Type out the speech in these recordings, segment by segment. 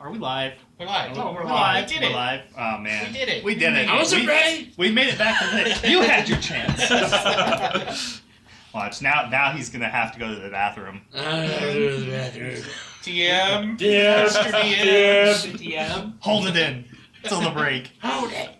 Are we live? We're live. Oh, we're live. We did it. We're live. Oh, man. We did it. We did it. I wasn't ready. We made it back to this. You had your chance. Watch. Now he's going to have to go to the bathroom. DM. Mr. DM. Hold it in. Till the break. Hold it.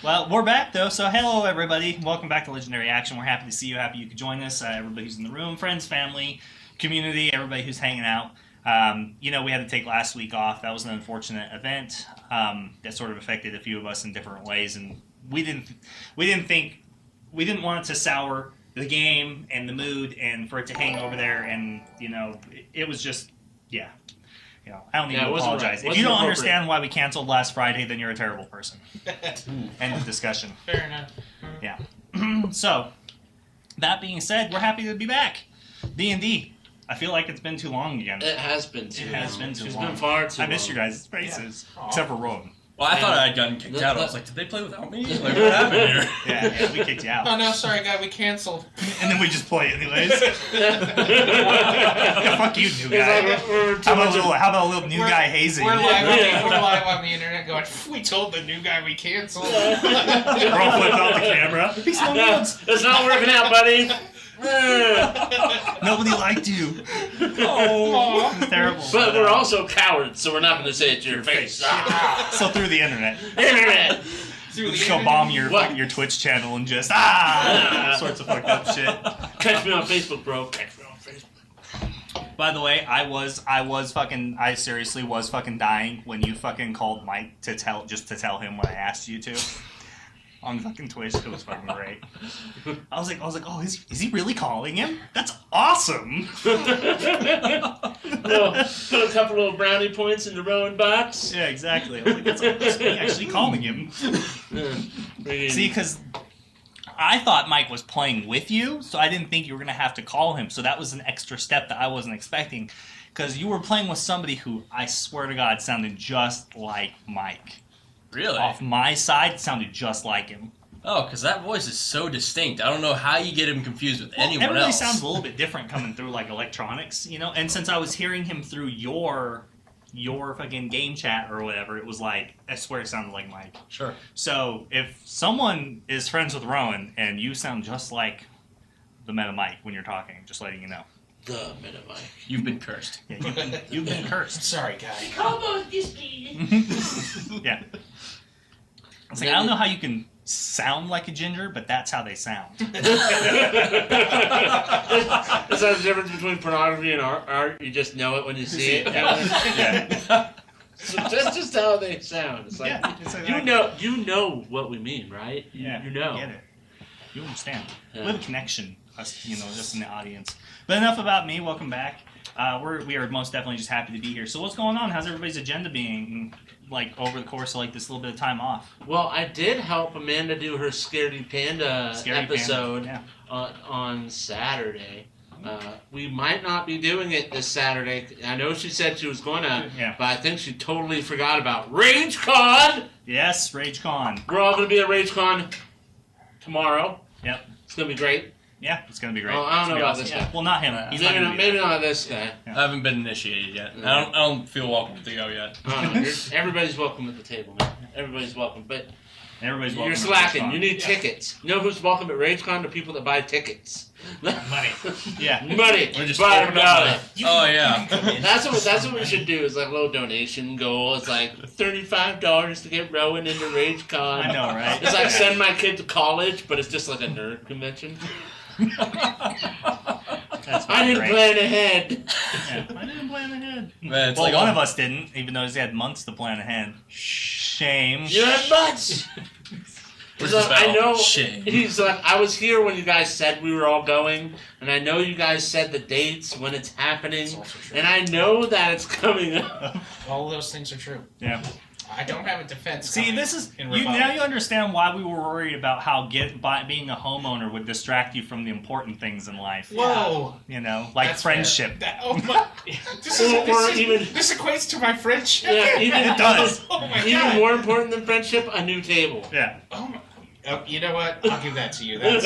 Well, we're back, though. So, hello, everybody. Welcome back to Legendary Action. We're happy to see you. Happy you could join us. Everybody who's in the room, friends, family, community, everybody who's hanging out. We had to take last week off. That was an unfortunate event that sort of affected a few of us in different ways, and we didn't want it to sour the game and the mood, and for it to hang over there. And it was just, I don't need to apologize. If you don't understand why we canceled last Friday, then you're a terrible person. End of discussion. Fair enough. Yeah. So, that being said, we're happy to be back. D&D. I feel like it's been too long again. It has been too long. It's been far too long. I miss your guys' faces. Yeah. Except for Rowan. Well, I thought I had gotten kicked out. I was like, did they play without me? Like, what happened here? Yeah, we kicked you out. Oh, no, sorry, guy, we canceled. And then we just play anyways. Yeah, fuck you, new guy. How about a little new guy hazing? We're live on the internet going, we told the new guy we canceled. Bro flipped out the camera. It's not working out, buddy. Nobody liked you. Oh, it's terrible. But we're also cowards, so we're not going to say it to your face. So through the internet. Internet. Just go bomb your Twitch channel and just all sorts of fucked up shit. Catch me on Facebook, bro. Catch me on Facebook. By the way, I seriously was fucking dying when you fucking called Mike to tell him what I asked you to. On fucking Twitch, it was fucking great. I was like, oh, is he really calling him? That's awesome. Put a couple little brownie points in the Rowan box. Yeah, exactly. I was like, that's awesome. He actually calling him. See, because I thought Mike was playing with you, so I didn't think you were gonna have to call him. So that was an extra step that I wasn't expecting, because you were playing with somebody who I swear to God sounded just like Mike. Really? Off my side, it sounded just like him. Oh, because that voice is so distinct. I don't know how you get him confused with anyone everybody else. Sounds a little bit different coming through like electronics, And since I was hearing him through your fucking game chat or whatever, it was like, I swear it sounded like Mike. Sure. So if someone is friends with Rowan and you sound just like the meta Mike when you're talking, just letting you know. The meta Mike. You've been cursed. Yeah, you've been cursed. Sorry, guy. Yeah. It's like, I don't know how you can sound like a ginger, but that's how they sound. Is that the difference between pornography and art? You just know it when you see it. Yeah. So that's just how they sound. It's like, you know what we mean, right? Yeah. You know. Get it. You understand. Yeah. We have a connection, us, just in the audience. But enough about me. Welcome back. We are most definitely just happy to be here. So what's going on? How's everybody's agenda being, like, over the course of, like, this little bit of time off? Well, I did help Amanda do her Scaredy Panda episode on Saturday. We might not be doing it this Saturday. I know she said she was going to, but I think she totally forgot about RageCon! Yes, RageCon. We're all going to be at RageCon tomorrow. Yep. It's going to be great. Yeah, it's going to be great. Oh, I don't know about this guy. Well, not him. He's maybe not this guy. I haven't been initiated yet. I don't feel welcome to go yet. Everybody's welcome at the table, man. Everybody's welcome. But everybody's welcome. You're slacking. You need tickets. You know who's welcome at RageCon? The people that buy tickets. Money. Yeah. Money. We're just $5. Oh, yeah. That's what we should do. Is like a little donation goal. It's like $35 to get Rowan into RageCon. I know, right? It's like send my kid to college, but it's just like a nerd convention. I didn't plan ahead. Yeah, I didn't plan ahead. Man, well, one of us didn't, even though he had months to plan ahead. Shame. You had months. I know. Shame. He's like, I was here when you guys said we were all going, and I know you guys said the dates when it's happening, and I know that it's coming up. All of those things are true. Yeah. I don't have a defense. See, this is now you understand why we were worried about how being a homeowner would distract you from the important things in life. Whoa, like that's friendship. This equates to my friendship. Yeah, it does. Oh my even God. more important than friendship, a new table. Yeah. Oh, you know what? I'll give that to you. That's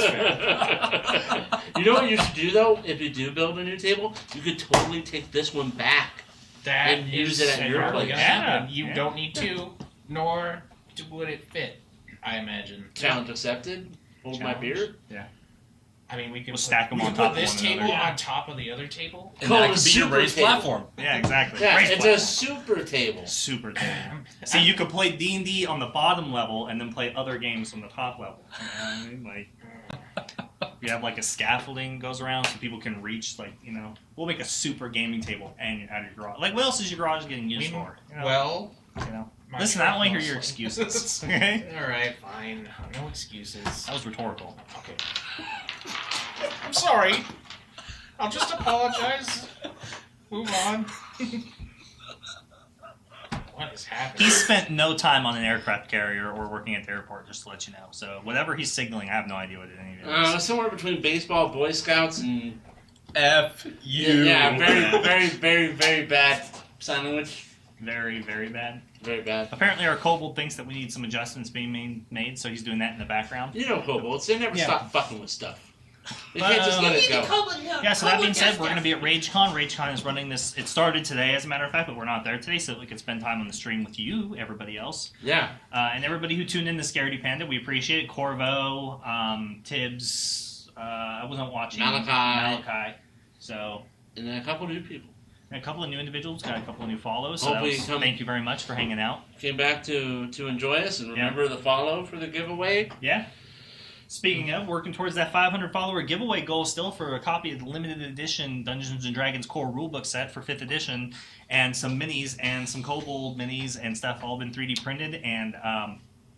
fair. You know what you should do though? If you do build a new table, you could totally take this one back That and use is it at your probably place. gonna happen. You Yeah. don't need to, nor would it fit, I imagine. Challenge accepted. Hold my beer. I mean, we can We'll stack 'em we on can top put of this one another. table on top of the other table. And Call that it could be your super raised table. platform. Yeah, exactly. Yeah, Raised it's platform. a super table. Super table. See, you could play D&D on the bottom level and then play other games on the top level. You know what I mean? Like, you have like a scaffolding goes around so people can reach, like, you know, we'll make a super gaming table and out of your garage. Like, what else is your garage getting used for? You know? Well, You know? my Listen, I don't want to truck hear your mostly. excuses. Okay? All right, fine. No excuses. That was rhetorical. Okay. I'm sorry. I'll just apologize. Move on. What is happening? He spent no time on an aircraft carrier or working at the airport, just to let you know. So whatever he's signaling, I have no idea what it is. Somewhere between baseball, Boy Scouts, and F you. yeah, very bad sign language. Very, very bad. Very bad. Apparently, our kobold thinks that we need some adjustments being made, so he's doing that in the background. You know kobolds, they never Yeah. stop fucking with stuff. They can't just let it go. Yeah, so that being said, we're going to be at RageCon. RageCon is running this. It started today, as a matter of fact, but we're not there today, so that we could spend time on the stream with you, everybody else. Yeah. And everybody who tuned in to Scaredy Panda, we appreciate it. Corvo, Tibbs, I wasn't watching. Malachi. So, And then a couple new people. and a couple of new individuals, got a couple of new follows. So Hopefully thank you very much for hanging out. Came back to enjoy us, and remember the follow for the giveaway. Yeah. Speaking of, working towards that 500 follower giveaway goal still for a copy of the limited edition Dungeons & Dragons core rulebook set for 5th edition, and some minis and some kobold minis and stuff all been 3D printed and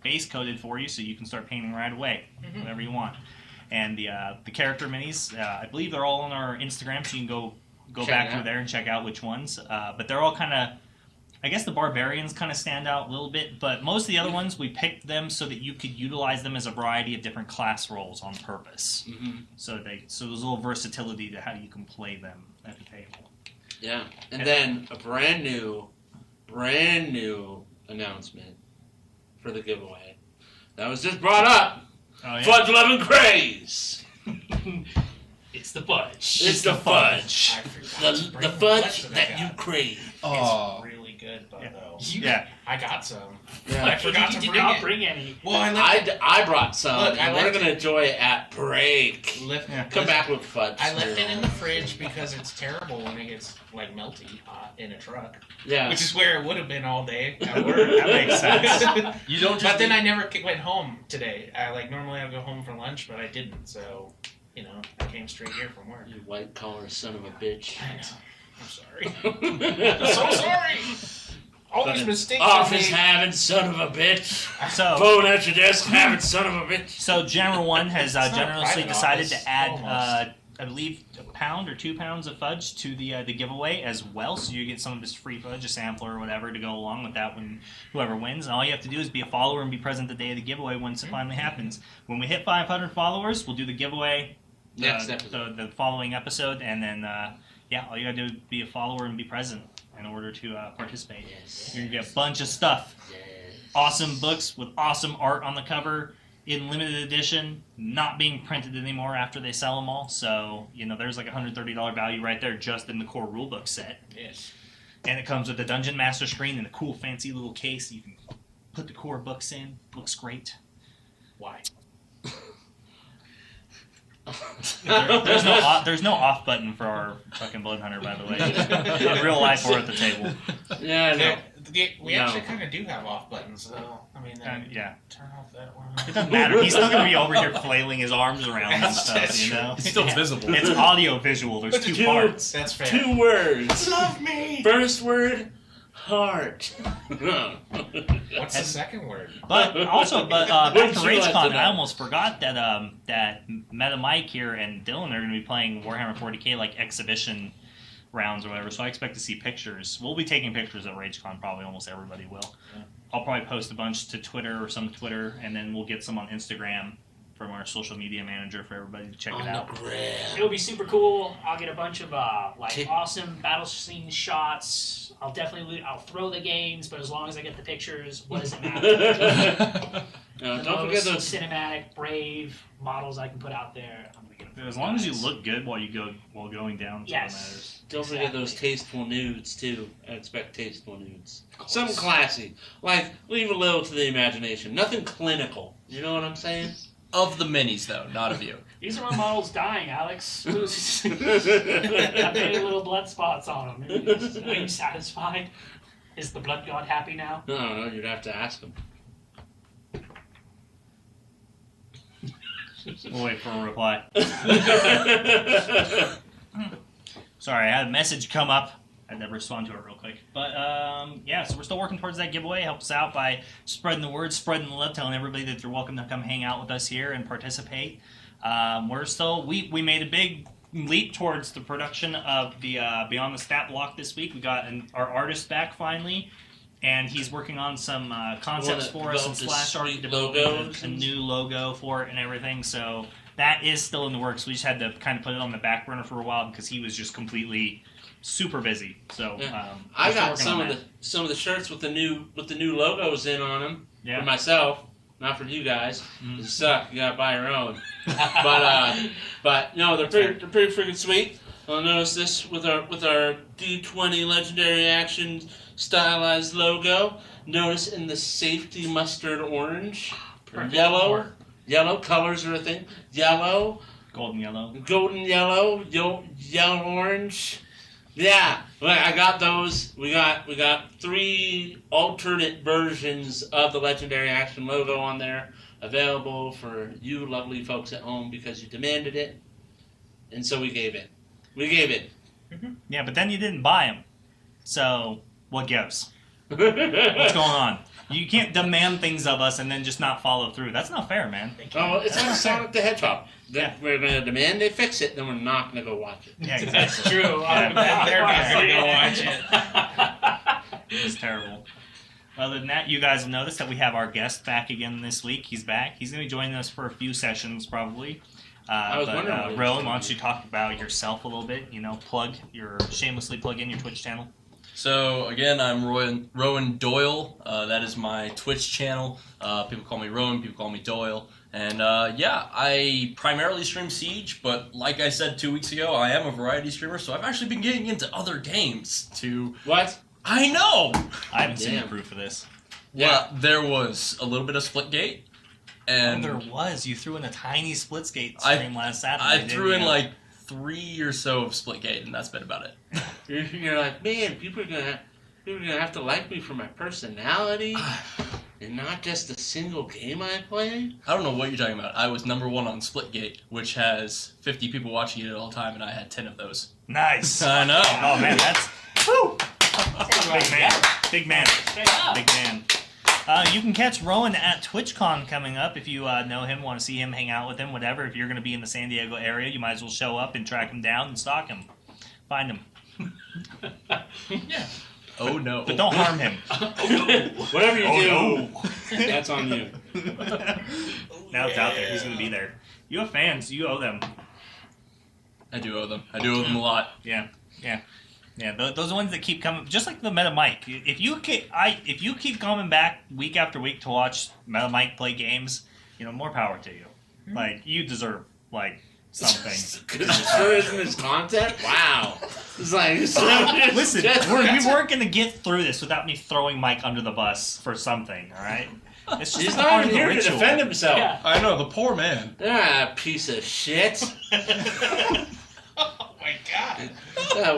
base coded for you so you can start painting right away, whatever you want. And the character minis, I believe they're all on our Instagram, so you can go back through there and check out which ones. But they're all kind of, I guess the barbarians kind of stand out a little bit, but most of the other ones, we picked them so that you could utilize them as a variety of different class roles on purpose. Mm-hmm. So there's a little versatility to how you can play them at the table. Yeah. And then a brand new announcement for the giveaway. That was just brought up. Oh, yeah. Fudge Loving Craze. It's the fudge. It's the fudge. I forgot to The bring fudge I that got. you crave. Oh. It's really good, but Yeah. though. Yeah. I got some. Yeah. I forgot to did bring not it. bring any. Well, I left it. I brought some, Look, I and we're left going to enjoy it at break. Yeah. Come back with fudge. I left it in the fridge because it's terrible when it gets like melty in a truck, Yeah. which is where it would have been all day at work. That makes sense. You don't just. But then I never went home today. Normally I go home for lunch, but I didn't. So, I came straight here from work. You white collar son of a bitch. I know. I'm sorry. I'm so sorry. All these mistakes I Office made. having son of a bitch. So, Phone at your desk having son of a bitch. so General One has It's not generously private decided office, to add, almost. I believe, a pound or 2 pounds of fudge to the giveaway as well. So you get some of this free fudge, a sampler or whatever, to go along with that when whoever wins. And all you have to do is be a follower and be present the day of the giveaway once it finally happens. When we hit 500 followers, we'll do the giveaway Next episode. the following episode, and then all you gotta do is be a follower and be present in order to participate. Yes. You're gonna get a bunch of stuff. Yes. Awesome books with awesome art on the cover in limited edition, not being printed anymore after they sell them all. So, there's like a $130 value right there just in the core rulebook set. Yes. And it comes with a Dungeon Master screen and a cool fancy little case you can put the core books in. Looks great. Why? There's no off button for our fucking Blood Hunter, by the way. In real life, we're at the table. Yeah, I know. We actually kind of do have off buttons, though. I mean, Yeah. turn off that one. It doesn't matter. He's still going to be over here flailing his arms around and stuff, That's It's still visible. It's audio-visual. There's two parts. That's fair. 2 words. Love me. First word, heart. What's the second word? But back Wouldn't to you like to RageCon, know? I almost forgot that Meta Mike here and Dylan are going to be playing Warhammer 40k like exhibition rounds or whatever. So I expect to see pictures. We'll be taking pictures at RageCon. Probably almost everybody will. Yeah. I'll probably post a bunch to Twitter or some Twitter, and then we'll get some on Instagram. from our social media manager for everybody to check On it the out. gram. It'll be super cool. I'll get a bunch of awesome battle scene shots. I'll throw the games, but as long as I get the pictures, what does it matter? No, The don't forget those. cinematic, brave models I can put out there. I'm gonna get them. As long as you look good while going down, that's Yes. what matters. Don't forget those tasteful nudes too. I expect tasteful nudes. Something classy, like leave a little to the imagination. Nothing clinical. You know what I'm saying? Of the minis, though, not of you. These are my models dying, Alex. I've made little blood spots on them. Are you satisfied? Is the blood god happy now? No, you'd have to ask them. We'll wait for a reply. Sorry, I had a message come up. I had to respond to it real quick. But, so we're still working towards that giveaway. Help us out by spreading the word, spreading the love, telling everybody that they're welcome to come hang out with us here and participate. We made a big leap towards the production of the Beyond the Stat block this week. We got our artist back finally, and he's working on some concepts for us and splash art, developing a new logo for it and everything. So that is still in the works. We just had to kind of put it on the back burner for a while because he was just completely super busy. So I got some of the shirts with the new logos in on them for myself, not for you guys. They suck. You gotta buy your own. but no, they're pretty freaking sweet. I'll notice this with our D20 Legendary Action stylized logo. Notice in the safety mustard orange, yellow colors are a thing. Yellow, golden yellow, yellow orange. Yeah, I got those. We got 3 alternate versions of the Legendary Action logo on there, available for you lovely folks at home because you demanded it, and so we gave it. Mm-hmm. Yeah, but then you didn't buy them. So what gives? What's going on? You can't demand things of us and then just not follow through. That's not fair, man. Oh, it's like Sonic the Hedgehog. We're going to demand they fix it, then we're not going to go watch it. Yeah, exactly. That's true. I'm going to go watch it. It's terrible. Other than that, you guys have noticed that we have our guest back again this week. He's back. He's going to be joining us for a few sessions, probably. I was wondering. Rowan, why don't you talk about yourself a little bit? Shamelessly plug in your Twitch channel. So, again, I'm Rowan Doyle. That is my Twitch channel. People call me Rowan, people call me Doyle. And, I primarily stream Siege, but like I said 2 weeks ago, I am a variety streamer, so I've actually been getting into other games to... What? I know! I haven't seen the proof of this. Yeah. Well, there was a little bit of Splitgate. And there was. You threw in a tiny Splitgate stream last Saturday. I threw in like 3 or so of Splitgate, and that's been about it. You're like, man, people are gonna have to like me for my personality, and not just a single game I play. I don't know what you're talking about. I was number 1 on Splitgate, which has 50 people watching it at all time, and I had 10 of those. Nice. I know. Oh man, that's woo. Big man. You can catch Rowan at TwitchCon coming up if you know him, want to see him, hang out with him, whatever. If you're going to be in the San Diego area, you might as well show up and track him down and stalk him. Find him. Yeah. Oh, no. But don't harm him. Whatever you do, that's on you. Now it's out there. He's going to be there. You have fans. You owe them. I do owe them. I do owe them a lot. Yeah. Those are the ones that keep coming, just like the Meta Mike. If you keep coming back week after week to watch Meta Mike play games, more power to you. Like you deserve something. Sure isn't his content? Wow. It's like listen, we weren't going to get through this without me throwing Mike under the bus for something. All right. It's just He's part not of even the here to ritual. defend himself. Yeah. I know, the poor man. Ah, piece of shit. Oh my god.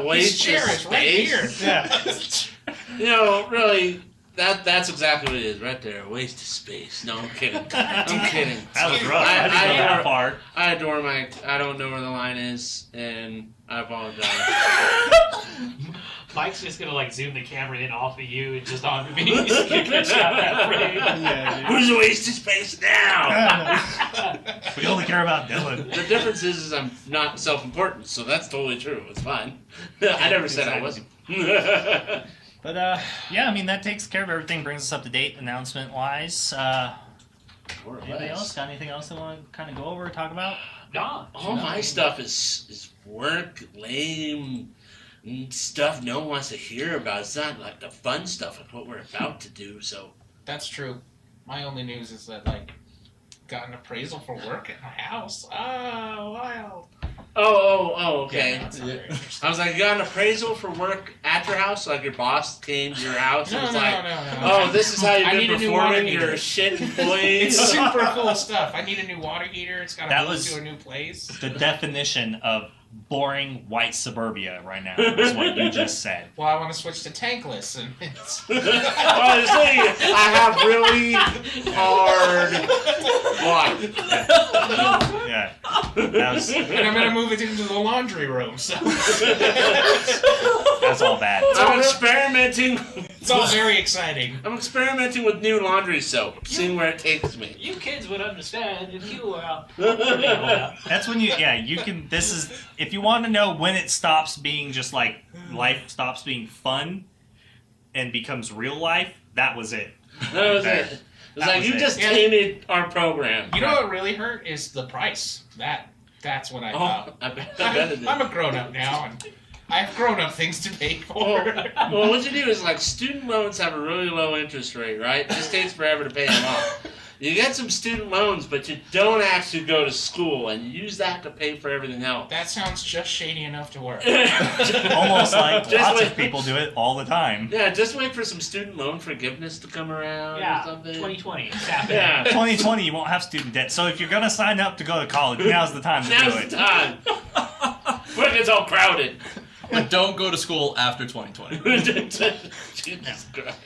Waste His chair of is right here. space. Yeah. Really, that's exactly what it is right there. Waste of space. No, I'm kidding. I'm kidding. That was rough. I didn't go that far. I adore Mike. I don't know where the line is, and I apologize. Mike's just gonna zoom the camera in off of you and just onto me. So you can shot that frame. Who's wasting space now? We only care about Dylan. The difference is I'm not self-important, so that's totally true. It's fine. I never said I wasn't. But that takes care of everything. Brings us up to date announcement-wise. More or Anybody less. else got anything else they want to kind of go over or talk about? No. All my stuff is work, lame stuff no one wants to hear about. It's not like the fun stuff of what we're about to do. So That's true. My only news is that, like, got an appraisal for work at my house. Oh, wild. Okay. Yeah, that's not very interesting. I was like, you got an appraisal for work at your house? Like your boss came to your house and was like, no. oh, this is how you've I been need a new water performing heater. your shit employees. It's super cool stuff. I need a new water heater. It's got to That move was- to a new place. The definition of boring white suburbia right now is what you just said. Well, I want to switch to tankless, and it's... Honestly, I have really hard water. Yeah. That was, and I'm gonna move it into the laundry room. So that's all bad. I'm experimenting. it's all very exciting. I'm experimenting with new laundry soap, seeing where it takes me. You kids would understand if you were. That's when you can, this is, if you want to know when it stops being just like, life stops being fun and becomes real life, that was it. That was Okay. it. It's That like was you it. just Yeah. tainted our program. You know what really hurt is the price. That's what I thought. I bet it is. I'm a grown up now, and I have grown up things to pay for. Well, what you do is like student loans have a really low interest rate, right? It just takes forever to pay them off. You get some student loans, but you don't actually go to school, and you use that to pay for everything else. That sounds just shady enough to work. Almost like Just lots wait. of people do it all the time. Yeah, just wait for some student loan forgiveness to come around or Yeah, something. 2020. It's happening. Yeah. 2020, you won't have student debt. So if you're going to sign up to go to college, now's the time to do Now's it. the time. When it's all crowded. But don't go to school after 2020. Jesus Christ.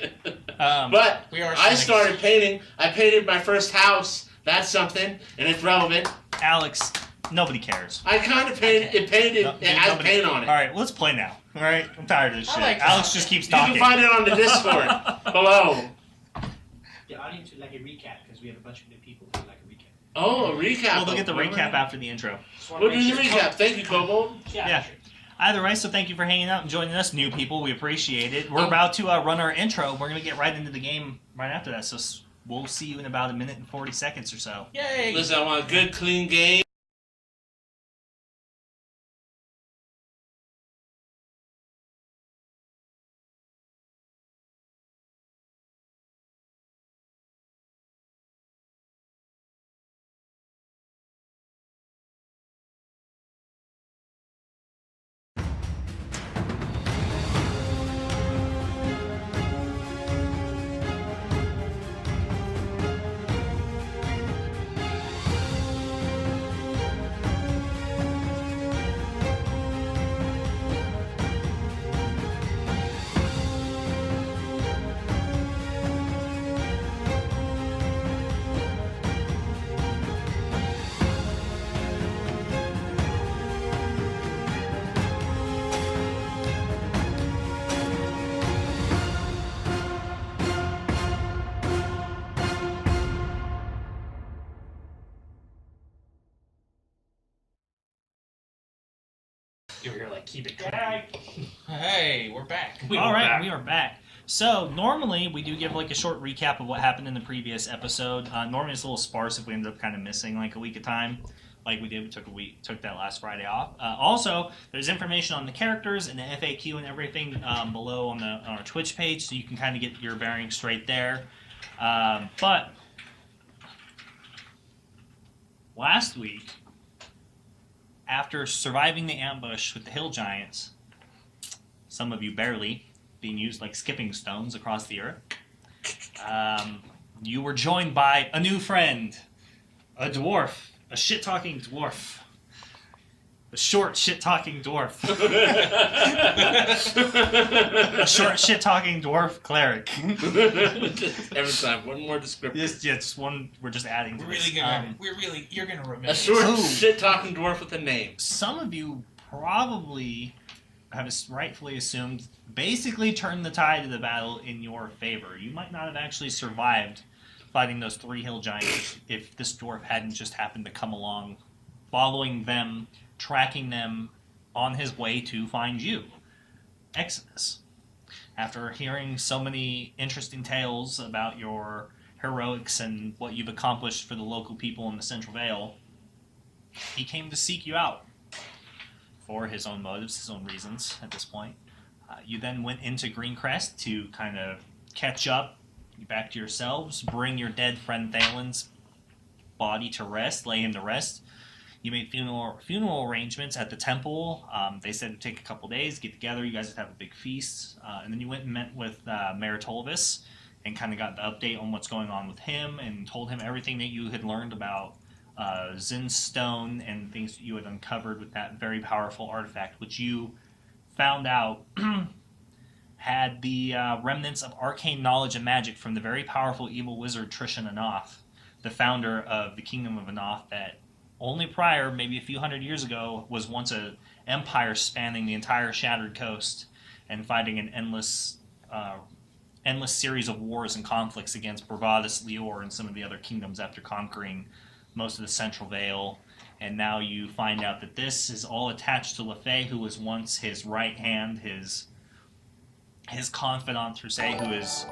But We are I cynics. started painting. I painted my first house. That's something, and it's relevant. Alex, nobody cares. I kind of painted. It painted. It has Nobody- paint on it. All right, let's play now. All right, I'm tired of this I shit. like this. Alex just keeps You talking. can find it on the Discord below. The audience would like a recap because we have a bunch of new people who would like a recap. Oh, a recap. We'll get the of- recap after the intro. Just wanna We'll do make the sure- recap. Thank you, Kobold. Yeah. Sure. Either way, so thank you for hanging out and joining us, new people. We appreciate it. We're about to run our intro. We're going to get right into the game right after that. So we'll see you in about a minute and 40 seconds or so. Yay! Listen, I want a good, clean game. You were here like, keep it clean. Hey, we're back. We All are right, back. we are back. So normally we do give like a short recap of what happened in the previous episode. Normally it's a little sparse if we end up kind of missing like a week of time, like we did. We took that last Friday off. Also, there's information on the characters and the FAQ and everything below on our Twitch page, so you can kind of get your bearings straight there. But last week, after surviving the ambush with the hill giants, some of you barely, being used like skipping stones across the earth, you were joined by a new friend, a dwarf, a shit-talking dwarf, a short shit-talking dwarf, a short shit-talking dwarf cleric. Every time, one more description. just one. We're just adding to We're this. really gonna. You're gonna remember. A short, Ooh. shit-talking dwarf with a name. Some of you probably have rightfully assumed basically turned the tide of the battle in your favor. You might not have actually survived fighting those 3 hill giants if this dwarf hadn't just happened to come along, following them, tracking them on his way to find you. Exodus. After hearing so many interesting tales about your heroics and what you've accomplished for the local people in the Central Vale, he came to seek you out for his own motives, his own reasons at this point. You then went into Greencrest to kind of catch up, back to yourselves, bring your dead friend Thalen's body to rest, lay him to rest. You made funeral arrangements at the temple. They said it would take a couple days, get together, you guys would have a big feast. And then you went and met with Mayor Tolvis and kind of got the update on what's going on with him and told him everything that you had learned about Zin's stone and things that you had uncovered with that very powerful artifact, which you found out had the remnants of arcane knowledge and magic from the very powerful evil wizard Trishan Anoth, the founder of the Kingdom of Anoth that only prior, maybe a few hundred years ago, was once an empire spanning the entire Shattered Coast and fighting an endless series of wars and conflicts against Bravadus, Lior, and some of the other kingdoms after conquering most of the Central Vale. And now you find out that this is all attached to LeFay, who was once his right hand, his confidant, per se, who has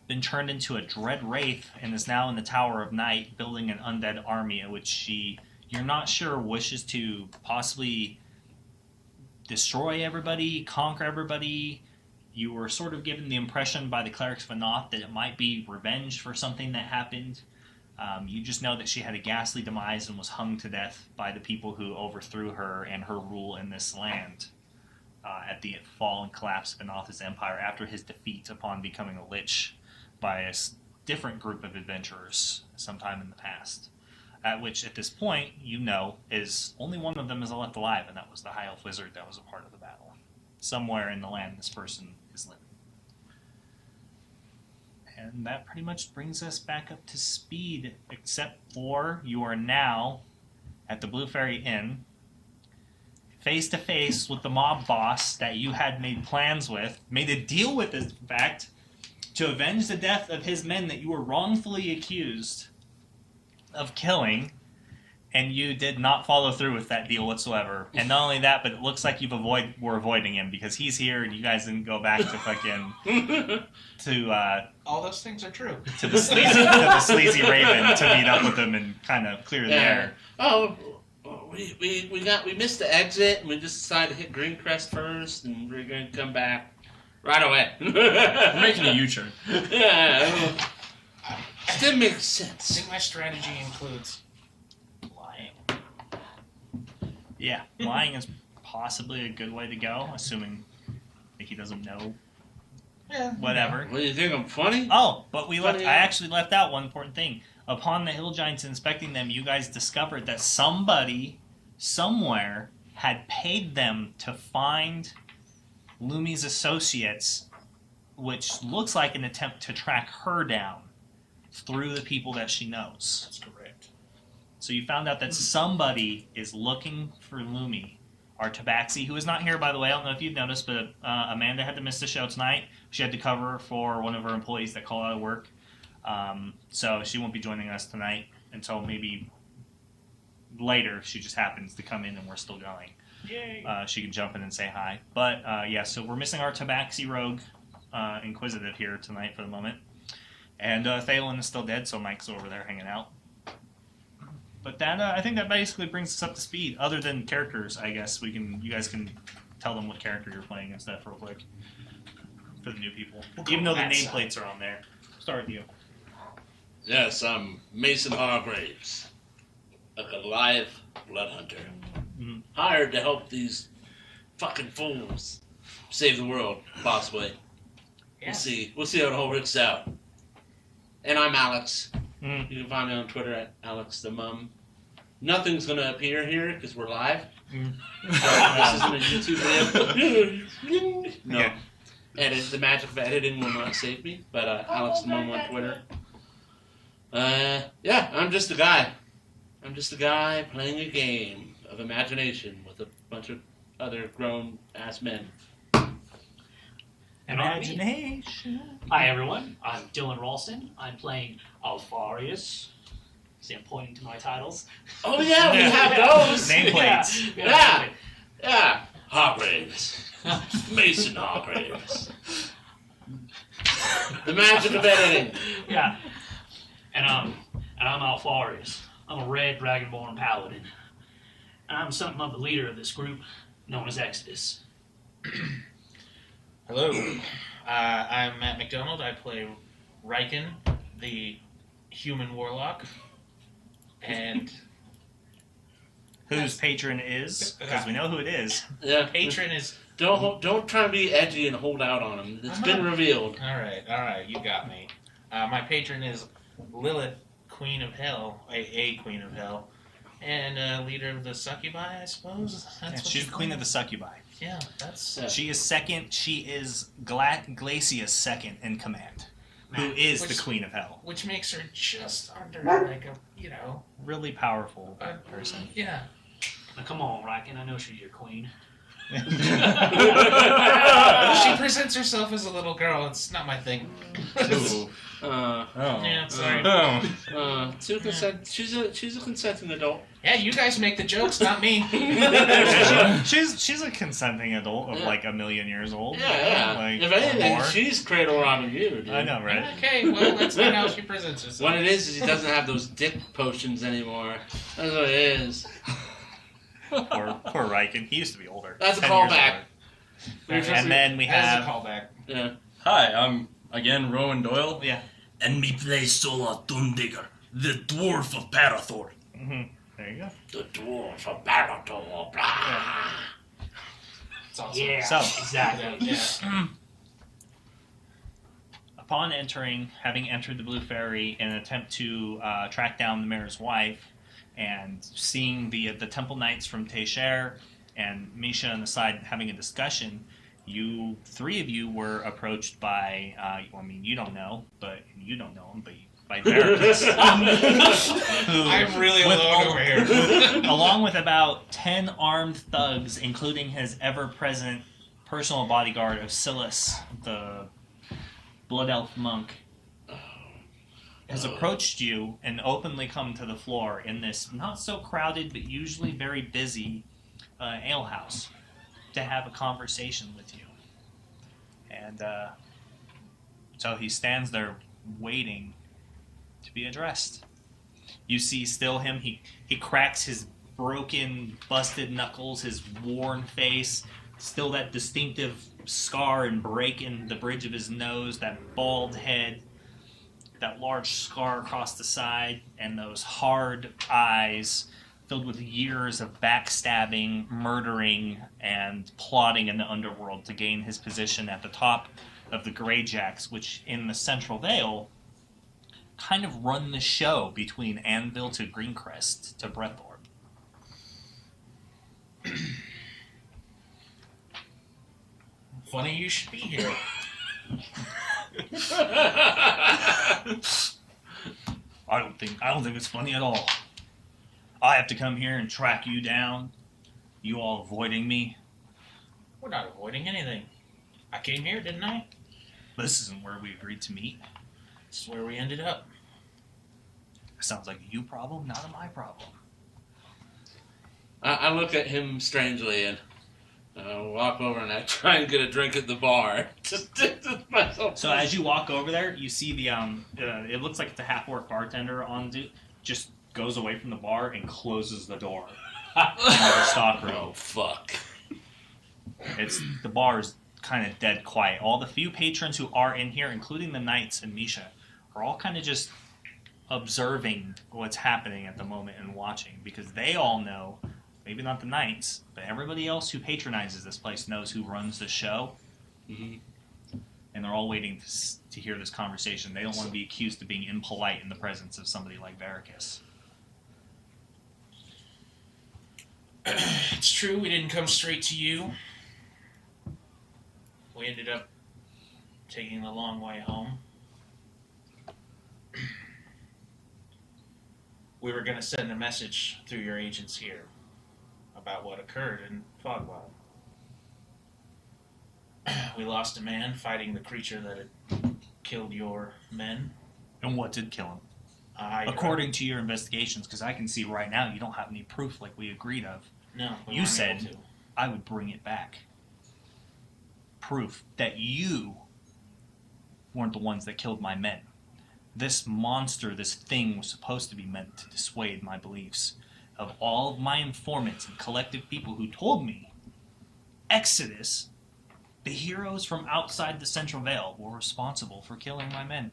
been turned into a dread wraith and is now in the Tower of Night building an undead army, which you're not sure, wishes to possibly destroy everybody, conquer everybody. You were sort of given the impression by the clerics of Anoth that it might be revenge for something that happened. You just know that she had a ghastly demise and was hung to death by the people who overthrew her and her rule in this land at the fall and collapse of Anoth's empire after his defeat upon becoming a lich by a different group of adventurers sometime in the past. At which, at this point, you know, is only one of them is left alive, and that was the High Elf Wizard that was a part of the battle. Somewhere in the land this person is living. And that pretty much brings us back up to speed, except for you are now at the Blue Fairy Inn, face to face with the mob boss that you had made plans with, made a deal with, in fact, to avenge the death of his men that you were wrongfully accused of killing, and you did not follow through with that deal whatsoever. And not only that, but it looks like we're avoiding him because he's here, and you guys didn't go back to fucking all those things are true. to the sleazy Raven to meet up with him and kind of clear the air. Oh, we missed the exit, and we just decided to hit Greencrest first, and we're going to come back right away. We're making a U-turn. Yeah, it didn't make I sense. think my strategy includes lying. Yeah, lying is possibly a good way to go, assuming like he doesn't know. Yeah. Whatever. What do you think? I'm funny? Oh, but I Funny. actually left out one important thing. Upon the Hill Giants inspecting them, you guys discovered that somebody, somewhere, had paid them to find Lumi's associates, which looks like an attempt to track her down through the people that she knows. That's correct. So you found out that somebody is looking for Lumi. Our Tabaxi, who is not here, by the way. I don't know if you've noticed, but Amanda had to miss the show tonight. She had to cover for one of her employees that called out of work. So she won't be joining us tonight until maybe later. She just happens to come in and we're still going. Yay. She can jump in and say hi. But yeah, so we're missing our Tabaxi rogue Inquisitive here tonight for the moment. And Thalen is still dead, so Mike's over there hanging out. But that I think that basically brings us up to speed. Other than characters, I guess you guys can tell them what character you're playing and stuff real quick for the new people. Even though the nameplates are on there. Start with you. Yes, I'm Mason Hargraves, a Goliath blood hunter, hired to help these fucking fools save the world, possibly. Yeah. We'll see how it all works out. And I'm Alex. Mm. You can find me on Twitter at Alex the Mum. Nothing's gonna appear here because we're live. This isn't a YouTube video. No. Yeah. The magic of editing will not save me. But Alex the Mum on Twitter. Yeah, I'm just a guy. I'm just a guy playing a game of imagination with a bunch of other grown-ass men. And on me. Imagination. Hi everyone, I'm Dylan Ralston. I'm playing Alfarius. See, I'm pointing to my titles. Oh yeah, we have those. Nameplates. Yeah. Hargraves. Mason Hargraves. The magic of editing. Yeah. and I'm Alfarius. I'm a red dragonborn paladin, and I'm something of the leader of this group known as Exodus. Hello, I'm Matt McDonald. I play Riken, the human warlock, and Whose patron is, because we know who it is. Yeah. patron is... Don't try to be edgy and hold out on him. It's been revealed. All right, you got me. My patron is Lilith, Queen of Hell, a Queen of Hell, and leader of the succubi, I suppose. She's the queen of the succubi. Yeah, that's... She is second. She is Glacia's second in command, who is the queen of hell. Which makes her just under, like, a, really powerful person. Yeah. Now, come on, Riken. I know she's your queen. She presents herself as a little girl. It's not my thing. Yeah, sorry. She's a consenting adult. Yeah, you guys make the jokes, not me. She's a consenting adult of like 1,000,000 years old. Yeah. Like, If anything, more. she's cradle robbing you, dude. I know, right? Okay, well, that's not how she presents herself. What it is he doesn't have those dick potions anymore. That's what it is. Poor Riken. He used to be older. That's a 10 years callback. older. And then we That's have... a callback. Yeah. Hi, I'm again Rowan Doyle. Yeah. And me play Sola Tundigger, the dwarf of Parathor. Mm-hmm. There you go. The dwarf of Parathor. It's awesome. Yeah, So- exactly. Yeah. Upon having entered the Blue Fairy in an attempt to track down the mayor's wife, and seeing the Temple Knights from Tyche and Misha on the side having a discussion, three of you were approached by, you don't know, but you don't know him, but by Veracruz. I'm really alone over here. Along with about 10 armed thugs, including his ever-present personal bodyguard of Silas, the Blood Elf monk, has approached you and openly come to the floor in this not so crowded but usually very busy alehouse to have a conversation with you. And so he stands there waiting to be addressed. You see still him, he cracks his broken, busted knuckles, his worn face, still that distinctive scar and break in the bridge of his nose, that bald head, that large scar across the side, and those hard eyes filled with years of backstabbing, murdering, and plotting in the underworld to gain his position at the top of the Greyjacks, which in the Central Vale kind of run the show between Anvil to Greencrest to Breathorb. Funny you should be here. I don't think it's funny at all. I have to come here and track you down. You all avoiding me. We're not avoiding anything. I came here, didn't I? This isn't where we agreed to meet. This is where we ended up. Sounds like a you problem, not a my problem. I look at him strangely and walk over and I try and get a drink at the bar. Just myself. So as you walk over there, you see the it looks like it's a half-orc bartender just goes away from the bar and closes the door of the stockroom. Oh, fuck. The bar is kind of dead quiet. All the few patrons who are in here, including the knights and Misha, are all kind of just observing what's happening at the moment and watching, because they all know, maybe not the knights, but everybody else who patronizes this place knows who runs the show. Mm-hmm. And they're all waiting to hear this conversation. They don't want to be accused of being impolite in the presence of somebody like Veracruz. It's true, we didn't come straight to you. We ended up taking the long way home. We were going to send a message through your agents here about what occurred in Fogwild. We lost a man fighting the creature that had killed your men. And what did kill him? According to your investigations, because I can see right now you don't have any proof like we agreed of. No, we You weren't said able to. I would bring it back. Proof that you weren't the ones that killed my men. This monster, this thing, was supposed to be meant to dissuade my beliefs. Of all of my informants and collective people who told me, Exodus, the heroes from outside the Central Vale, were responsible for killing my men.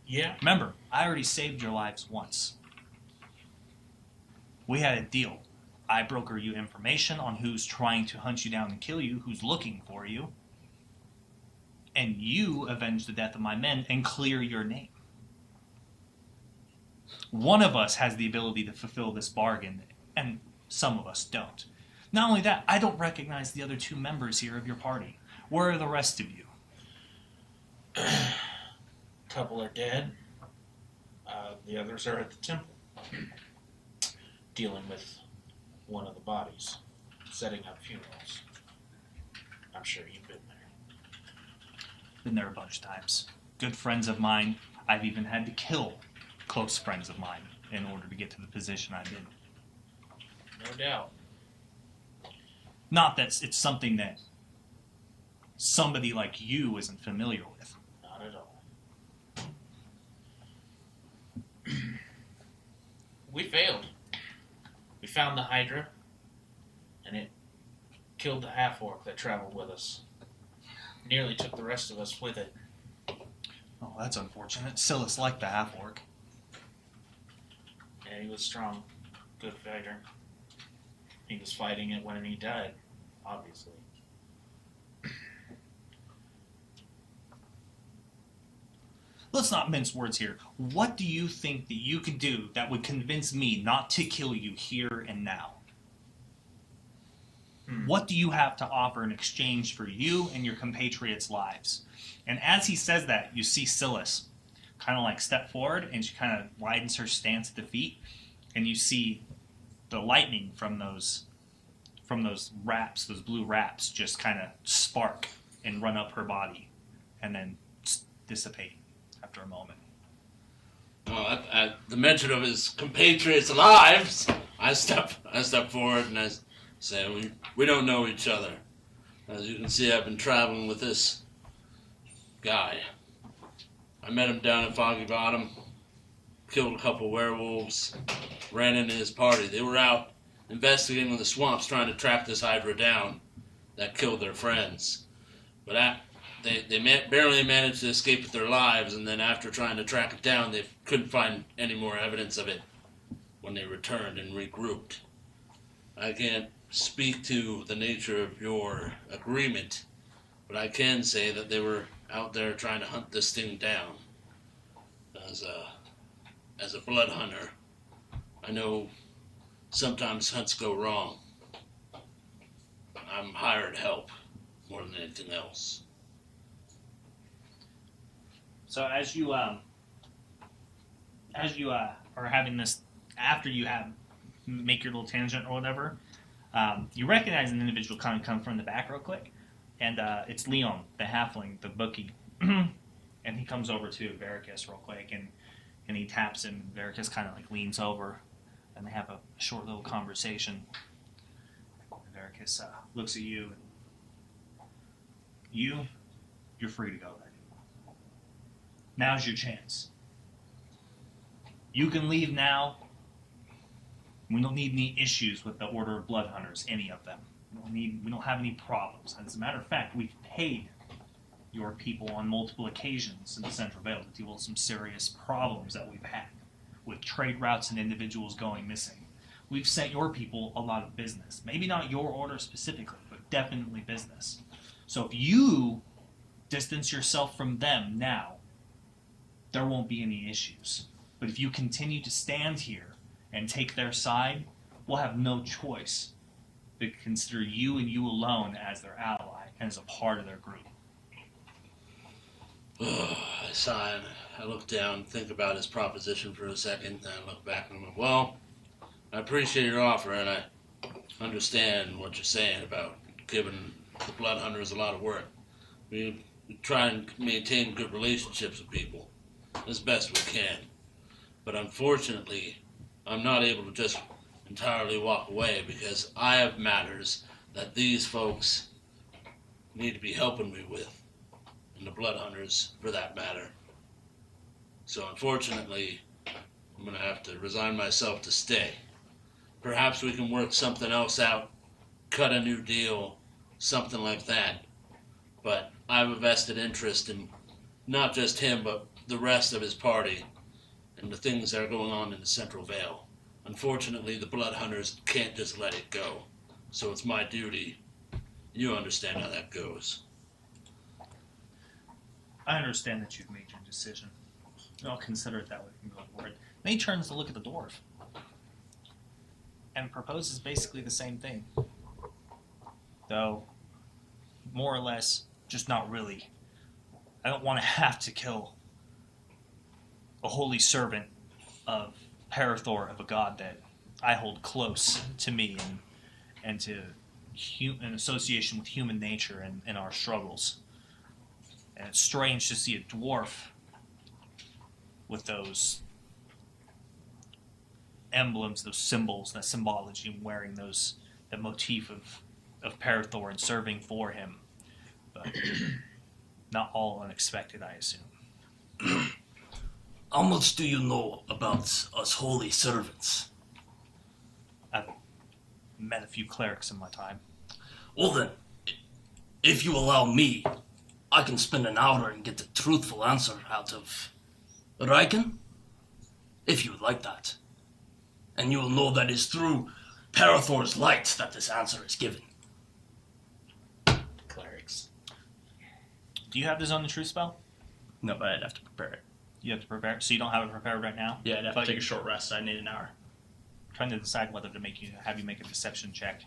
Yeah. Remember, I already saved your lives once. We had a deal. I broker you information on who's trying to hunt you down and kill you, who's looking for you, and you avenge the death of my men and clear your name. One of us has the ability to fulfill this bargain, and some of us don't. Not only that, I don't recognize the other 2 members here of your party. Where are the rest of you? Couple are dead. The others are at the temple, dealing with one of the bodies, setting up funerals. I'm sure you've been there. Been there a bunch of times. Good friends of mine. I've even had to kill close friends of mine in order to get to the position I'm in. No doubt. Not that it's something that somebody like you isn't familiar with. Not at all. We failed. We found the Hydra, and it killed the half-orc that traveled with us. Nearly took the rest of us with it. Oh, that's unfortunate. Silas liked the half-orc. Yeah, he was strong. Good fighter. He was fighting it when he died, obviously. Let's not mince words here. What do you think that you could do that would convince me not to kill you here and now? What do you have to offer in exchange for you and your compatriots' lives? And as he says that, you see Silas kind of like step forward, and she kind of widens her stance at the feet, and you see the lightning from those wraps, those blue wraps, just kind of spark and run up her body, and then dissipate after a moment. Well, at the mention of his compatriots' lives, I step forward and I say, we don't know each other. As you can see, I've been traveling with this guy. I met him down at Foggy Bottom, killed a couple werewolves, ran into his party. They were out investigating the swamps trying to track this Hydra down that killed their friends. But they barely managed to escape with their lives, and then after trying to track it down, they couldn't find any more evidence of it when they returned and regrouped. I can't speak to the nature of your agreement, but I can say that they were out there trying to hunt this thing down. As a blood hunter, I know sometimes hunts go wrong. I'm hired help more than anything else. So as you are having this, after you make your little tangent or whatever, you recognize an individual kind of come from the back real quick, and it's Leon, the halfling, the bookie, and he comes over to Veracus real quick, and he taps him. Veracus kind of like leans over, and they have a short little conversation. Veracus looks at you, and you're free to go then. Now's your chance. You can leave now. We don't need any issues with the Order of Blood Hunters, any of them. We don't have any problems. As a matter of fact, we've paid your people on multiple occasions in the Central Vale to deal with some serious problems that we've had with trade routes and individuals going missing. We've sent your people a lot of business. Maybe not your order specifically, but definitely business. So if you distance yourself from them now, there won't be any issues. But if you continue to stand here and take their side, we'll have no choice but consider you and you alone as their ally and as a part of their group. I sigh and I look down, think about his proposition for a second, and I look back and I'm like, well, I appreciate your offer and I understand what you're saying about giving the Blood Hunters a lot of work. We try and maintain good relationships with people as best we can. But unfortunately, I'm not able to just entirely walk away because I have matters that these folks need to be helping me with. and the blood hunters for that matter. So unfortunately, I'm going to have to resign myself to stay. Perhaps we can work something else out, cut a new deal, something like that. But I have a vested interest in not just him, but the rest of his party and the things that are going on in the Central Vale. Unfortunately, the blood hunters can't just let it go. So it's my duty. You understand how that goes. I understand that you've made your decision. I'll consider it that way from going forward. Then he turns to look at the dwarf and proposes basically the same thing. Though, more or less, just not really. I don't want to have to kill a holy servant of Parathor, of a god that I hold close to me and to an association with human nature and our struggles. And it's strange to see a dwarf with those emblems, those symbols, that symbology, and wearing that motif of Parathor and serving for him. But not all unexpected, I assume. How much do you know about us holy servants? I've met a few clerics in my time. Well then, if you allow me, I can spend an hour and get the truthful answer out of Riken, if you would like that. And you will know that it is through Parathor's light that this answer is given. Clerics. Do you have the Zone of Truth spell? No, but I'd have to prepare it. You have to prepare it, so you don't have it prepared right now? Yeah, I'd have But to take a short rest. I need an hour. Trying to decide whether to have you make a deception check.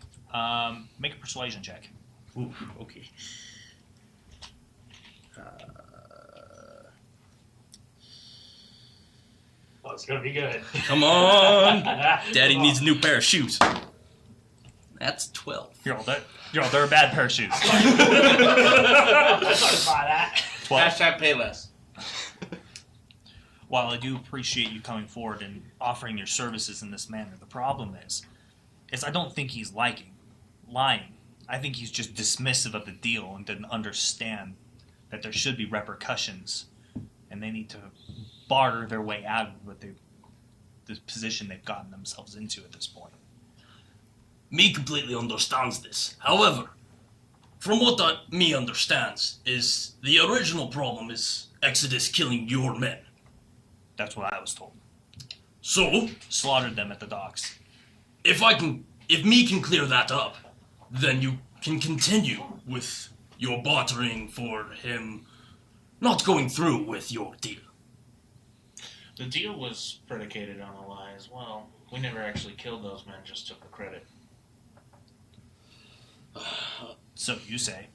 Make a persuasion check. Ooh, okay. Oh, it's gonna be good. Come on! Daddy needs a new pair of shoes. That's 12. They're a bad pair of shoes. I'm sorry to buy that. 12. Hashtag pay less. While I do appreciate you coming forward and offering your services in this manner, the problem is I don't think he's lying. I think he's just dismissive of the deal and didn't understand that there should be repercussions, and they need to barter their way out of the position they've gotten themselves into at this point. Me completely understands this. However, from what me understands is the original problem is Exodus killing your men. That's what I was told. So, Slaughtered them at the docks. if me can clear that up, then you can continue with your bartering for him not going through with your deal. The deal was predicated on a lie as well. We never actually killed those men, just took the credit. So you say.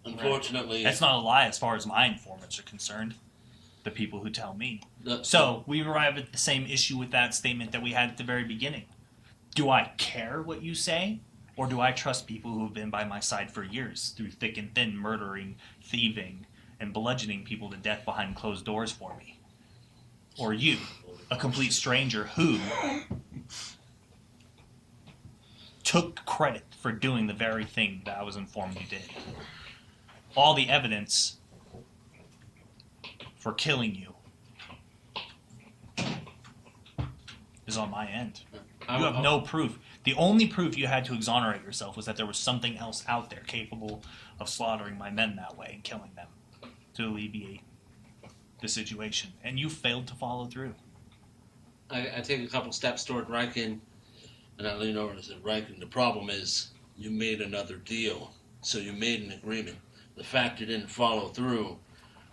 Unfortunately, That's not a lie as far as my informants are concerned. The people who tell me. So we arrive at the same issue with that statement that we had at the very beginning. Do I care what you say? Or do I trust people who have been by my side for years, through thick and thin, murdering, thieving, and bludgeoning people to death behind closed doors for me? Or you, a complete stranger who took credit for doing the very thing that I was informed you did? All the evidence for killing you is on my end. You have no proof. The only proof you had to exonerate yourself was that there was something else out there capable of slaughtering my men that way and killing them to alleviate the situation. And you failed to follow through. I take a couple steps toward Riken, and I lean over and say, Riken, the problem is you made another deal, so you made an agreement. The fact you didn't follow through,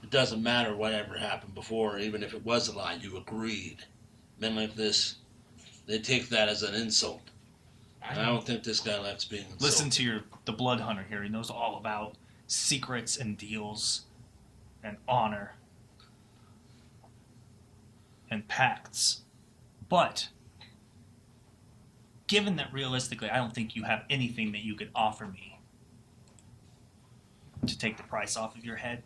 it doesn't matter whatever happened before, even if it was a lie, you agreed. Men like this, they take that as an insult. And I don't think this guy likes being insulted. Listen to the blood hunter here. He knows all about secrets and deals and honor and pacts. But given that realistically I don't think you have anything that you could offer me to take the price off of your head,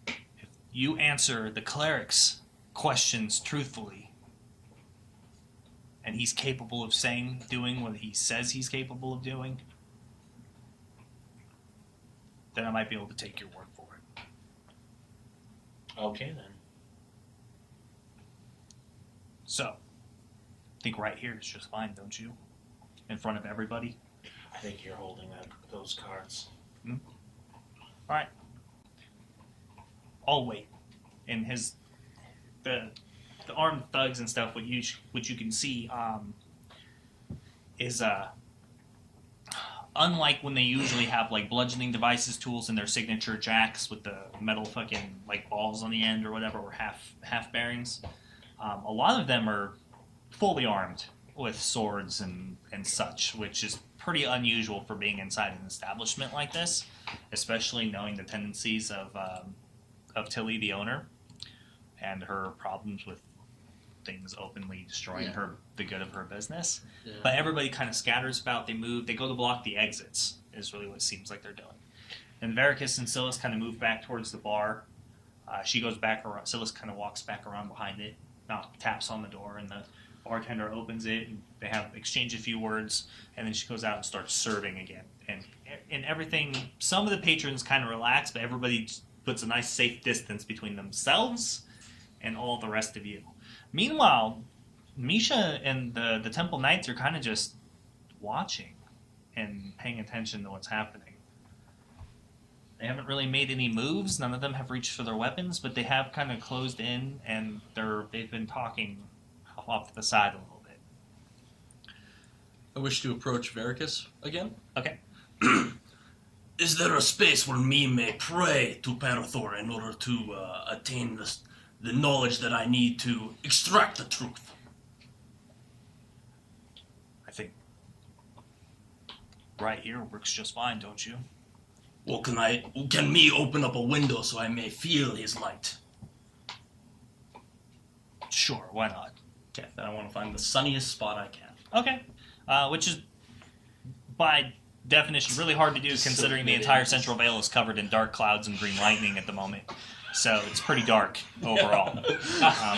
if you answer the cleric's questions truthfully, and he's capable of doing what he says he's capable of doing, then I might be able to take your word for it. Okay, then. So, I think right here is just fine, don't you? In front of everybody. I think you're holding those cards. All right. I'll wait. And the armed thugs and stuff, what you can see, is unlike when they usually have like bludgeoning devices, tools, and their signature jacks with the metal fucking like balls on the end or whatever, or half bearings. A lot of them are fully armed with swords and such, which is pretty unusual for being inside an establishment like this, especially knowing the tendencies of Tilly, the owner, and her problems with things openly destroying the good of her business. Yeah. But everybody kind of scatters about, they move, they go to block the exits, is really what it seems like they're doing. And Veracus and Silas kind of move back towards the bar. She goes back around, Silas kind of walks back around behind it, taps on the door, and the bartender opens it, and they have exchange a few words, and then she goes out and starts serving again. And everything, some of the patrons kind of relax, but everybody puts a nice safe distance between themselves and all the rest of you. Meanwhile, Misha and the Temple Knights are kind of just watching and paying attention to what's happening. They haven't really made any moves. None of them have reached for their weapons, but they have kind of closed in, and they've been talking off to the side a little bit. I wish to approach Veracus again. Okay. Is there a space where me may pray to Parathor in order to attain the knowledge that I need to extract the truth? I think right here works just fine, don't you? Well, can me open up a window so I may feel his light? Sure, why not? Okay, then I want to find the sunniest spot I can. Okay, which is by definition really hard to do, considering the entire Central Vale is covered in dark clouds and green lightning at the moment. So it's pretty dark overall.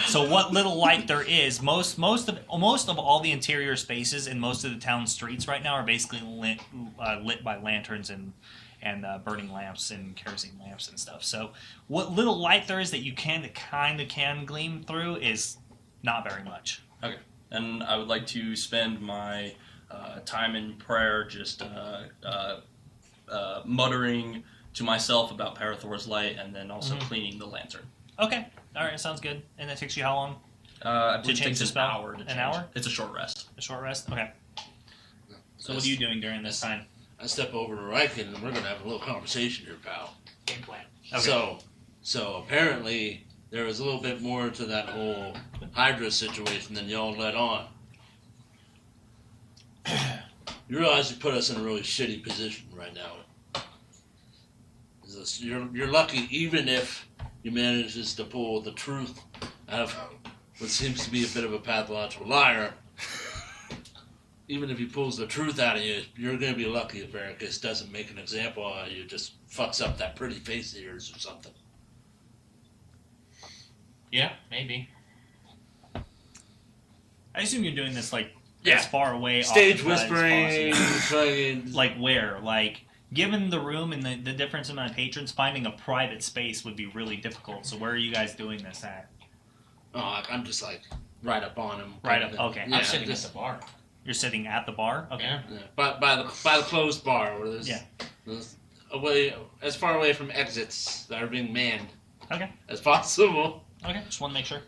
So what little light there is, most of all the interior spaces in most of the town streets right now are basically lit by lanterns and burning lamps and kerosene lamps and stuff. So what little light there is that you kind of gleam through is not very much. Okay, and I would like to spend my time in prayer just muttering to myself about Parathor's light, and then also cleaning the lantern. Okay, all right, sounds good. And that takes you how long? I believe it change takes the an spell? hour to change. An hour? It's a short rest. A short rest? Okay. So what are you doing during this time? I step over to Riken, and we're going to have a little conversation here, pal. Game plan. Okay. So apparently there was a little bit more to that whole Hydra situation than y'all let on. You realize you put us in a really shitty position right now. You're lucky even if he manages to pull the truth out of what seems to be a bit of a pathological liar. Even if he pulls the truth out of you, you're going to be lucky if Veracus doesn't make an example out of you, just fucks up that pretty face of yours or something. Yeah, maybe. I assume you're doing this like Yeah. as far away Stage off the side whispering, as possible. fucking... Like where? Like, given the room and the difference in amount of patrons, finding a private space would be really difficult. So where are you guys doing this at? Oh, I'm just like right up on him. Right up. Okay. Yeah, I'm sitting just, at the bar. You're sitting at the bar. Okay. Yeah. yeah, by the closed bar where there's away as far away from exits that are being manned. Okay. As possible. Okay. Just want to make sure.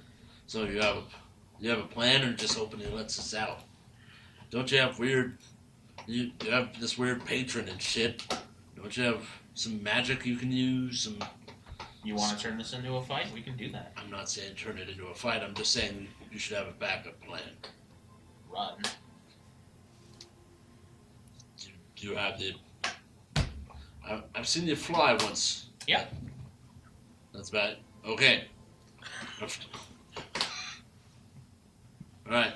So you have a plan, or just openly lets us out? Don't you have you have this weird patron and shit? Don't you have some magic you can use? You want to turn this into a fight? We can do that. I'm not saying turn it into a fight. I'm just saying you should have a backup plan. Run. Do you have the? I've seen you fly once. Yeah. That's bad. Okay. All right.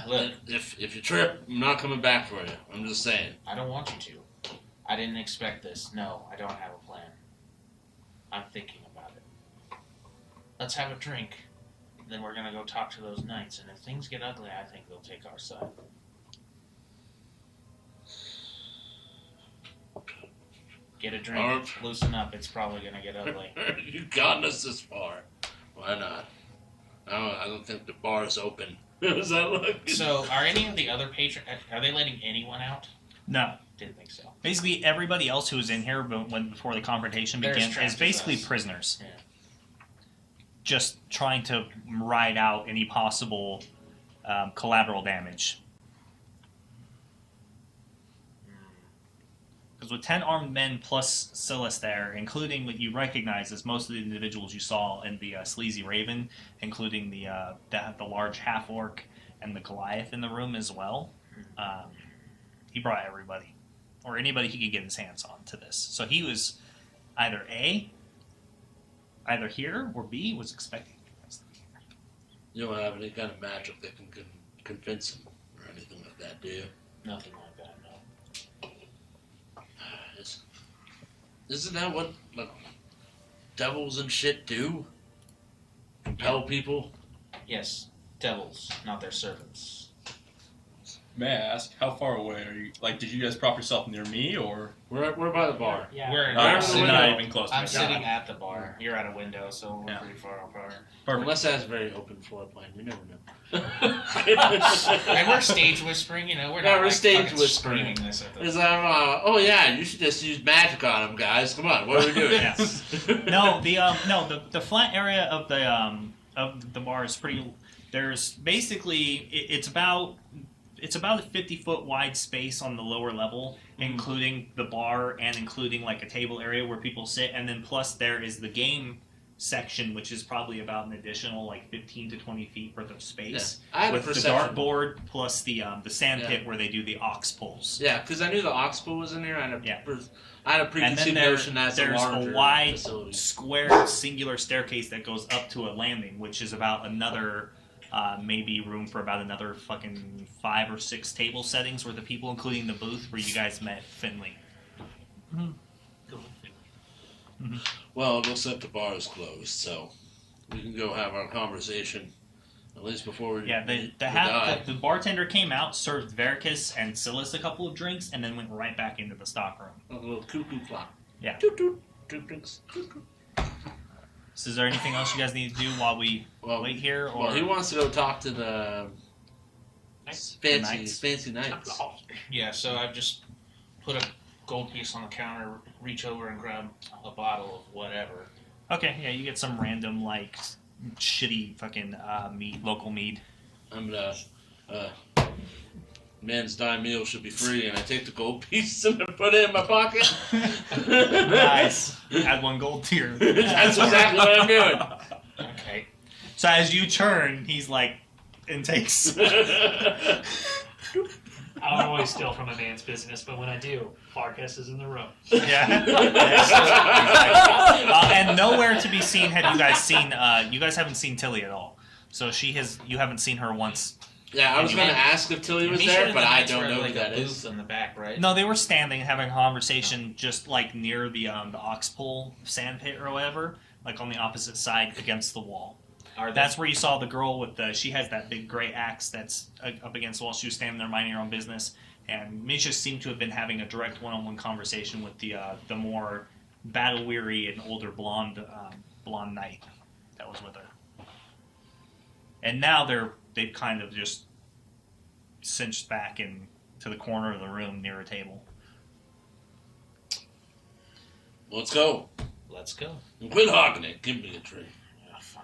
Look, If you trip, I'm not coming back for you. I'm just saying. I don't want you to. I didn't expect this. No, I don't have a plan. I'm thinking about it. Let's have a drink. Then we're going to go talk to those knights. And if things get ugly, I think they'll take our side. Get a drink. Loosen up. It's probably gonna get ugly. You've gotten us this far. Why not? I don't think the bar is open. Is that like? So, are any of the other patrons? Are they letting anyone out? No. Didn't think so. Basically, everybody else who was in here before the confrontation began is basically prisoners. Yeah. Just trying to ride out any possible collateral damage. Because with 10 armed men plus Silas there, including what you recognize as most of the individuals you saw in the Sleazy Raven, including the large half-orc and the Goliath in the room as well, he brought everybody. Or anybody he could get his hands on to this. So he was either either here, or B, was expecting us to be here. You don't have any kind of magic that can convince him or anything like that, do you? Nothing like that, no. Isn't that what like devils and shit do? Compel people? Yes, devils, not their servants. May I ask, how far away are you? Like, did you guys prop yourself near me, or? We're by the bar. Yeah. We're Not even close to I'm me. sitting at the bar. You're at a window, so we're Yeah. pretty far apart. Perfect. Unless that's a very open floor plan, you never know. And we're stage whispering, you know. We're Yeah, not we're like stage fucking whispering. screaming this at It's the. like, oh yeah, you should just use magic on them, guys. Come on, what are we doing? Yeah. No, the flat area of the bar is pretty. There's basically it's about a 50-foot wide space on the lower level, including the bar and including like a table area where people sit, and then plus there is the game section, which is probably about an additional like 15 to 20 feet worth of space, I had a with the perception. dartboard plus the sand Yeah. pit where they do the ox pulls. Yeah, because I knew the oxbow was in there. I had a And then preconceived notion that's there's a larger a wide facility. square singular staircase that goes up to a landing, which is about another maybe room for about another fucking 5 or 6 table settings worth of people, including the booth where you guys met Finley. Well, it looks like the bar is closed, so we can go have our conversation. At least before we Yeah, we die. the bartender came out, served Vericus and Silas a couple of drinks, and then went right back into the stockroom. A little cuckoo clock. Yeah. Toot toot. 2 drinks. Toot, toot. So is there anything else you guys need to do while we wait here? Or Well, he wants to go talk to the Knights. fancy knights. Yeah, so I've just put a gold piece on the counter, reach over and grab a bottle of whatever. Okay, yeah, you get some random like shitty fucking mead, local mead. I'm gonna. Man's dime meal should be free, and I take the gold piece and I put it in my pocket. Nice. Add 1 gold to your. That's exactly what I'm doing. Okay. So as you turn, he's like, and takes. I don't always steal from a man's business, but when I do, Farkas is in the room. Yeah. And nowhere to be seen had you guys seen. You guys haven't seen Tilly at all. So you haven't seen her once. Yeah, I was going to ask if Tilly was there, but I don't know who that is. Booth in the back, right? No, they were standing having a conversation just like near the oxbow sand pit or whatever, like on the opposite side against the wall. That's where you saw the girl with she has that big gray axe that's up against the wall. She was standing there minding her own business, and Misha seemed to have been having a direct one-on-one conversation with the more battle-weary and older blonde knight that was with her. And now they've kind of just cinched back in to the corner of the room near a table. Let's go. Let's go. Quit hogging it. Give me a drink. Yeah, fine.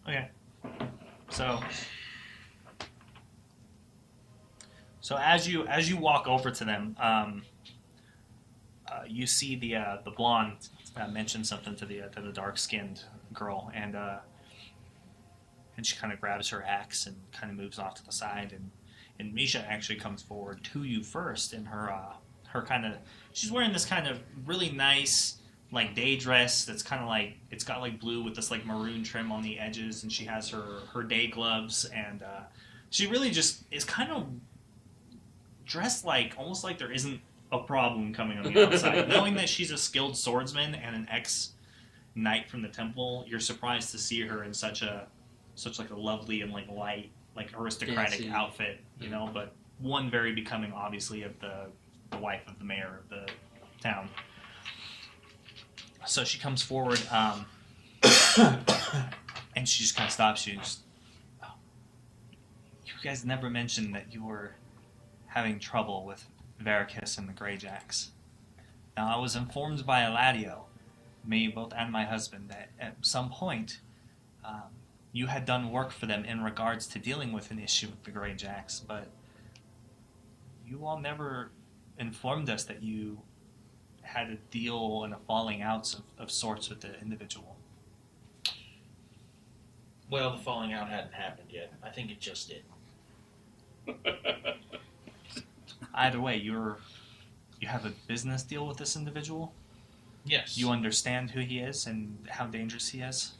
Okay. So as you walk over to them, you see the blonde mention something to the dark-skinned girl, and she kind of grabs her axe and kind of moves off to the side, and Misha actually comes forward to you first in her kind of, she's wearing this kind of really nice like day dress that's kind of like, it's got like blue with this like maroon trim on the edges, and she has her day gloves, and she really just is kind of dressed like almost like there isn't a problem coming on the outside. Knowing that she's a skilled swordsman and an ex-knight from the temple, you're surprised to see her in such like a lovely and like light, like aristocratic Fancy. outfit, you know. But one very becoming, obviously, of the wife of the mayor of the town. So she comes forward, and she just kind of stops you. Oh, you guys never mentioned that you were having trouble with Veracus and the Greyjacks. Now, I was informed by Eladio, me both and my husband, that at some point you had done work for them in regards to dealing with an issue with the Greyjacks, but you all never informed us that you had a deal and a falling out of sorts with the individual. Well, the falling out hadn't happened yet. I think it just did. Either way, you have a business deal with this individual? Yes. You understand who he is and how dangerous he is?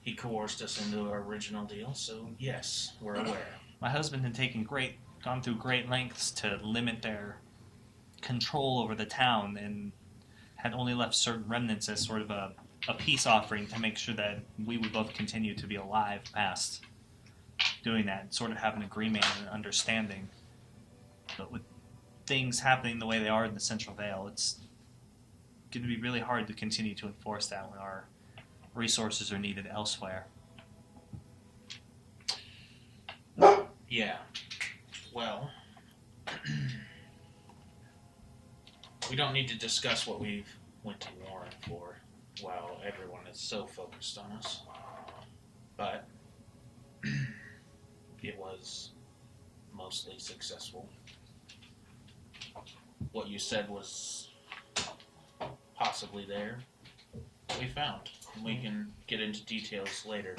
He coerced us into our original deal, so yes, we're aware. My husband had gone through great lengths to limit their control over the town and had only left certain remnants as sort of a peace offering to make sure that we would both continue to be alive past doing that, sort of have an agreement and an understanding. But with things happening the way they are in the Central Vale, it's going to be really hard to continue to enforce that when our resources are needed elsewhere. Yeah. Well, we don't need to discuss what we've went to Warren for while everyone is so focused on us. But it was mostly successful. What you said was possibly there. We found. We can get into details later.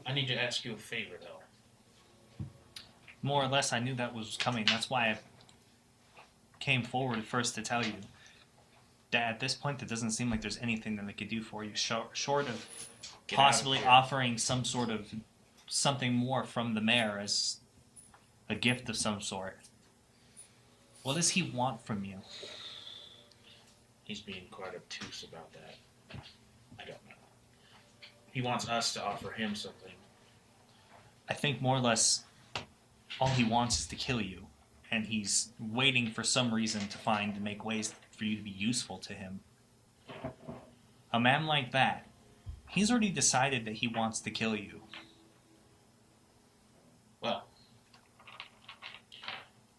I need to ask you a favor, though. More or less, I knew that was coming. That's why I came forward first to tell you that at this point, it doesn't seem like there's anything that they could do for you, short of possibly offering some sort of something more from the mayor as a gift of some sort. What does he want from you? He's being quite obtuse about that. I don't know. He wants us to offer him something. I think more or less all he wants is to kill you, and he's waiting for some reason to find and make ways for you to be useful to him. A man like that, he's already decided that he wants to kill you. Well,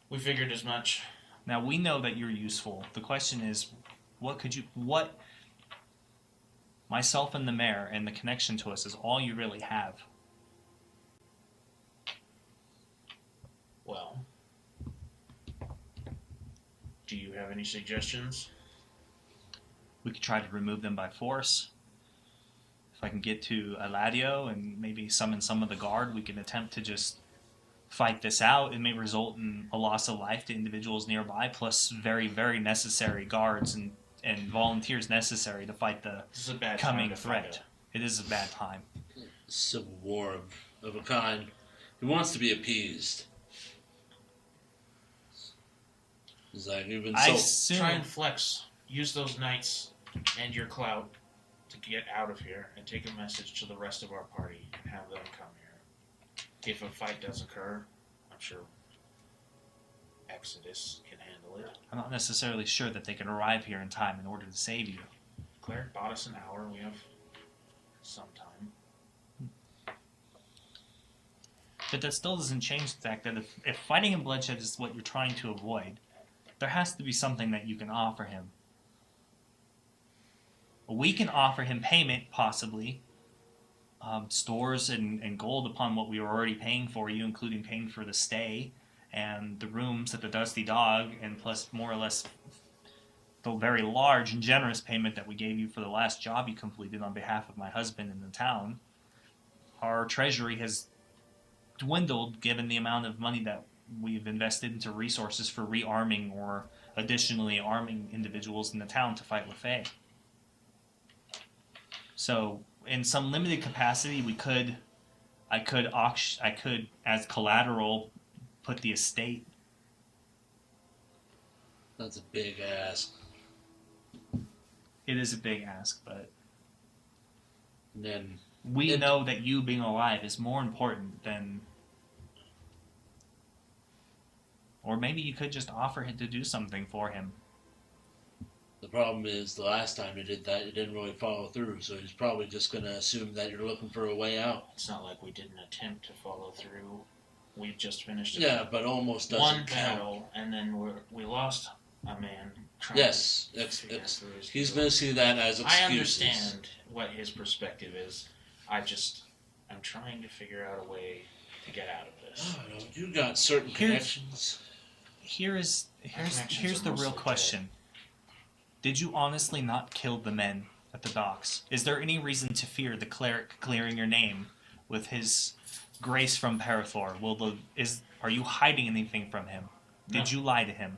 we figured as much. Now, we know that you're useful. The question is, what myself and the mayor and the connection to us is all you really have. Well, do you have any suggestions? We could try to remove them by force. If I can get to Eladio and maybe summon some of the guard, we can attempt to just fight this out. It may result in a loss of life to individuals nearby, plus very, very necessary guards and volunteers necessary to fight the coming threat. It is a bad time. Civil war of a kind. He wants to be appeased. Is that even so? Try and flex. Use those knights and your clout to get out of here and take a message to the rest of our party and have them come here. If a fight does occur, I'm sure Exodus can handle it. I'm not necessarily sure that they can arrive here in time in order to save you. Claire bought us an hour. We have some time. But that still doesn't change the fact that if fighting and bloodshed is what you're trying to avoid, there has to be something that you can offer him. We can offer him payment, possibly. Stores and gold upon what we were already paying for you, including paying for the stay and the rooms at the Dusty Dog, and plus more or less the very large and generous payment that we gave you for the last job you completed on behalf of my husband in the town. Our treasury has dwindled given the amount of money that we've invested into resources for rearming or additionally arming individuals in the town to fight LaFay. So, in some limited capacity, I could, as collateral, put the estate. That's a big ask. It is a big ask, but... And then we know that you being alive is more important than... Or maybe you could just offer him to do something for him. The problem is, the last time you did that, you didn't really follow through, so he's probably just going to assume that you're looking for a way out. It's not like we didn't attempt to follow through. We just finished but almost doesn't one count. battle, and then we lost a man. Yes, he's going to see that as excuses. I understand what his perspective is. I'm trying to figure out a way to get out of this. Oh, you got certain connections. Here's the real question. Did you honestly not kill the men at the docks? Is there any reason to fear the cleric clearing your name with his grace from Parathor? Are you hiding anything from him? No. Did you lie to him?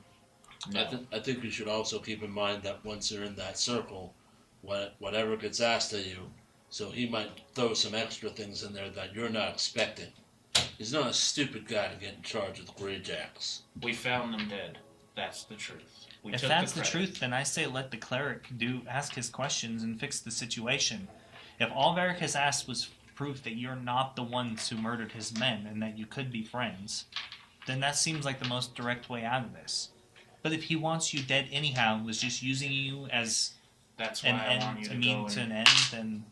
No. I think you should also keep in mind that once you're in that circle, whatever gets asked of you, so he might throw some extra things in there that you're not expecting. He's not a stupid guy to get in charge of the Greyjacks. We found them dead. That's the truth. If that's the truth, then I say let the cleric ask his questions and fix the situation. If all Varric has asked was proof that you're not the ones who murdered his men and that you could be friends, then that seems like the most direct way out of this. But if he wants you dead anyhow, was just using you as That's why an I want end you to to mean go to and an end, then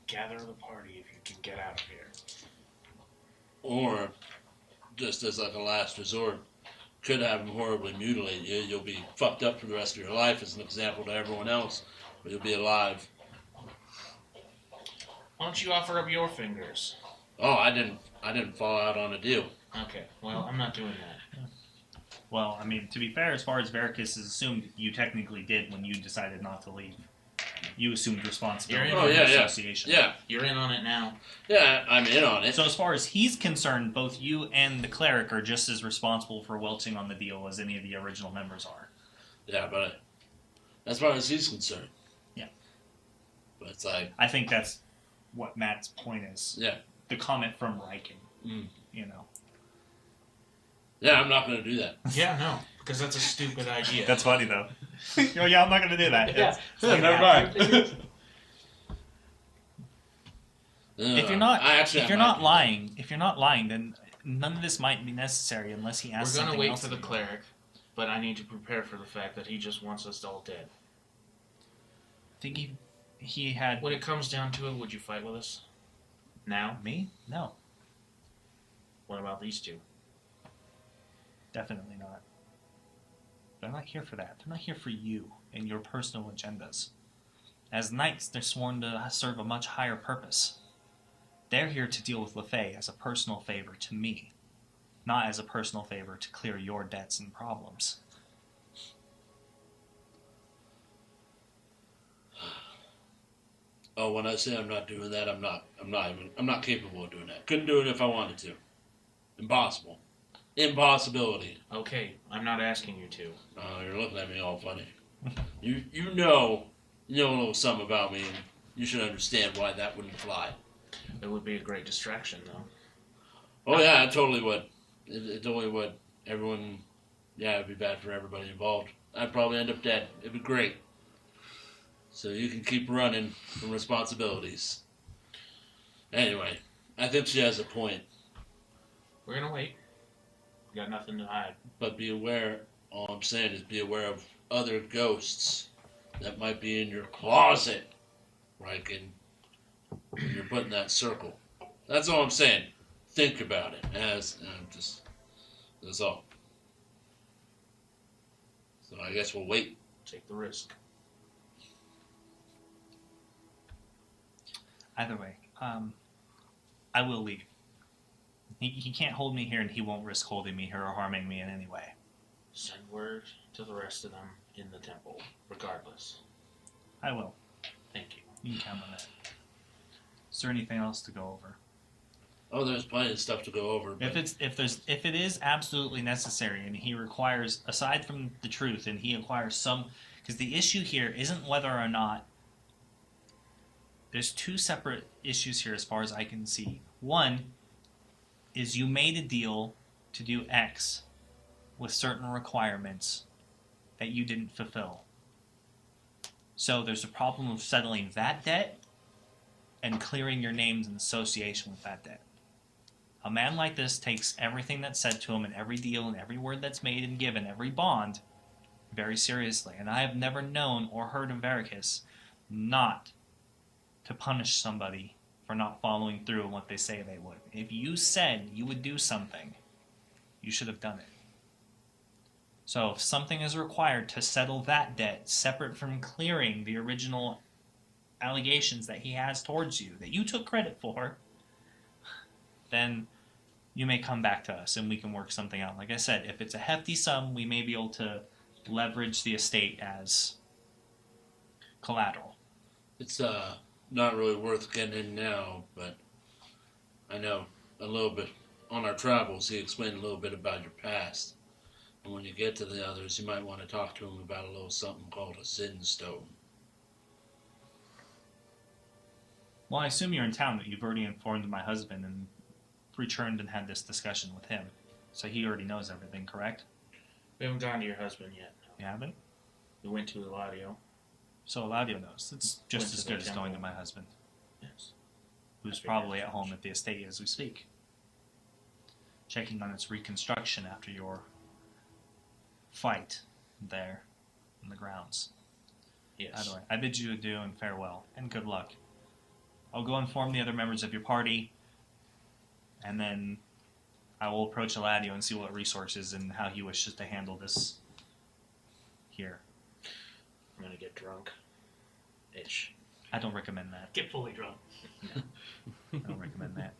gather the party if you can get out of here. Or, just as like a last resort, could have him horribly mutilate you. You'll be fucked up for the rest of your life as an example to everyone else, but you'll be alive. Why don't you offer up your fingers? Oh, I didn't fall out on a deal. Okay, well, I'm not doing that. well, I mean, to be fair, as far as Varricus is assumed, you technically did when you decided not to leave. You assumed responsibility You're for in. the Oh, yeah. association. Yeah, You're in on it now. yeah, I'm in on it. So as far as he's concerned, both you and the cleric are just as responsible for welching on the deal as any of the original members are. Yeah, but as far as he's concerned. Yeah. But it's like... I think that's what Matt's point is. Yeah. The comment from Riken. Mm. You know. Yeah, I'm not going to do that. Yeah, no, because that's a stupid idea. That's funny though. Oh yeah, I'm not going to do that. Yeah. Never mind. If you're not lying, then none of this might be necessary unless he asks We're something gonna wait else for to the do. cleric, but I need to prepare for the fact that he just wants us all dead. I think he had When it comes down to it, would you fight with us? Now? me? No, What about these two? definitely not. They're not here for that. They're not here for you and your personal agendas. As knights, they're sworn to serve a much higher purpose. They're here to deal with LeFay as a personal favor to me, not as a personal favor to clear your debts and problems. Oh, when I say I'm not doing that, I'm not capable of doing that. Couldn't do it if I wanted to. Impossible. Impossibility. Okay, I'm not asking you to. Oh, you're looking at me all funny. You know a little something about me, and you should understand why that wouldn't fly. It would be a great distraction, though. Oh yeah, it totally would. It totally would. Everyone, yeah, it'd be bad for everybody involved. I'd probably end up dead. It'd be great. So you can keep running from responsibilities. Anyway, I think she has a point. We're gonna wait. We got nothing to hide. But be aware, all I'm saying is be aware of other ghosts that might be in your closet, right? When you're putting that circle. That's all I'm saying. Think about it. That's all. So I guess we'll wait. Take the risk. Either way, I will leave. He can't hold me here, and he won't risk holding me here or harming me in any way. Send word to the rest of them in the temple, regardless. I will. Thank you. You can count on that. Is there anything else to go over? Oh, there's plenty of stuff to go over. But If it is absolutely necessary, and he requires, aside from the truth, and he acquires some, because the issue here isn't whether or not. There's two separate issues here, as far as I can see. One is you made a deal to do X with certain requirements that you didn't fulfill. So there's a problem of settling that debt, and clearing your names in association with that debt. A man like this takes everything that's said to him and every deal and every word that's made and given, every bond, very seriously. And I have never known or heard of Veracus not to punish somebody for not following through on what they say they would. If you said you would do something, you should have done it. So if something is required to settle that debt, separate from clearing the original allegations that he has towards you, that you took credit for, then you may come back to us and we can work something out. Like I said, if it's a hefty sum, we may be able to leverage the estate as collateral. It's not really worth getting in now, but I know a little bit. On our travels, he explained a little bit about your past. And when you get to the others, you might want to talk to him about a little something called a sin stone. Well, I assume you're in town, that you've already informed my husband and returned and had this discussion with him. So he already knows everything, correct? We haven't gone to your husband yet. You haven't? We went to Eladio. So Eladio knows. It's just Went as to good the as going to temple. my husband, Yes. who's I figured probably as at much. home at the estate as we speak, checking on its reconstruction after your fight there in the grounds. Yes. By the way, I bid you adieu and farewell, and good luck. I'll go inform the other members of your party, and then I will approach Eladio and see what resources and how he wishes to handle this here. I'm gonna get drunk. Ish. I don't recommend that. Get fully drunk. I don't recommend that.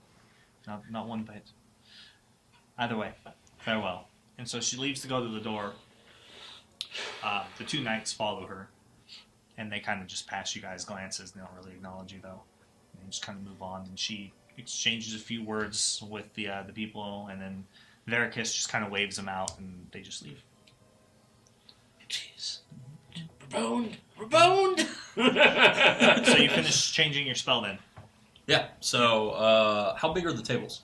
Not one bit. Either way, farewell. And so she leaves to go to the door. The two knights follow her, and they kind of just pass you guys glances. They don't really acknowledge you, though. They just kind of move on, and she exchanges a few words with the people, and then Veracus just kind of waves them out, and they just leave. Jeez. We're boned! So you finish changing your spell then? Yeah. So, how big are the tables?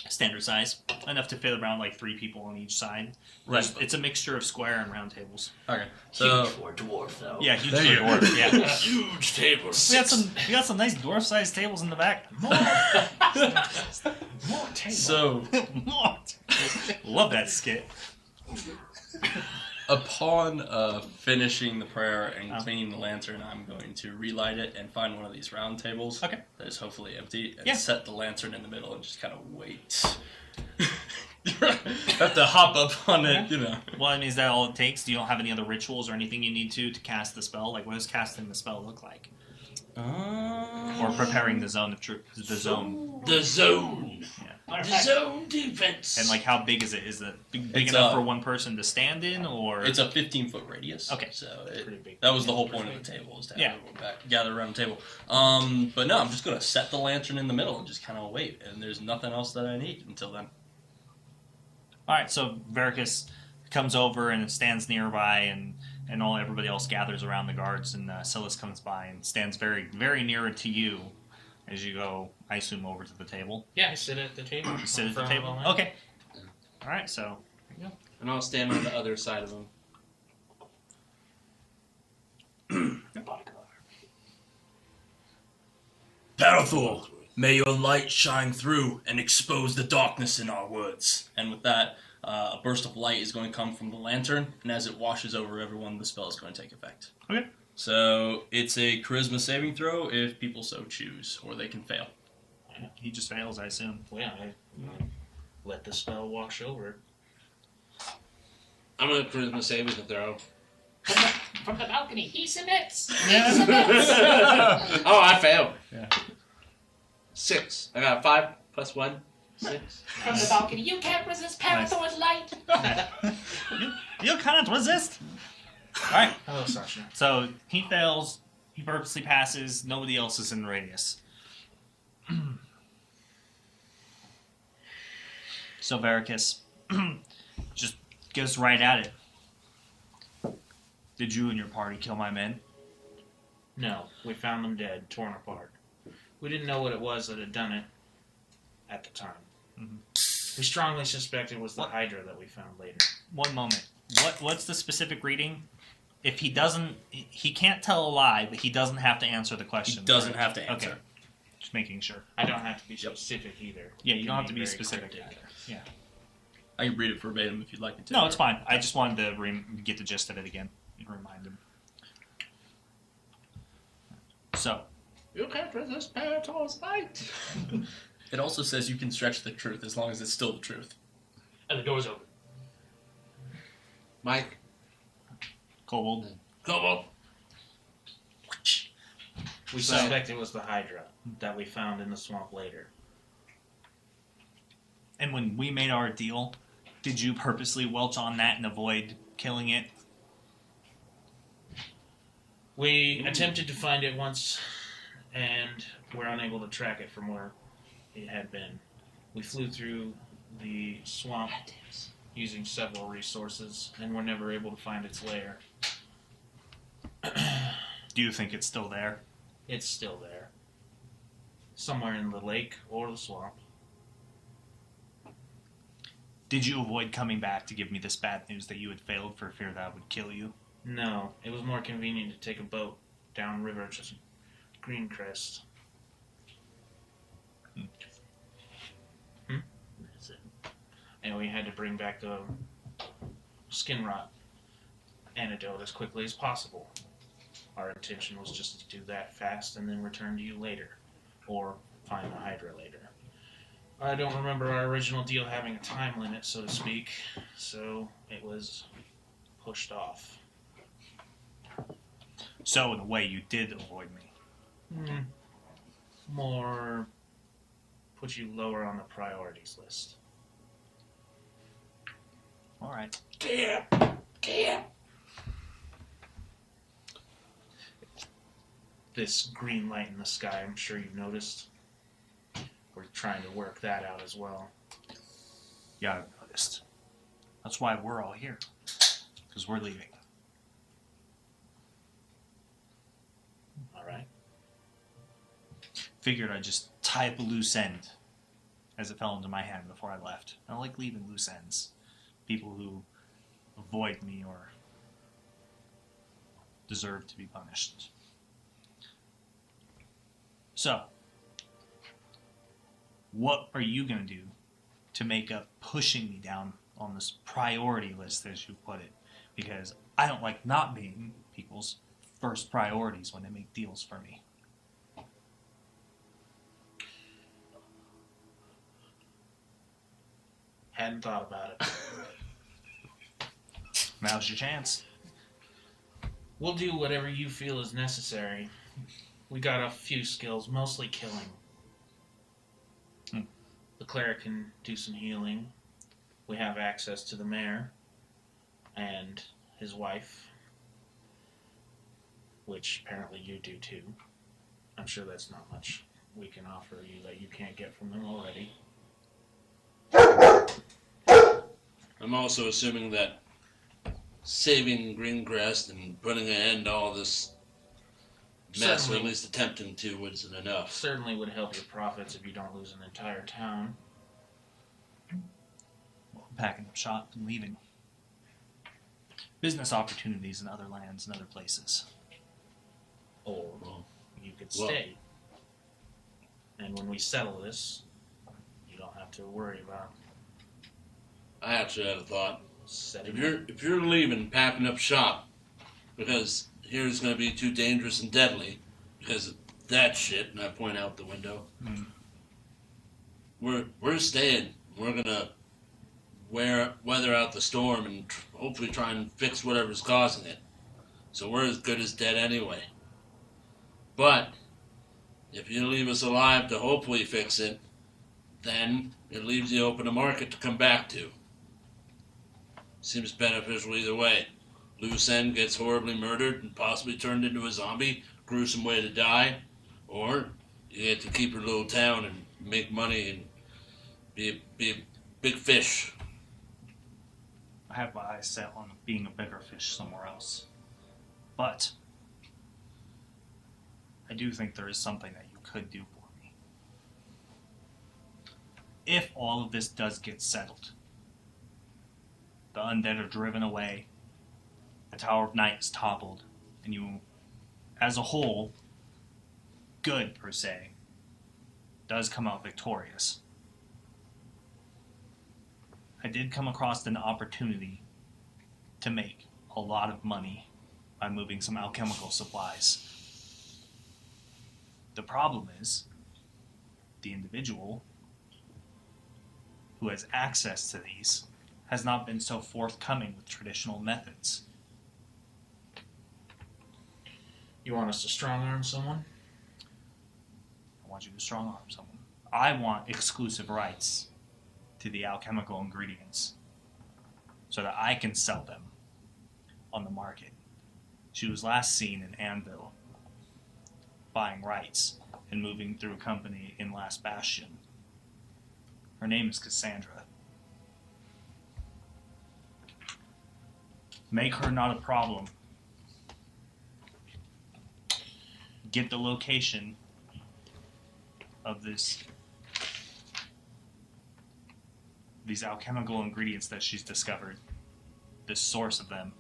Standard size, enough to fit around like 3 people on each side. Right. It's a mixture of square and round tables. Okay. So, Huge for a dwarf, though. Yeah, huge There for you a dwarf. Yeah. Huge tables. We got some nice dwarf-sized tables in the back. More tables. so Love that skit. upon finishing the prayer and cleaning the lantern, I'm going to relight it and find one of these round tables. Okay. That is hopefully empty, and Yeah. set the lantern in the middle and just kind of wait. Have to hop up on it, you know. Well, I mean, is that all it takes? Do you don't have any other rituals or anything you need to cast the spell? Like, what does casting the spell look like? Or preparing the zone of truth? The zone. The zone. Matter of The fact, zone defense. And, like, how big is it? Is it big It's, enough for one person to stand in, or...? It's a 15-foot radius. Okay. So Pretty big. that was the whole point of the table, is to have Yeah. everyone gather around the table. But no, I'm just going to set the lantern in the middle and just kind of wait. And there's nothing else that I need until then. Alright, so Veracus comes over and stands nearby, and everybody else gathers around the guards, and Silas comes by and stands very, very near to you as you go, I assume, over to the table. Yeah, I sit at the table. You sit in at the front of table? all that. Okay. Alright, so... There you go. And I'll stand on the other side of him. Parathor, may your light shine through and expose the darkness in our woods. And with that, a burst of light is going to come from the lantern, and as it washes over everyone, the spell is going to take effect. Okay. So it's a charisma saving throw if people so choose, or they can fail. He just fails, I assume. Well, yeah, I let the spell wash over. I'm going to charisma saving throw. from the balcony, he submits. Oh, I failed. Yeah. 6. I got 5 plus 1. 6. From the balcony, you can't resist Parathor's light. You cannot resist! Alright, Hello, Sasha. so he fails, he purposely passes, nobody else is in the radius. So Veracus just goes right at it. Did you and your party kill my men? No, we found them dead, torn apart. We didn't know what it was that had done it at the time. Mhm. We strongly suspect it was the Hydra that we found later. One moment. What's the specific reading if he doesn't, he can't tell a lie, but he doesn't have to answer the He question. doesn't correct? have to answer. Okay. Just making sure. I don't have to be specific either. Yeah, It you can don't have to be very specific cryptic. either. Yeah. I can read it verbatim if you'd like me to. No, it's fine. I just wanted to get the gist of it again and remind him. So, You can't resist Parator's light. It also says you can stretch the truth as long as it's still the truth. And the door's open. Mike, Kobold. come on. We So- suspect it was the Hydra that we found in the swamp later. And when we made our deal, did you purposely welch on that and avoid killing it? We attempted to find it once, and were unable to track it from where it had been. We flew through the swamp using several resources, and were never able to find its lair. Do you think it's still there? It's still there. Somewhere in the lake or the swamp. Did you avoid coming back to give me this bad news that you had failed for fear that I would kill you? No, it was more convenient to take a boat downriver to Greencrest. That's it. And we had to bring back the skin rot antidote as quickly as possible. Our intention was just to do that fast and then return to you later. Or find the Hydra later. I don't remember our original deal having a time limit, so to speak, so it was pushed off. So, in a way, you did avoid me. More put you lower on the priorities list. All right. This green light in the sky, I'm sure you've noticed. We're trying to work that out as well. Yeah, I've noticed. That's why we're all here. Because we're leaving. Alright? Figured I'd just tie up a loose end as it fell into my hand before I left. I don't like leaving loose ends. People who avoid me or deserve to be punished. So, what are you going to do to make up pushing me down on this priority list, as you put it? Because I don't like not being people's first priorities when they make deals for me. Hadn't thought about it. Now's your chance. We'll do whatever you feel is necessary. We got a few skills, mostly killing. The cleric can do some healing. We have access to the mayor and his wife, which apparently you do too. I'm sure that's not much we can offer you that you can't get from them already. I'm also assuming that saving Greencrest and putting an end to all this mess, or Certainly. at least attempting to, isn't enough. Certainly would help your profits if you don't lose an entire town. Well, packing up shop and leaving. Business opportunities in other lands and other places. Or you could Well- stay. And when we settle this, you don't have to worry about I actually had a thought. setting If you're leaving, packing up shop, because here's going to be too dangerous and deadly, because of that shit, and I point out the window. We're staying. We're gonna weather out the storm and hopefully try and fix whatever's causing it. So we're as good as dead anyway. But if you leave us alive to hopefully fix it, then it leaves you open a market to come back to. Seems beneficial either way. Loose end gets horribly murdered and possibly turned into a zombie, gruesome way to die, or you get to keep your little town and make money and be a big fish. I have my eyes set on being a bigger fish somewhere else. But I do think there is something that you could do for me. If all of this does get settled, the undead are driven away, the Tower of Night is toppled, and you, as a whole, good per se, does come out victorious. I did come across an opportunity to make a lot of money by moving some alchemical supplies. The problem is, the individual who has access to these has not been so forthcoming with traditional methods. You want us to strong-arm someone? I want you to strong-arm someone. I want exclusive rights to the alchemical ingredients so that I can sell them on the market. She was last seen in Anvil, buying rights and moving through a company in Last Bastion. Her name is Cassandra. Make her not a problem. Get the location of these alchemical ingredients that she's discovered, this source of them,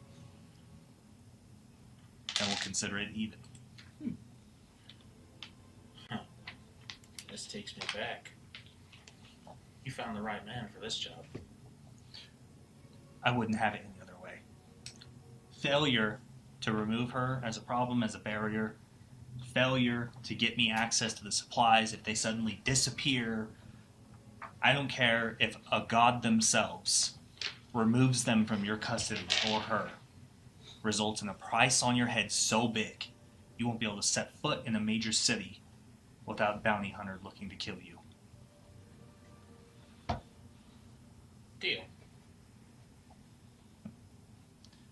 and we'll consider it even. This takes me back. You found the right man for this job. I wouldn't have it any other way. Failure to remove her as a problem, as a barrier, failure to get me access to the supplies if they suddenly disappear. I don't care if a god themselves removes them from your custody or her, results in a price on your head so big you won't be able to set foot in a major city without a bounty hunter looking to kill you. Deal.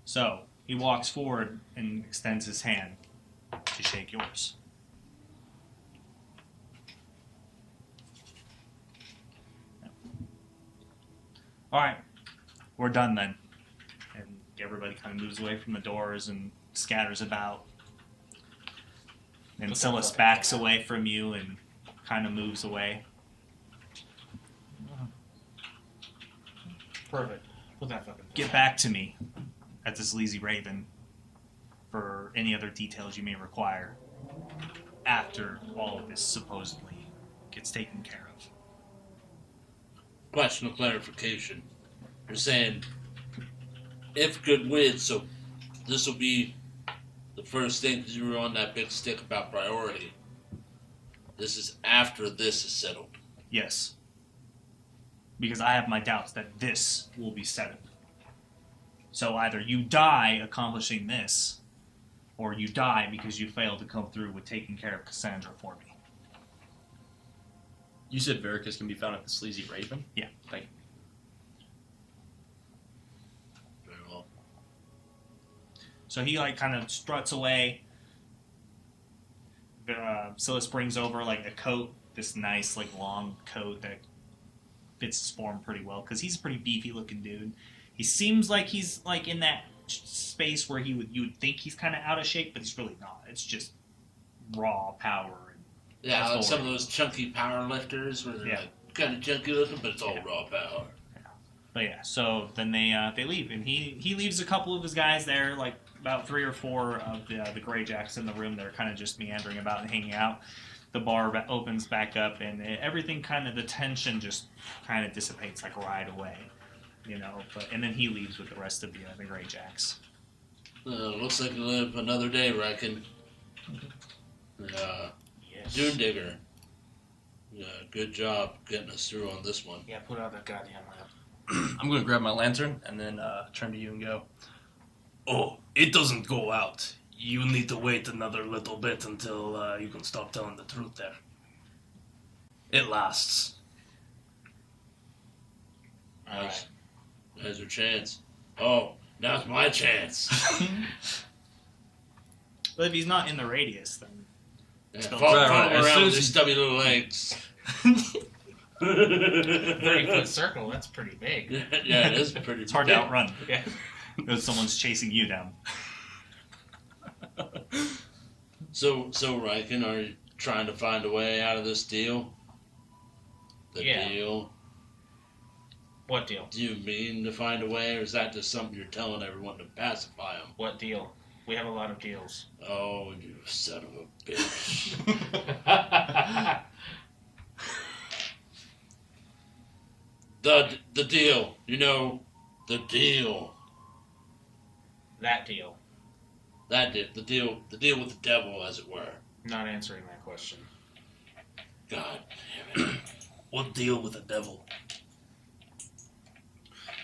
So, he walks forward and extends his hand to shake yours. Alright, we're done then. And everybody kind of moves away from the doors and scatters about. And Silas backs away from you and kind of moves away. Perfect. Put that fucking... Get back to me at this Sleazy Raven for any other details you may require after all of this supposedly gets taken care of. Question of clarification. You're saying if good wins, so this will be the first thing because you were on that big stick about priority. This is after this is settled. Yes. Because I have my doubts that this will be settled. So either you die accomplishing this, or you die because you failed to come through with taking care of Cassandra for me. You said Veracruz can be found at the Sleazy Raven? Yeah, thank you. Very well. So he kind of struts away. Silas brings over a coat, this nice long coat that fits his form pretty well because he's a pretty beefy looking dude. He seems like he's in that space where you would think he's kind of out of shape, but he's really not. It's just raw power. Yeah, like some of those chunky power lifters where they're kind of chunky looking, but it's all raw power. Yeah. But yeah, so then they leave, and he leaves a couple of his guys there, about 3 or 4 of the Greyjacks in the room that are kind of just meandering about and hanging out. The bar opens back up, and everything the tension just kind of dissipates right away, and then he leaves with the rest of the Greyjacks. Looks like you live another day, Reckon. Yes. Dune Digger. Good job getting us through on this one. Yeah, put out that goddamn lamp. I'm going to grab my lantern and then turn to you and go, Oh, it doesn't go out. You need to wait another little bit until you can stop telling the truth there. It lasts. Nice. Now's your chance. Oh, now's my chance. But if he's not in the radius, then... Yeah, Still follow right. him As around soon with as his stubby little legs. 30-foot circle, that's pretty big. Yeah, it is pretty. It's hard to outrun. Yeah. If someone's chasing you down. So Riken, are you trying to find a way out of this deal? The Yeah. deal. What deal? Do you mean to find a way, or is that just something you're telling everyone to pacify them? What deal? We have a lot of deals. Oh, you son of a bitch. The deal. You know, the deal. That deal. That deal. The deal with the devil, as it were. Not answering that question. God damn it. What deal with the devil?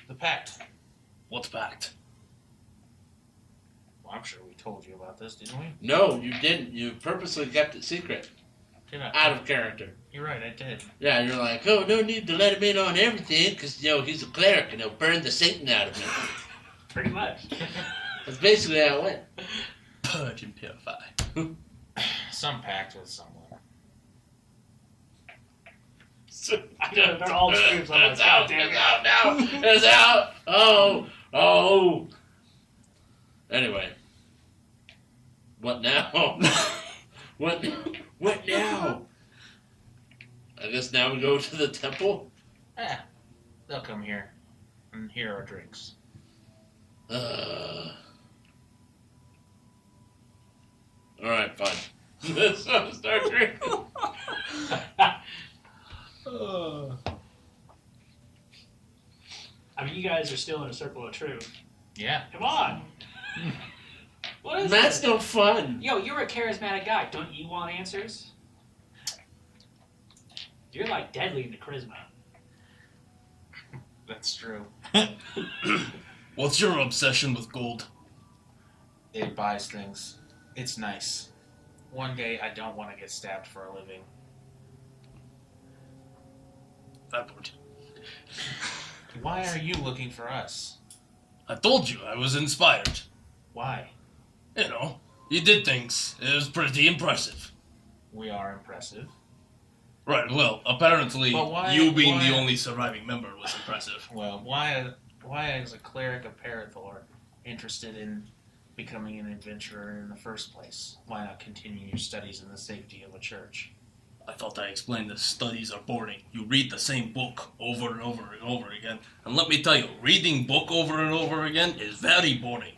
The pact. What pact? Well, I'm sure we told you about this, didn't we? No, you didn't. You purposely kept it secret. Did I? Out of character. You're right, I did. Yeah, you're like, oh, no need to let him in on everything, because, you know, he's a cleric, and he'll burn the Satan out of me. Pretty much. That's basically how it went. Purge and purify. Some pact with someone. I know, they're all streams. I'm like, It's out, God damn it's it. out now, it's out. Oh. Anyway. What now? What now? I guess now we go to the temple? They'll come here. And here are drinks. Alright, fine. Let's start drinking. I mean, you guys are still in a circle of truth. Yeah. Come on. What is That's this? no fun. Yo, you're a charismatic guy. Don't you want answers? You're like deadly in the charisma. That's true. What's your obsession with gold? It buys things. It's nice. One day I don't want to get stabbed for a living. That part. Why are you looking for us? I told you I was inspired. Why? You know, you did things. It was pretty impressive. We are impressive. Right, well, apparently But why- you being why- the only surviving member was impressive. Well, why is a cleric of Parathor interested in becoming an adventurer in the first place? Why not continue your studies in the safety of a church? I thought I explained that studies are boring. You read the same book over and over and over again. And let me tell you, reading book over and over again is very boring.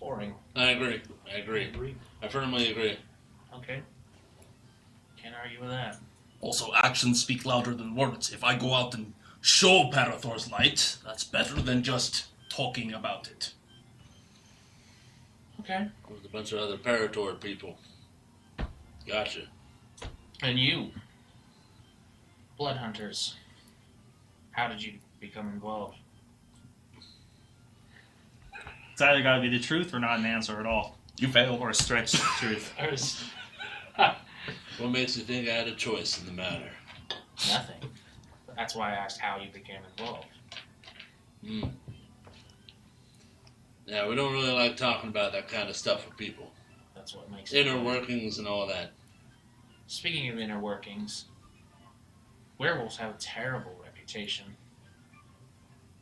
Boring. I agree. I firmly agree. Okay. Can't argue with that. Also, actions speak louder than words. If I go out and show Parathor's light, that's better than just talking about it. Okay. With a bunch of other Parator people. Gotcha. And you, blood hunters, how did you become involved? It's either got to be the truth or not an answer at all. You failed. Or a stretched truth. What makes you think I had a choice in the matter? Nothing. That's why I asked how you became involved. Yeah, we don't really like talking about that kind of stuff with people. That's what makes it Inner fun. workings and all that. Speaking of inner workings, werewolves have a terrible reputation.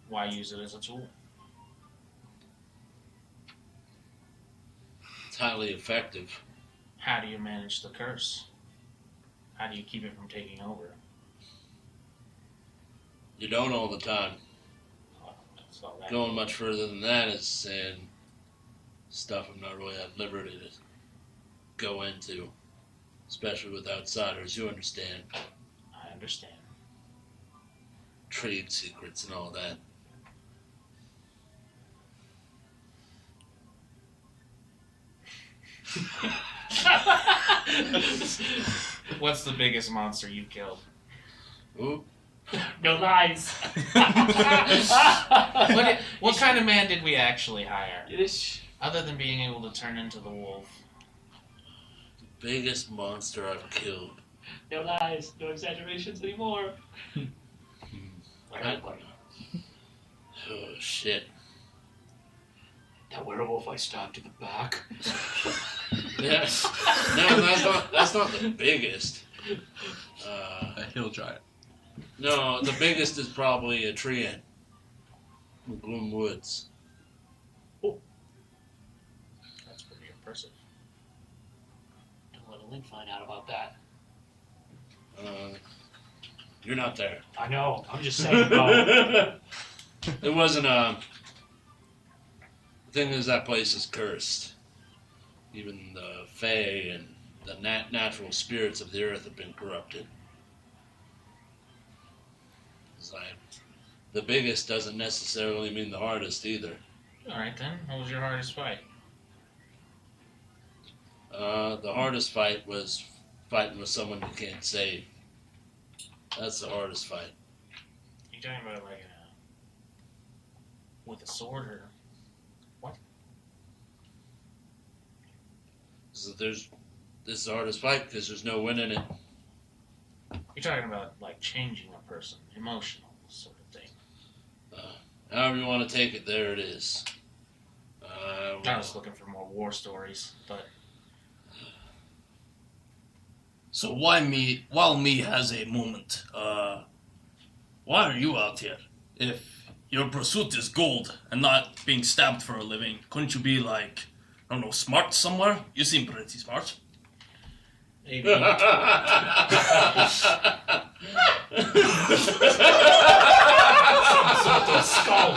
Why use it as a tool? It's highly effective. How do you manage the curse? How do you keep it from taking over? You don't all the time. That's all that. Going much further than that is saying stuff I'm not really at liberty to go into. Especially with outsiders, you understand. I understand. Trade secrets and all that. What's the biggest monster you killed? Ooh. No lies. What kind of man did we actually hire? Ish. Other than being able to turn into the wolf. Biggest monster I've killed. No lies. No exaggerations anymore. Oh, shit. That werewolf I stabbed in the back. Yes. No, that's not the biggest. A hill giant. No, the biggest is probably a tree ant. In Gloom Woods. That's pretty impressive. Don't let a link find out about that. You're not there. I know. I'm just saying, bro. It wasn't a... The thing is, that place is cursed. Even the Fae and the natural spirits of the earth have been corrupted. It's like, the biggest doesn't necessarily mean the hardest either. Alright then, what was your hardest fight? The hardest fight was fighting with someone you can't save. That's the hardest fight. You talking about like with a sword or what? So this is the hardest fight because there's no winning it. You're talking about like changing a person, emotional sort of thing. However you want to take it, there it is. I was looking for more war stories, but So while me has a moment, why are you out here? If your pursuit is gold and not being stabbed for a living, couldn't you be like, I don't know, smart somewhere? You seem pretty smart. maybe. Skull.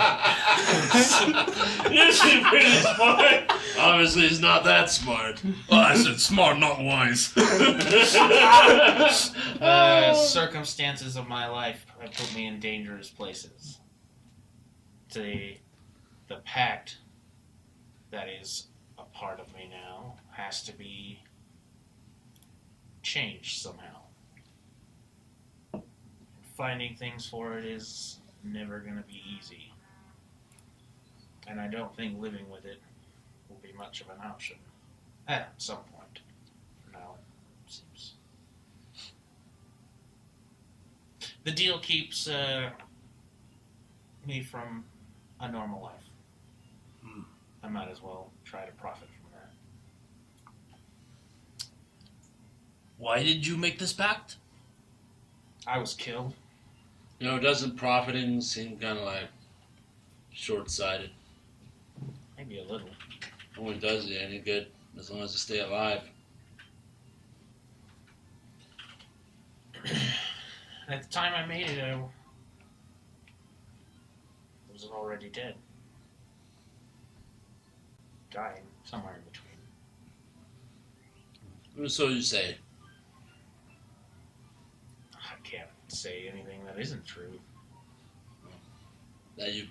You seem pretty smart. Obviously, he's not that smart. Oh, I said smart, not wise. Circumstances of my life have put me in dangerous places. The pact that is a part of me now has to be changed somehow. Finding things for it is never going to be easy. And I don't think living with it will be much of an option at some point. For now, it seems. The deal keeps me from a normal life. I might as well try to profit from that. Why did you make this pact? I was killed. You know, doesn't profiting seem kind of like short-sighted? Maybe a little. Only does you any good as long as you stay alive. At the time I made it, I was already dead. Dying, somewhere in between. So you say. I can't say anything that isn't true. That you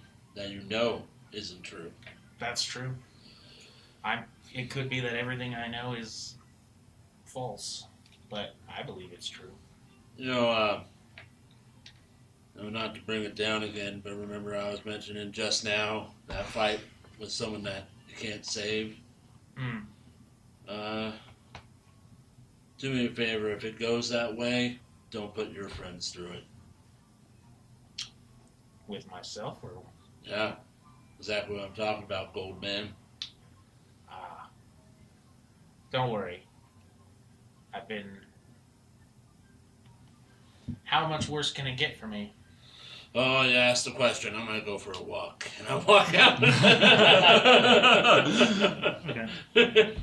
know isn't true. That's true. It could be that everything I know is false, but I believe it's true. You know, not to bring it down again, but remember I was mentioning just now that fight with someone that you can't save. Do me a favor, if it goes that way, don't put your friends through it. With myself, or Yeah, exactly what I'm talking about, Gold Man. don't worry. I've been. How much worse can it get for me? Oh, you asked the question. I'm gonna go for a walk, and I walk out. Okay.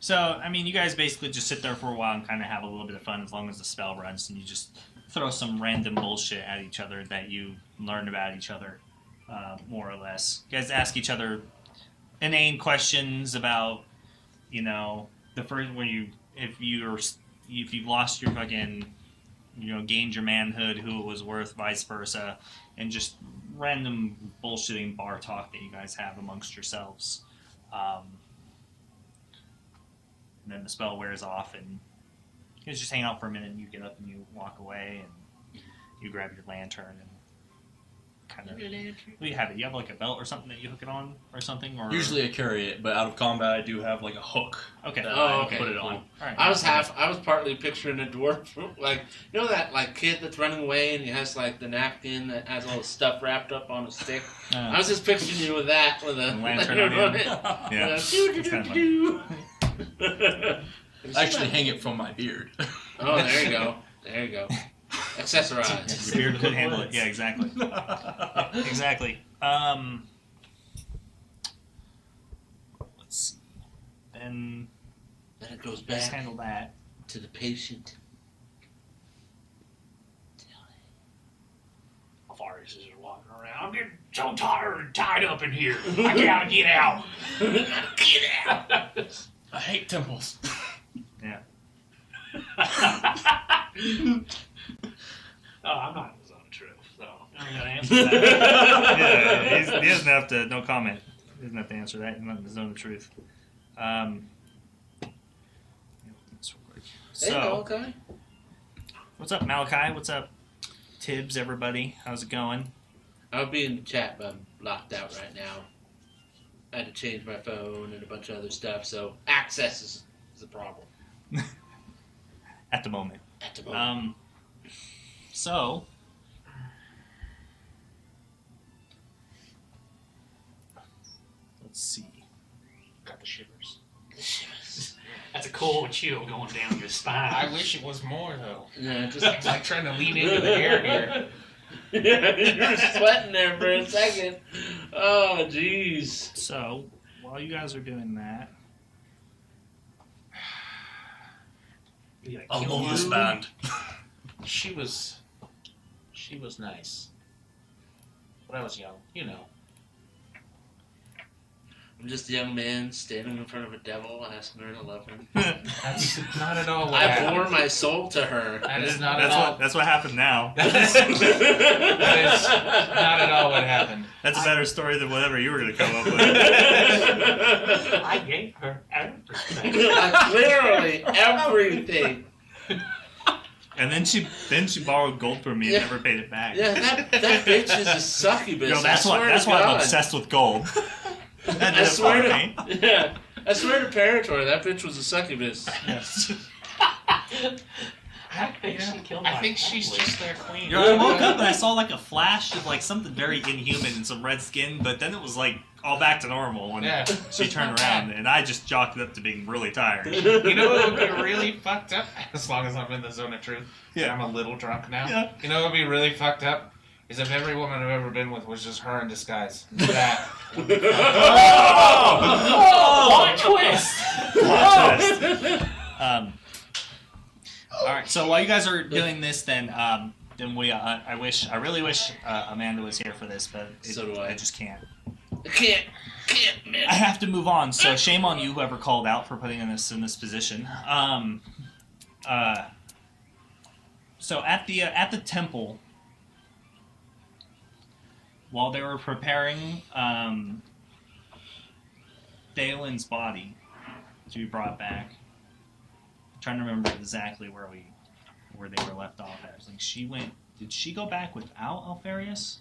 So, I mean, you guys basically just sit there for a while and kind of have a little bit of fun as long as the spell runs, and you just throw some random bullshit at each other that you learned about each other, more or less. You guys ask each other inane questions about, you know, the first when if you lost your fucking, you know, gained your manhood, who it was worth, vice versa, and just random bullshitting bar talk that you guys have amongst yourselves. And then the spell wears off, and you guys just hang out for a minute, and you get up and you walk away, and you grab your lantern and kind of. What do you have? You have like a belt or something that you hook it on, or something, or Usually I carry it, but out of combat I do have like a hook. okay. that Oh, I okay, put it cool. on. All right. I was partly picturing a dwarf, like, you know that like kid that's running away and he has like the napkin that has all the stuff wrapped up on a stick. I was just picturing you with that, with a lantern on it. Yeah, it's kind of fun. I actually hang it from my beard. Oh, there you go. There you go. Accessorize. Your beard could handle it. Yeah, exactly. Exactly. Let's see. Then Then it goes let's back handle that. to the patient. I'm getting so tired and tied up in here. I gotta get out. Get out. I hate temples. Yeah. Oh, I'm not in the zone of truth, so I'm gonna answer that. Yeah, he doesn't have to. No comment. He doesn't have to answer that. He's not in the zone of truth. So, Hey, okay. what's up, Malachi? What's up, Tibbs? Everybody, how's it going? I'll be in the chat, but I'm locked out right now. I had to change my phone and a bunch of other stuff, so access is a problem At the moment. at the moment. So, let's see. Got the shivers. That's a cold chill going down your spine. I wish it was more though. Yeah, just It's like trying to lean into the air here. you were sweating there for a second. Oh, jeez. So, while you guys are doing that, You gotta I kill love this you. band. She was nice. When I was young, you know. I'm just a young man standing in front of a devil asking her to love him. That's not at all what I happened. bore my soul to her. That is not at all. that's what happened now. That is not at all what happened. That's a better story than whatever you were going to come up with. I gave her everything. Literally everything. And then she borrowed gold from me and never paid it back. Yeah, that bitch is a succubus. Yo, that's I why swear that's to why I'm God. obsessed with gold. That I didn't swear bother to me. yeah, I swear to Parator, that bitch was a succubus. I think she killed I my think she's family. just their queen. Yo, I woke up and I saw like a flash of like something very inhuman and some red skin, but then it was like all back to normal when Yeah. she turned around, and I just chalked it up to being really tired. You know what would be really fucked up? As long as I'm in the zone of truth. Yeah. I'm a little drunk now. Yeah. You know what would be really fucked up? Is if every woman I've ever been with was just her in disguise. That. Plot twist! Plot twist. All right. So while you guys are doing this, then we I really wish Amanda was here for this, but So do I. just can't. I can't, man. I have to move on. So shame on you, whoever called out for putting us in this position. So at the temple, while they were preparing Dalen's body to be brought back, I'm trying to remember exactly where they were left off at. I think she went. Did she go back without Alfarius?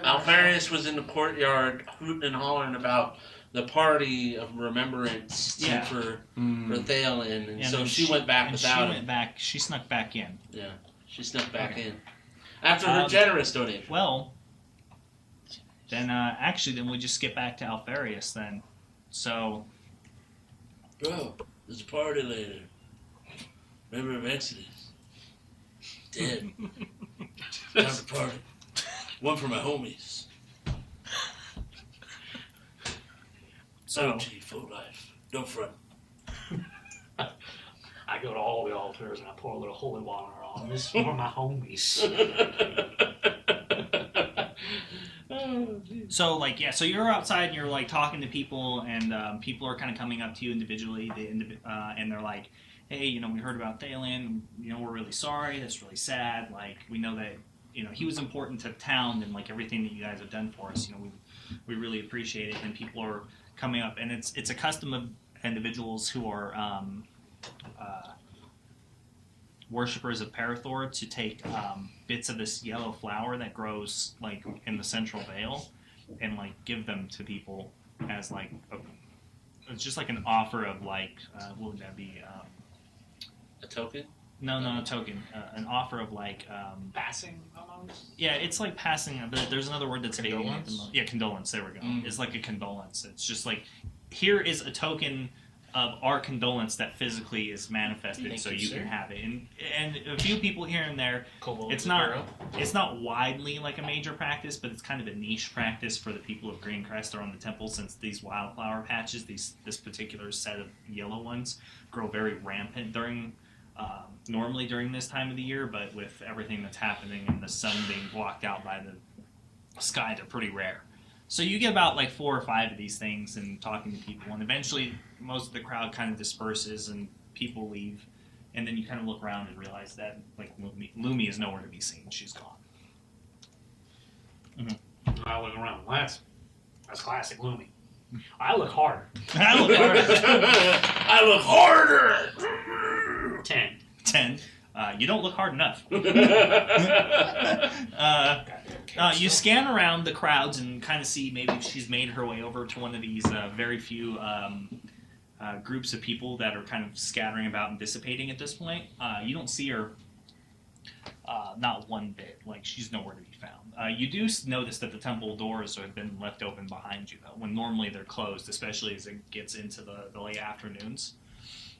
Alfarius was in the courtyard hooting and hollering about the party of remembrance Yeah. for Thalen, and And so then she went back and without she him. went back. She snuck back in. Yeah, she snuck back Okay. in after her generous donation. Well, then then we just skip back to Alfarius then. So Bro, there's a party later. Member of Exodus. Dead. Time to party. One for my homies. So- OG, full life. No front. I go to all the altars and I pour a little holy water on this for my homies. So you're outside and you're like talking to people, and people are kind of coming up to you individually, and they're like, "Hey, we heard about Thalen. We're really sorry. That's really sad. Like, we know that he was important to town, and like everything that you guys have done for us. We really appreciate it." And people are coming up, and it's a custom of individuals who are worshippers of Parathor to take bits of this yellow flower that grows like in the central veil and like give them to people as like it's just like an offer of like what would that be? A token? No, a token. An offer of like Passing almost? yeah, it's like passing. But there's another word that's evading me at the Condolence? moment. Yeah, condolence. There we go. Mm. It's like a condolence. It's just like here is a token of our condolence that physically is manifested, Thank so you, you sir. can have it. And a few people here and there. Kobold It's not widely like a major practice, but it's kind of a niche practice for the people of Greencrest or on the temple, since these wildflower patches, this particular set of yellow ones, grow very rampant normally during this time of the year, but with everything that's happening and the sun being blocked out by sky, they're pretty rare. So you get about like 4 or 5 of these things and talking to people, and eventually most of the crowd kind of disperses and people leave, and then you kind of look around and realize that like Lumi is nowhere to be seen. She's gone. I look around. That's classic Lumi. I look harder. I look harder. I look harder. 10. 10. You don't look hard enough. You scan around the crowds and kind of see maybe she's made her way over to one of these very few groups of people that are kind of scattering about and dissipating at this point. You don't see her not one bit. Like, she's nowhere to be found. You do notice that the temple doors have been left open behind you, though, when normally they're closed, especially as it gets into the late afternoons.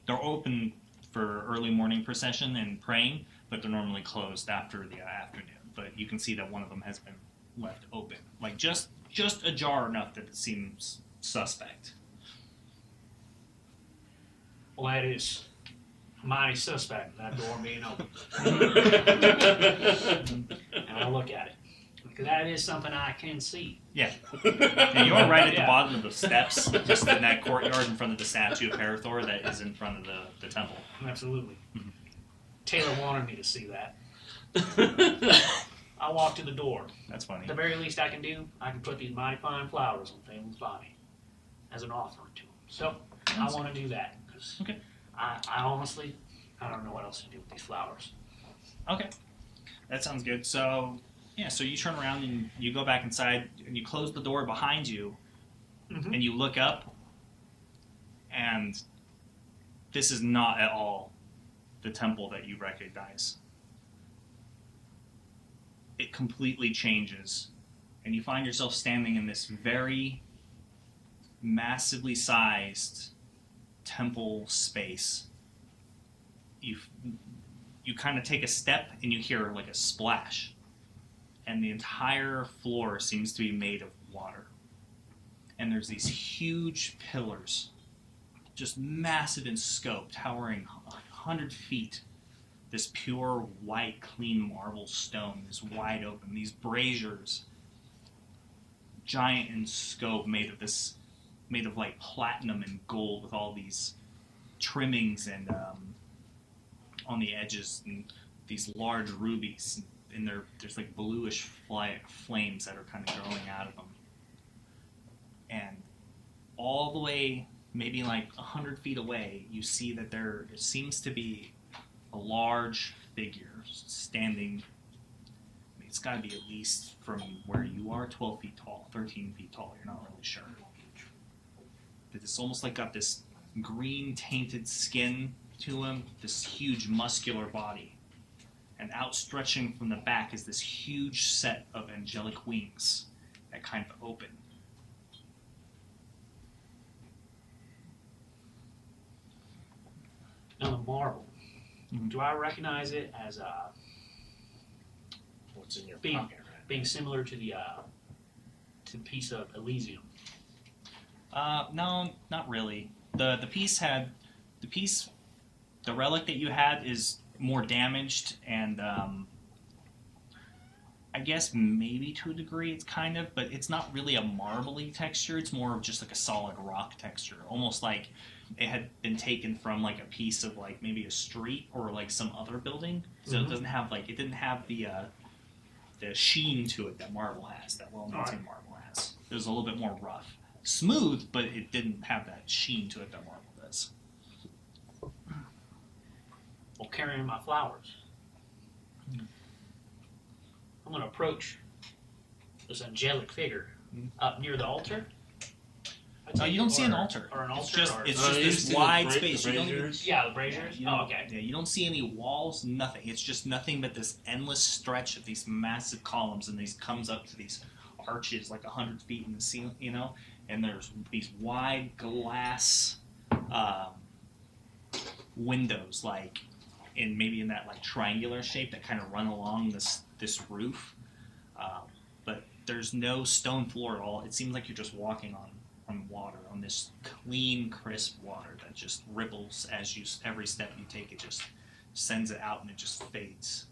They're open for early morning procession and praying, but they're normally closed after the afternoon. But you can see that one of them has been left open, like just ajar enough that it seems suspect. Well, that is mighty suspect, that door being open. And I look at it. Because that is something I can see. Yeah. And you're right at the bottom of the steps, just in that courtyard in front of the statue of Parathor that is in front of the temple. Absolutely. Mm-hmm. Taylor wanted me to see that. I walk to the door. That's funny. The very least I can do, I can put these mighty fine flowers on Taylor's body as an offering to him. So I want to do that. Cause okay. I honestly, I don't know what else to do with these flowers. Okay. That sounds good. So, yeah, so you turn around and you go back inside and you close the door behind you and you look up, and this is not at all the temple that you recognize. It completely changes, and you find yourself standing in this very massively sized temple space. You kind of take a step and you hear like a splash, and the entire floor seems to be made of water. And there's these huge pillars, just massive in scope, towering 100 feet. This pure, white, clean marble stone is wide open. These braziers, giant in scope, made of like platinum and gold, with all these trimmings and on the edges, and these large rubies. And there's like bluish flames that are kind of growing out of them. And all the way, maybe like 100 feet away, you see that there seems to be a large figure standing. I mean, it's got to be at least from where you are 12 feet tall, 13 feet tall. You're not really sure. But it's almost like got this green tainted skin to him, this huge muscular body. And outstretching from the back is this huge set of angelic wings that kind of open. Now the marble. Do I recognize it as What's in your being, pocket, right? being similar to the piece of Elysium? No, not really. The relic that you had is more damaged, and I guess maybe to a degree it's kind of, but it's not really a marbly texture. It's more of just like a solid rock texture, almost like it had been taken from like a piece of like maybe a street or like some other building. So it didn't have the sheen to it that marble has, that well-maintained marble has. It was a little bit more rough, smooth, but it didn't have that sheen to it that marble does. While carrying my flowers, I'm going to approach this angelic figure up near the altar. You don't see an altar. Or an It's altar. just or, this wide space. The You don't even- braziers? yeah, the braziers. You don't- Okay. Yeah, you don't see any walls, nothing. It's just nothing but this endless stretch of these massive columns, and these comes up to these arches like 100 feet in the ceiling, and there's these wide glass windows, like in that like triangular shape that kind of run along this roof. But there's no stone floor at all. It seems like you're just walking on water, on this clean, crisp water that just ripples as every step you take. It just sends it out, and it just fades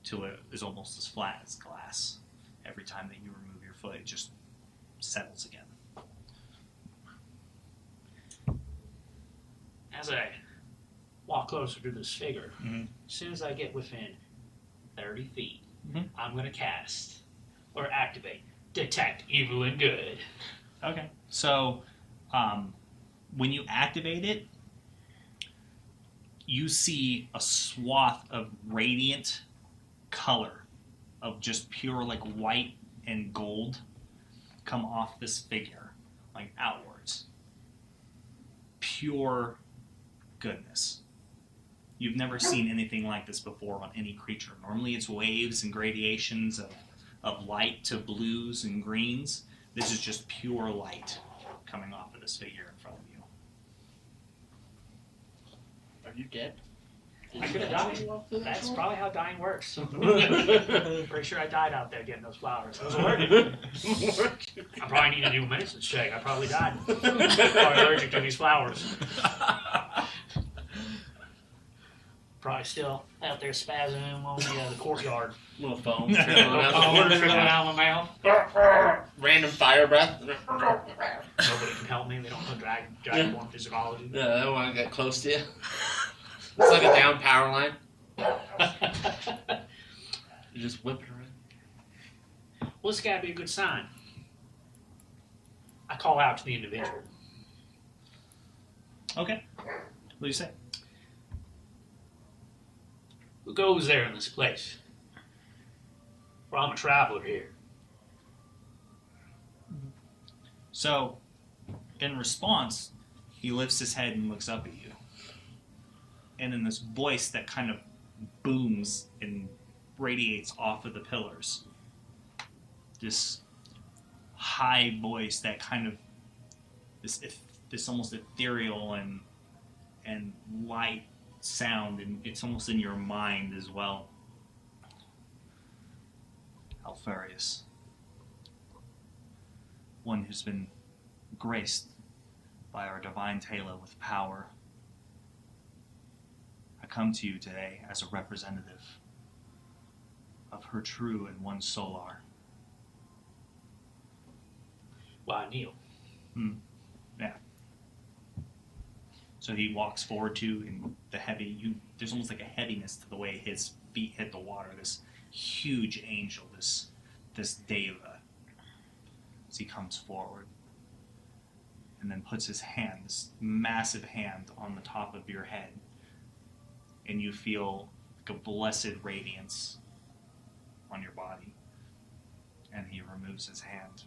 till it is almost as flat as glass. Every time that you remove your foot, it just settles again. As I walk closer to this figure, Mhm. as soon as I get within 30 feet, Mhm. I'm going to cast or activate Detect Evil and Good. Okay. So, when you activate it, you see a swath of radiant color, of just pure like white and gold, come off this figure, like outwards. Pure goodness. You've never seen anything like this before on any creature. Normally it's waves and gradations of light to blues and greens. This is just pure light coming off of this figure in front of you. Are you dead? I could have died. That's probably how dying works. Pretty sure I died out there getting those flowers. It was working. I probably need to do a medicine check. I probably died. Probably allergic to these flowers. Probably still out there spazzing on the courtyard. Little foam. Coming out of my mouth. Random fire breath. Nobody can help me. They don't know dragonborn physiology. Yeah, that one got close to you. It's like a down power line. You just whip it around. Well, this gotta be a good sign. I call out to the individual. Okay. What do you say? Who goes there in this place? Well, I'm a traveler here. So, in response, he lifts his head and looks up at you. And in this voice that kind of booms and radiates off of the pillars, this high voice that kind of this almost ethereal and light sound, and it's almost in your mind as well. Alfarius, one who's been graced by our divine Taylor with power, I come to you today as a representative of her true and one solar. Why, Neil? Yeah. So he walks forward to, and there's almost like a heaviness to the way his feet hit the water. This huge angel, this deva, as he comes forward, and then puts his hand, this massive hand, on the top of your head, and you feel like a blessed radiance on your body. And he removes his hand.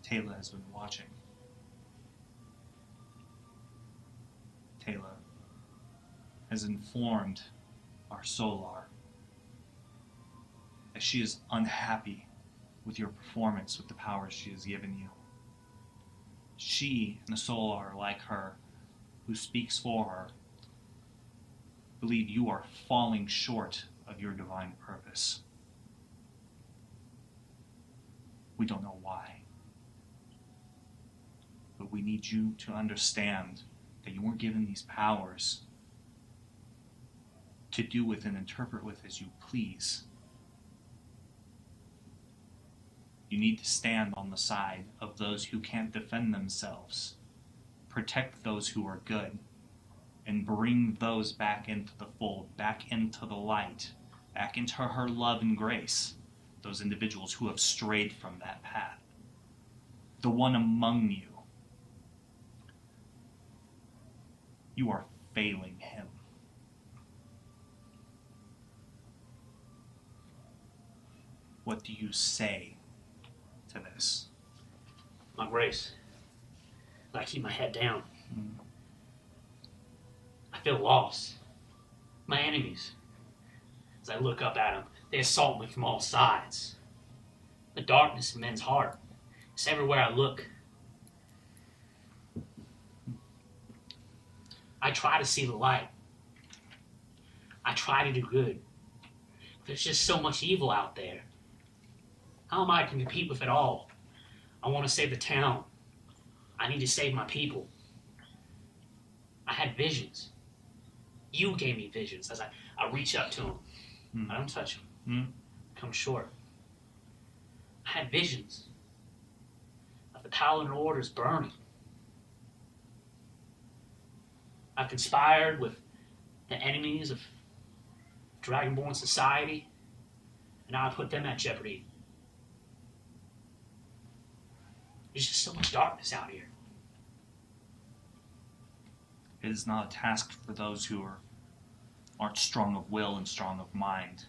Taylor has been watching. Taylor has informed our Solar that she is unhappy with your performance with the powers she has given you. She and the Solar like her, who speaks for her, believe you are falling short of your divine purpose. We don't know why. But we need you to understand that you weren't given these powers to do with and interpret with as you please. You need to stand on the side of those who can't defend themselves, protect those who are good, and bring those back into the fold, back into the light, back into her love and grace, those individuals who have strayed from that path. The one among you, you are failing him. What do you say to this? My grace. I keep my head down. I feel lost. My enemies. As I look up at them, they assault me from all sides. The darkness in men's heart. It's everywhere I look. I try to see the light. I try to do good. There's just so much evil out there. How am I to compete with it all? I want to save the town. I need to save my people. I had visions. You gave me visions as I reach up to them. I don't touch them. Come short. I had visions of the Paladin orders burning. I conspired with the enemies of Dragonborn society, and I put them at jeopardy. There's just so much darkness out here. It is not a task for those who aren't strong of will and strong of mind,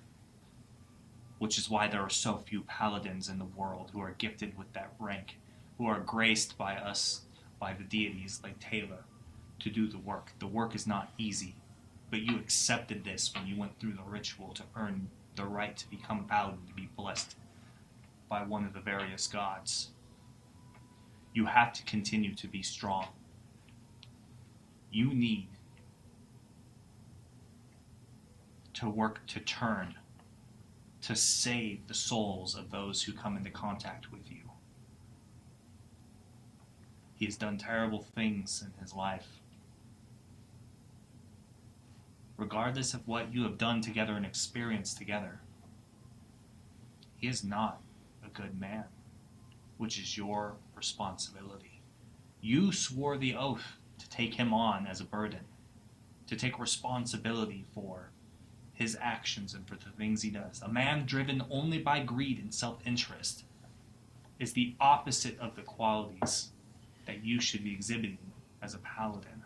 which is why there are so few paladins in the world who are gifted with that rank, who are graced by us, by the deities like Taylor, to do the work. The work is not easy, but you accepted this when you went through the ritual to earn the right to become a paladin, to be blessed by one of the various gods. You have to continue to be strong. You need to work to turn, to save the souls of those who come into contact with you. He has done terrible things in his life. Regardless of what you have done together and experienced together, he is not a good man, which is your responsibility. You swore the oath to take him on as a burden, to take responsibility for his actions and for the things he does. A man driven only by greed and self-interest is the opposite of the qualities that you should be exhibiting as a paladin.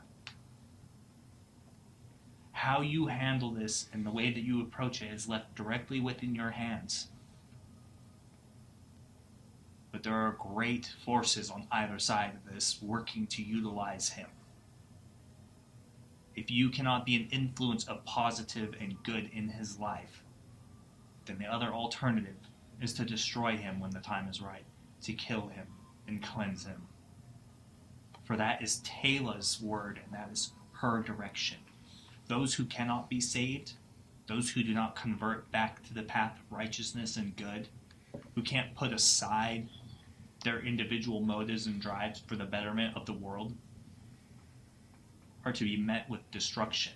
How you handle this and the way that you approach it is left directly within your hands. But there are great forces on either side of this working to utilize him. If you cannot be an influence of positive and good in his life, then the other alternative is to destroy him when the time is right, to kill him and cleanse him. For that is Taylor's word and that is her direction. Those who cannot be saved, those who do not convert back to the path of righteousness and good, who can't put aside their individual motives and drives for the betterment of the world, are to be met with destruction.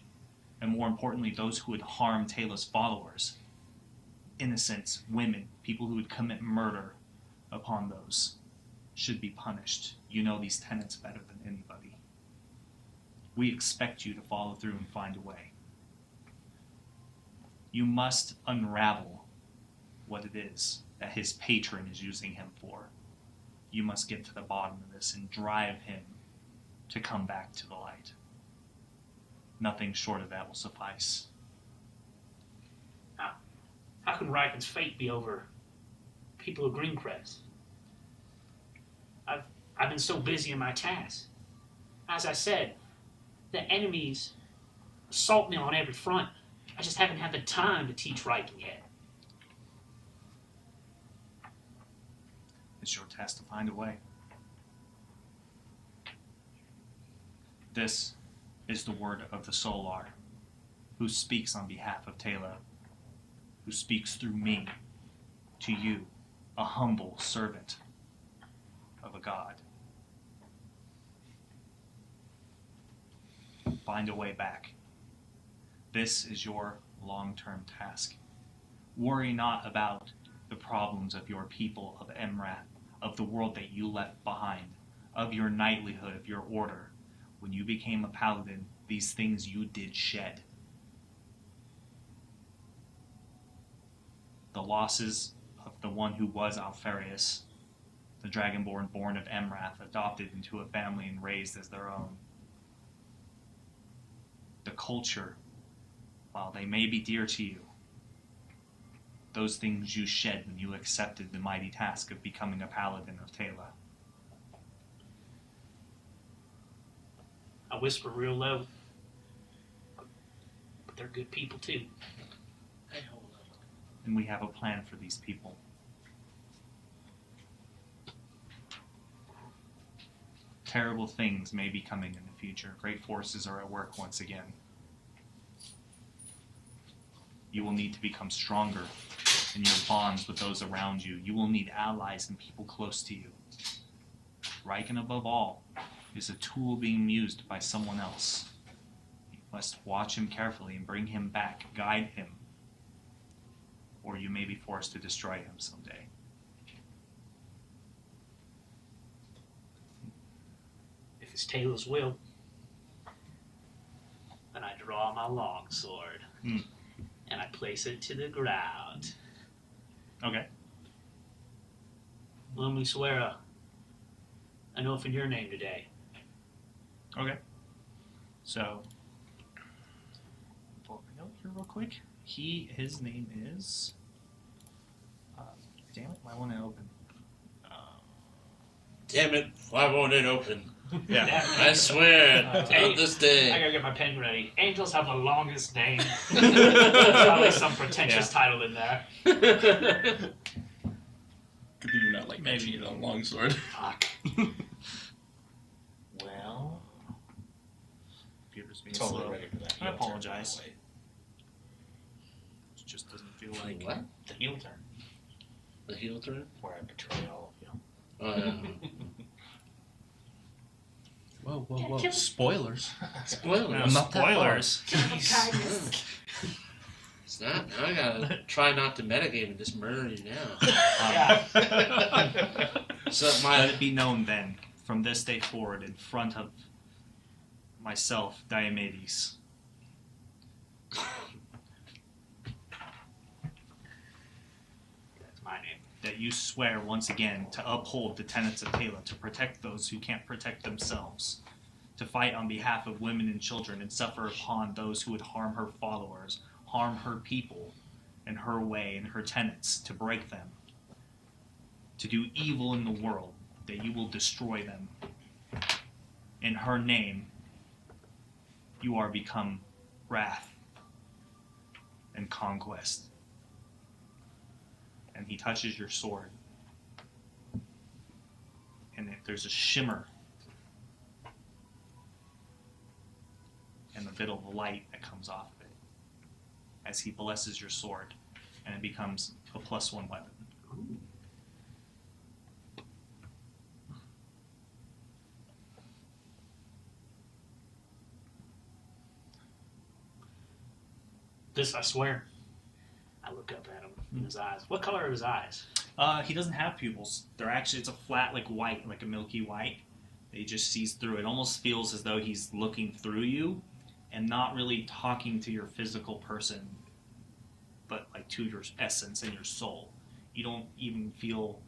And more importantly, those who would harm Taylor's followers, innocents, women, people who would commit murder upon those, should be punished. You know these tenets better than anybody. We expect you to follow through and find a way. You must unravel what it is that his patron is using him for. You must get to the bottom of this and drive him to come back to the light. Nothing short of that will suffice. How can Riken's fate be over people of Greencrest? I've been so busy in my task. As I said, the enemies assault me on every front. I just haven't had the time to teach Riken yet. It's your task to find a way. This is the word of the Solar, who speaks on behalf of Taylor, who speaks through me to you, a humble servant of a god. Find a way back. This is your long-term task. Worry not about the problems of your people of Emrath, of the world that you left behind, of your knightlyhood, of your order. When you became a paladin, these things you did shed. The losses of the one who was Alfarius, the dragonborn born of Emrath, adopted into a family and raised as their own. The culture, while they may be dear to you, those things you shed when you accepted the mighty task of becoming a paladin of Taylor. I whisper real low, but they're good people too. Hey, hold up. And we have a plan for these people. Terrible things may be coming in the future. Great forces are at work once again. You will need to become stronger in your bonds with those around you. You will need allies and people close to you. Riken, above all, is a tool being used by someone else. You must watch him carefully and bring him back, guide him or you may be forced to destroy him someday. If it's Taylor's will, then I draw my longsword and I place it to the ground. Okay. Let me swear an oath in your name today. Okay. So, pull up a note here real quick. His name is. Damn it! Why won't it open? Damn it! Why won't it open? Yeah. I swear on this I day. gotta get my pen ready. Angels have the longest name. There's probably some pretentious title in there. Could be you're not like mentioning it on longsword. Fuck. Well, Computer's being totally slow. ready for that. I heel turn, apologize. by the way. It just doesn't feel like. What? The heel turn, The heel turn? where I betray all of you. Oh, yeah. Whoa, whoa, whoa. Spoilers. Spoilers. No, Not that spoilers. It's not. Now I gotta try not to metagame and just murder you now. Yeah. So Let my it be known then, from this day forward, in front of myself, Diomedes. That's my name. That you swear once again to uphold the tenets of Taylor, to protect those who can't protect themselves, to fight on behalf of women and children, and suffer upon those who would harm her followers, harm her people, and her way and her tenets, to break them, to do evil in the world, that you will destroy them. In her name, you are become wrath and conquest. And he touches your sword. And there's a shimmer and a bit of light that comes off of it as he blesses your sword, and it becomes a +1 weapon. This I swear. I look up at him in his eyes. What color are his eyes? He doesn't have pupils. They're actually, it's a flat, like white, like a milky white. He just sees through it. Almost feels as though he's looking through you and not really talking to your physical person, but like to your essence and your soul. You don't even feel,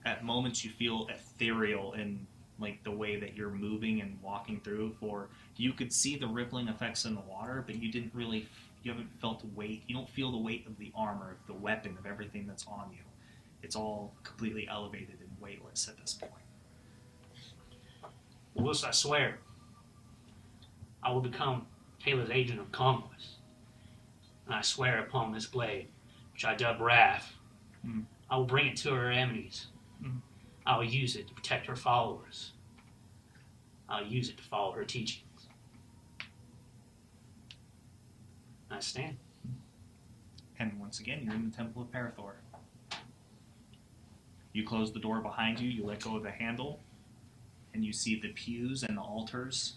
at moments you feel ethereal in like the way that you're moving and walking through. For you could see the rippling effects in the water, but you didn't really, you haven't felt the weight. You don't feel the weight of the armor, of the weapon, of everything that's on you. It's all completely elevated and weightless at this point. Well, this I swear. I will become Taylor's agent of conquest. And I swear upon this blade, which I dub Wrath, I will bring it to her enemies. I will use it to protect her followers. I'll use it to follow her teachings. I stand. And once again, you're in the Temple of Parathor. You close the door behind you, you let go of the handle, and you see the pews and the altars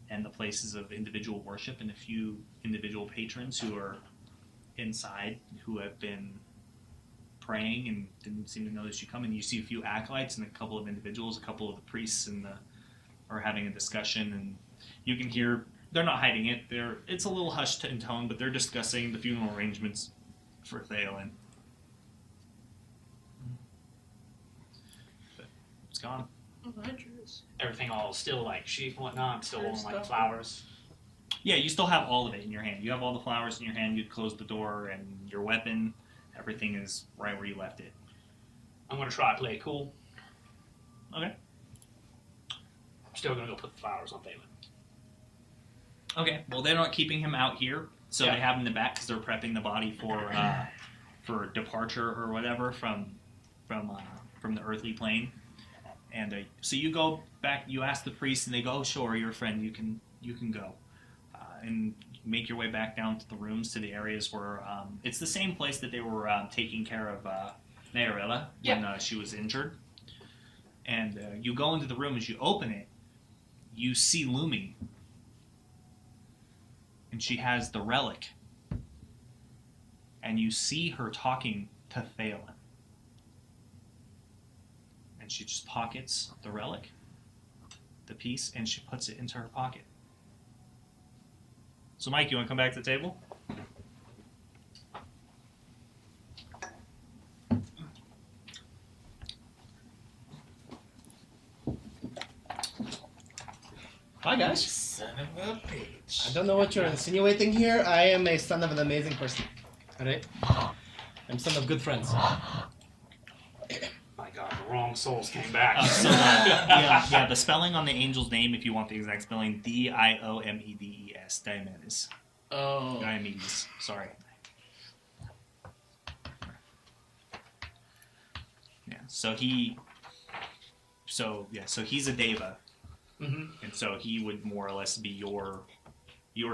and the places of individual worship and a few individual patrons who are inside who have been praying and didn't seem to notice you come. And you see a few acolytes and a couple of individuals, a couple of the priests are having a discussion, and you can hear they're not hiding it. It's a little hushed in tone, but they're discussing the funeral arrangements for Theowen. But it's gone. Everything all still like sheep and whatnot. I'm still holding like flowers. Yeah, you still have all of it in your hand. You have all the flowers in your hand. You close the door, and your weapon, everything is right where you left it. I'm gonna try to play it cool. Okay. I'm still gonna go put the flowers on Thalen. Okay. Well, they're not keeping him out here, so Yeah. they have him in the back because they're prepping the body for departure or whatever from the earthly plane. And so you go back. You ask the priest, and they go, "Oh, sure, you're a friend. You can go." And make your way back down to the rooms, to the areas where it's the same place that they were taking care of Nayarella when she was injured. And you go into the room. As you open it, you see Lumi, and she has the relic and you see her talking to Thalen. And she just pockets the relic, the piece, and she puts it into her pocket. So, Mike, you want to come back to the table? Hi, guys. Son of a bitch. I don't know what you're insinuating here. I am a son of an amazing person. Alright? I'm son of good friends. My God, the wrong souls came back. Yeah, the spelling on the angel's name, if you want the exact spelling, Diomedes, Diomedes. Oh. Diomedes, sorry. Yeah, so he's a deva. Mm-hmm. And so he would more or less be your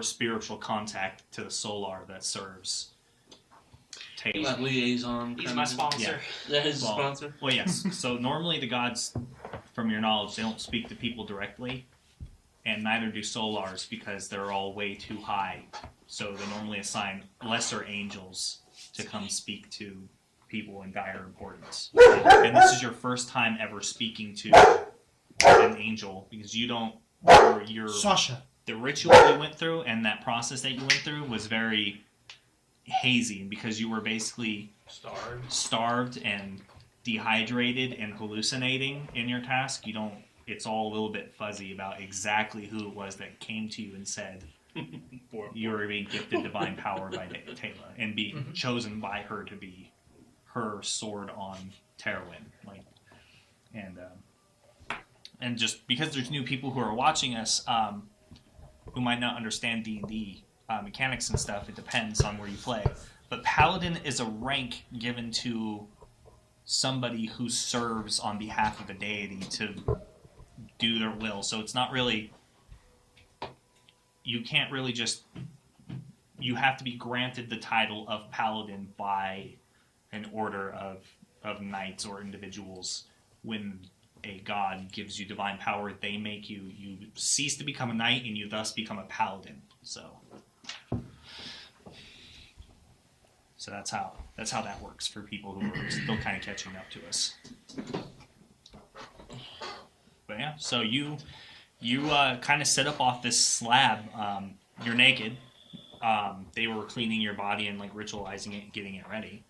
spiritual contact to the solar that serves He's Taylor. liaison. He's my sponsor. Yeah, his Well, sponsor. Well, yes. So normally the gods, from your knowledge, they don't speak to people directly, and neither do solars because they're all way too high. So they normally assign lesser angels to come speak to people in dire importance. And this is your first time ever speaking to an angel because you don't. Your Sasha. the ritual you went through and that process that you went through was very hazy because you were basically starved and dehydrated and hallucinating in your task. It's all a little bit fuzzy about exactly who it was that came to you and said you were being gifted divine power by Taylor and being chosen by her to be her sword on Terrowyn. And just because there's new people who are watching us who might not understand D&D mechanics and stuff, it depends on where you play. But Paladin is a rank given to somebody who serves on behalf of a deity to do their will. So it's not really... You can't really just... You have to be granted the title of Paladin by an order of knights or individuals. When a god gives you divine power, they make you cease to become a knight and you thus become a paladin. So that's how that works for people who are still kind of catching up to us. But yeah, so you kind of set up off this slab. You're naked. They were cleaning your body and like ritualizing it and getting it ready.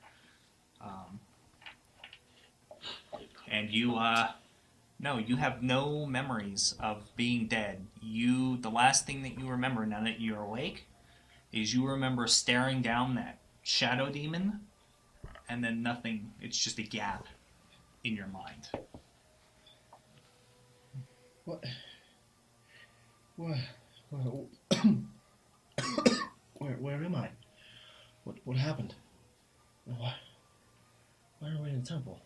And you have no memories of being dead. The last thing that you remember now that you're awake is you remember staring down that shadow demon and then nothing. It's just a gap in your mind. What? Where am I? What happened? Why are we in the temple?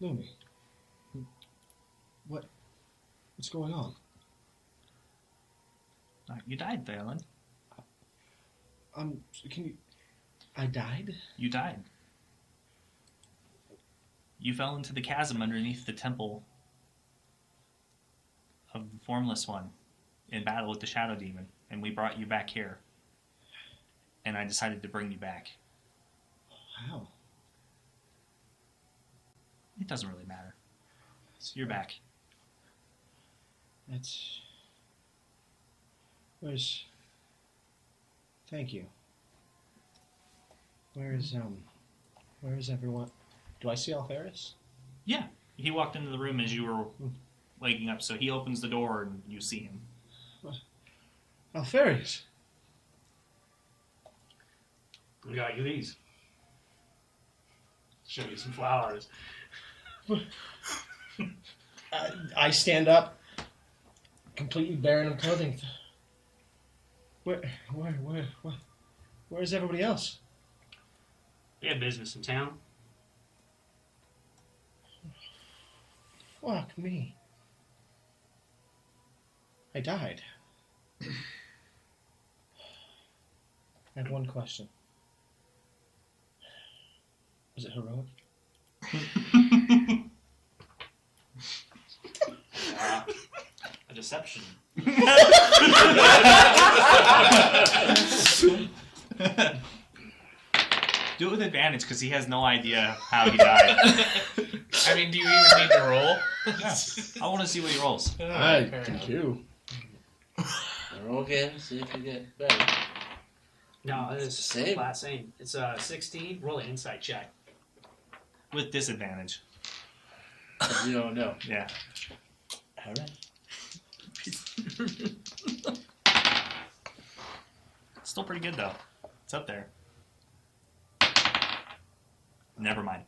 Lumi. What's going on? You died, Valen. I died? You died. You fell into the chasm underneath the temple of the Formless One in battle with the Shadow Demon, and we brought you back here. And I decided to bring you back. How? It doesn't really matter. So you're back. Thank you. Where is everyone? Do I see Alferis? Yeah. He walked into the room as you were waking up, so he opens the door and you see him. Alferis! We got you these. Show you some flowers. I stand up, completely barren of clothing. Where's everybody else? We have business in town. Fuck me. I died. I have one question. Was it heroic? A deception. with advantage because he has no idea how he died. I mean, do you even need to roll? Yeah. I want to see what he rolls. I Fair can enough. too. Roll again, see if you get better. No, it's Same. flat same. It's 16. Roll an insight check. With disadvantage. You don't know. Yeah. Alright. Still pretty good though. It's up there. Never mind.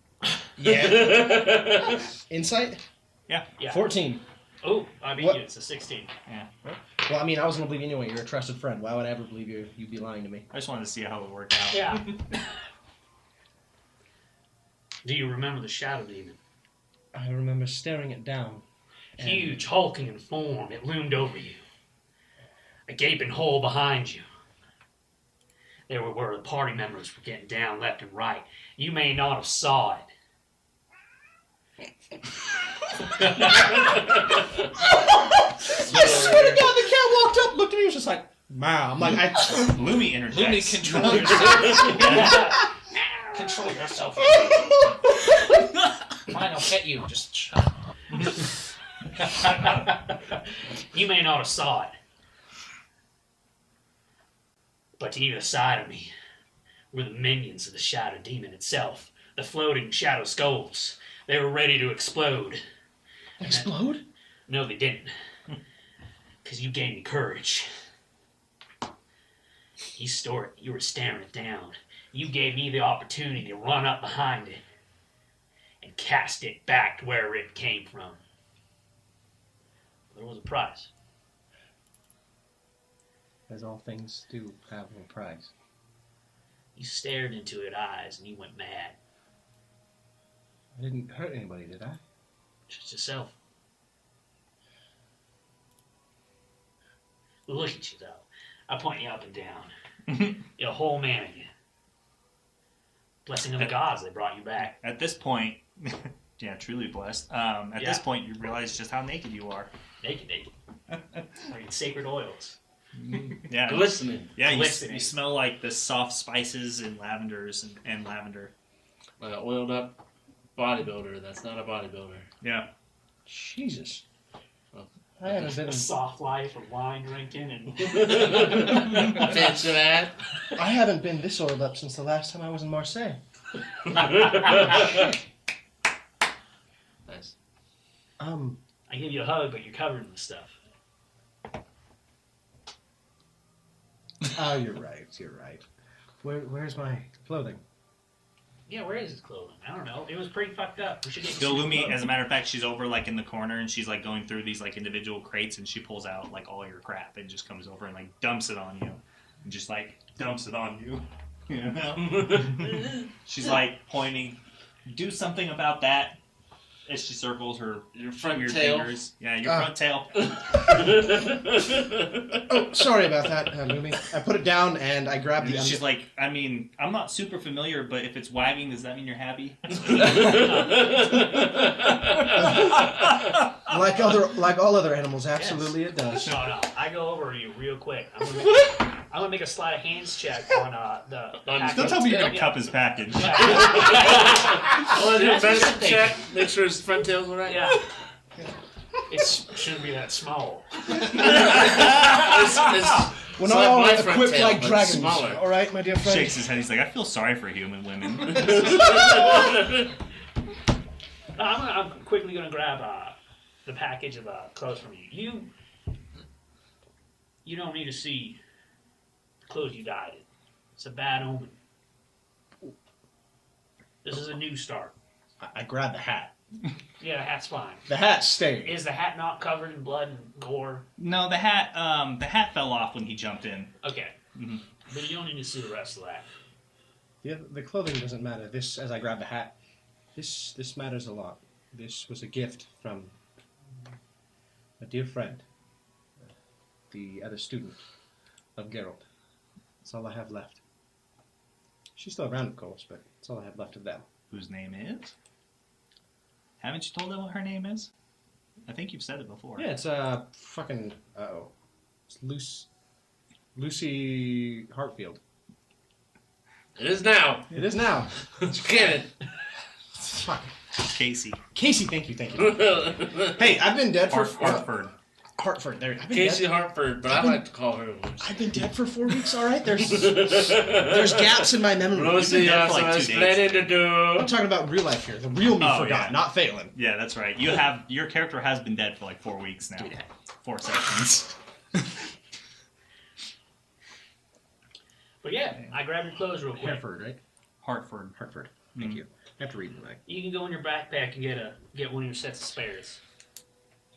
Yeah. Insight? Yeah. 14. Oh, I beat What? you. It's a 16. Well, I mean, I was going to believe you anyway. You're a trusted friend. Why would I ever believe you? You'd be lying to me. I just wanted to see how it worked out. Yeah. Do you remember the shadow demon? I remember staring it down. and- Huge, hulking in form, it loomed over you. A gaping hole behind you. There were where the party members were getting down left and right. You may not have saw it. I swear to God, the cat walked up, looked at me, was just like, "Wow." I'm like, Lumi interjects. Lumi, control yourself. Control yourself. Fine, I'll pet you. Just shut up. You may not have saw it. But to either side of me were the minions of the Shadow Demon itself, the floating shadow skulls. They were ready to explode. explode? No, they didn't. Because you gave me courage. You were staring it down. You gave me the opportunity to run up behind it and cast it back to where it came from. There was a price. As all things do have a price. You stared into its eyes and you went mad. I didn't hurt anybody, did I? Just yourself. Look at you, though. I point you up and down. You're a whole man again. Blessing of the gods, they brought you back. At this point, yeah, truly blessed. At this point, you realize just how naked you are. Naked. Like in sacred oils. Yeah, Glistening. yeah. You Glistening. smell like the soft spices and lavenders and lavender. Like an oiled up bodybuilder. That's not a bodybuilder. Yeah. Jesus. I haven't been. A soft life of wine drinking and Fancy that. I haven't been this oiled up since the last time I was in Marseille. Nice. I give you a hug, but you're covered in the stuff. Oh, you're right. You're right. Where's my clothing? Yeah, where is his clothing? I don't know. It was pretty fucked up. We should get Bill some Lumi, clothes. as a matter of fact, she's over like in the corner and she's like going through these like individual crates and she pulls out like all your crap and just comes over and like dumps it on you. And just like dumps it on you. You know? She's like pointing, do something about that. As she circles her Your front weird tail. fingers. Yeah, your front tail. Oh, sorry about that, Lumi. I put it down and I grabbed the. She's like, I mean, I'm not super familiar, but if it's wagging, does that mean you're happy? like all other animals, absolutely it does. No. I go over to you real quick. I'm gonna make a sleight of hands check on the package. Don't tell me you're gonna Yeah. cup his package. Oh, do a That's medicine something. check. Make sure his front tail's all right. Yeah. It shouldn't be that small. We're not all my front equipped tail, like but dragons. smaller. All right, my dear friend. Shakes his head. He's like, I feel sorry for human women. I'm quickly gonna grab the package of clothes from you. You don't need to see the clothes you died in. It's a bad omen. This is a new start. I grabbed the hat. Yeah, the hat's fine. The hat stayed. Is the hat not covered in blood and gore? No, the hat fell off when he jumped in. Okay. Mhm. But you don't need to see the rest of that. The clothing doesn't matter. This, as I grab the hat, this matters a lot. This was a gift from a dear friend, the other student of Geralt. That's all I have left. She's still around, of course, but that's all I have left of them. Whose name is? Haven't you told them what her name is? I think you've said it before. Yeah, it's fucking it's Lucy Hartfield. It is now. It is now. Get it. Fuck. Casey. Casey, thank you. Hey, I've been dead for... Hartford. Hartford, there. I've been Casey dead. Hartford, but I like to call her Lucy. I've been dead for 4 weeks, alright? There's gaps in my memory. Lucy, dead for so like 2 there's days. plenty to do. I'm talking about real life here. The real me Oh, forgot, yeah. not Phelan. Yeah, that's right. Your character has been dead for like 4 weeks now. 4 sessions. But yeah, I grabbed your clothes real quick. Hereford, right? Hartford. Hartford. Thank you. I have to read the back. You can go in your backpack and get one of your sets of spares.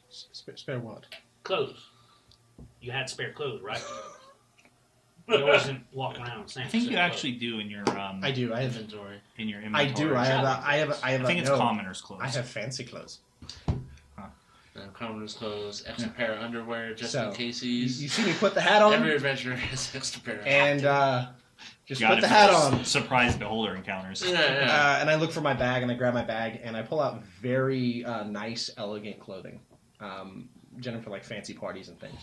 Spare what? Clothes. You had spare clothes, right? You wasn't walking around saying. I think you actually do in your I do. I have Inventory. in your I inventory. do. I have. I think it's no, commoner's clothes. I have fancy clothes. Commoner's clothes, extra pair of underwear just So, in case You he's... see me put the hat on, Every adventurer has extra pair of and just Got put it the for hat those on. Surprise beholder encounters. Yeah. And I look for my bag, and I grab my bag, and I pull out very nice, elegant clothing, generally for like fancy parties and things.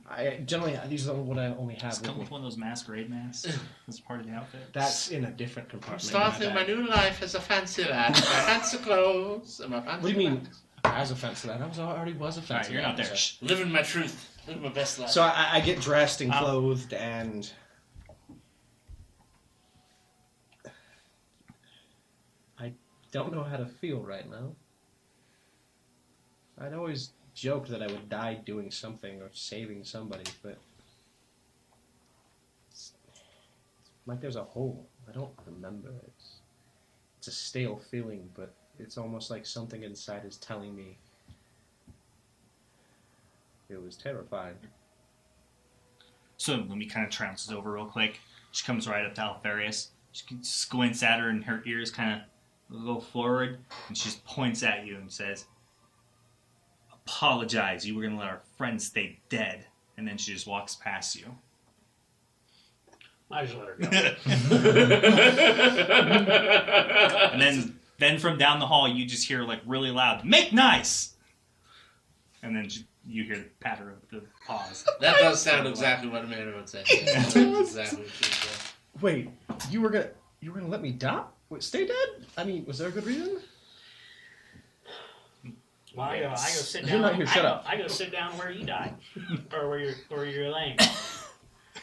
I generally these are what I only have. Does it With come me. with one of those masquerade masks as part of the outfit? That's in a different I'm compartment. starting in my bag. new life as a fancy lad. My fancy clothes and my fancy What do you mean? bags. As a fancy lad, already was a All right, fancy you're lad, out there. so- Shh. Living my truth. Living my best life. So I get dressed and Oh. clothed, and I don't know how to feel right now. I'd always joked that I would die doing something or saving somebody, but it's like there's a hole. I don't remember. It's a stale feeling, but it's almost like something inside is telling me it was terrifying. So Lumi kind of trounces over real quick. She comes right up to Alfarius. She squints at her, and her ears kind of go forward, and she just points at you and says, "Apologize. You were going to let our friend stay dead." And then she just walks past you. I just let her go. And then from down the hall, you just hear like really loud, "Make nice!" And then you hear the patter of the paws. That does sound exactly what Amanda would say. That's exactly what she would say. Wait, you were gonna let me die? Wait, stay dead? I mean, was there a good reason? Well, I go sit You're down. not here, shut up. I go sit down where you died, or where you're laying.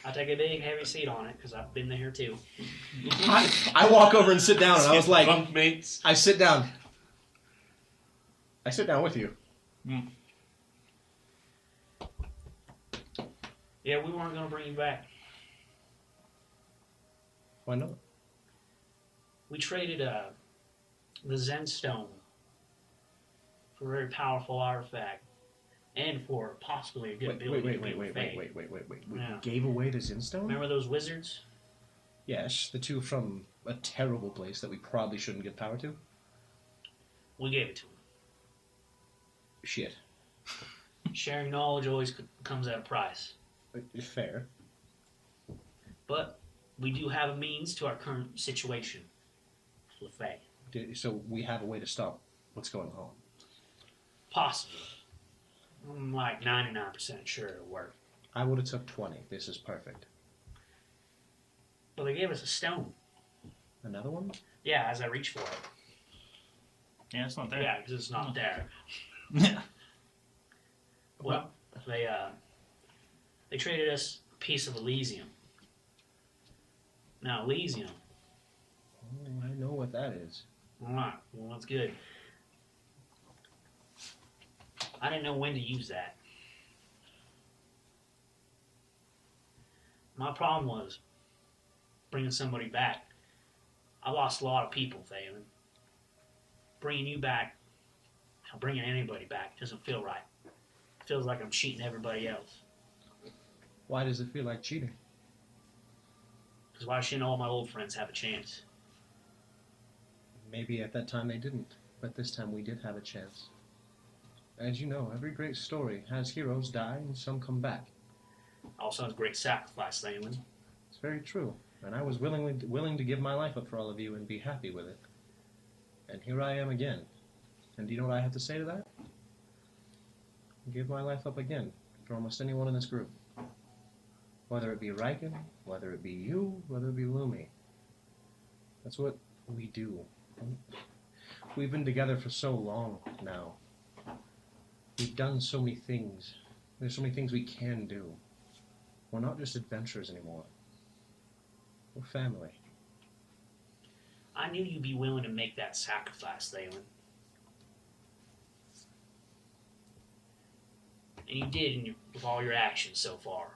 I take a big heavy seat on it because I've been there too. I walk over and sit down, and I was like, Bunk mates. I sit down. I sit down with you. Yeah, we weren't gonna bring you back. Why not? We traded the Zen Stone for a very powerful artifact, and for possibly a good ability. Wait. We Yeah. gave away the Zinstone? Remember those wizards? Yes, the two from a terrible place that we probably shouldn't give power to. We gave it to them. Shit. Sharing knowledge always comes at a price, Fair. but we do have a means to our current situation. LeFay. So we have a way to stop what's going on. Possibly. I'm like 99% sure it'll work. I would have took 20. This is perfect. But they gave us a stone. Another one? Yeah, as I reach for it. Yeah, it's not there. Yeah, because it's not there. Yeah. Well, they traded us a piece of Elysium. Now, Elysium. Oh, I know what that is. Alright, well, that's good. I didn't know when to use that. My problem was bringing somebody back. I lost a lot of people, Phelan. Bringing you back, or bringing anybody back, doesn't feel right. It feels like I'm cheating everybody else. Why does it feel like cheating? Because why shouldn't all my old friends have a chance? Maybe at that time they didn't, but this time we did have a chance. As you know, every great story has heroes die and some come back. Also, it's a great sacrifice, Phelan. It's very true, and I was willing to give my life up for all of you and be happy with it. And here I am again. And do you know what I have to say to that? Give my life up again for almost anyone in this group. Whether it be Riken, whether it be you, whether it be Lumi. That's what we do. We've been together for so long now. We've done so many things. There's so many things we can do. We're not just adventurers anymore. We're family. I knew you'd be willing to make that sacrifice, Thalen. And you did with all your actions so far.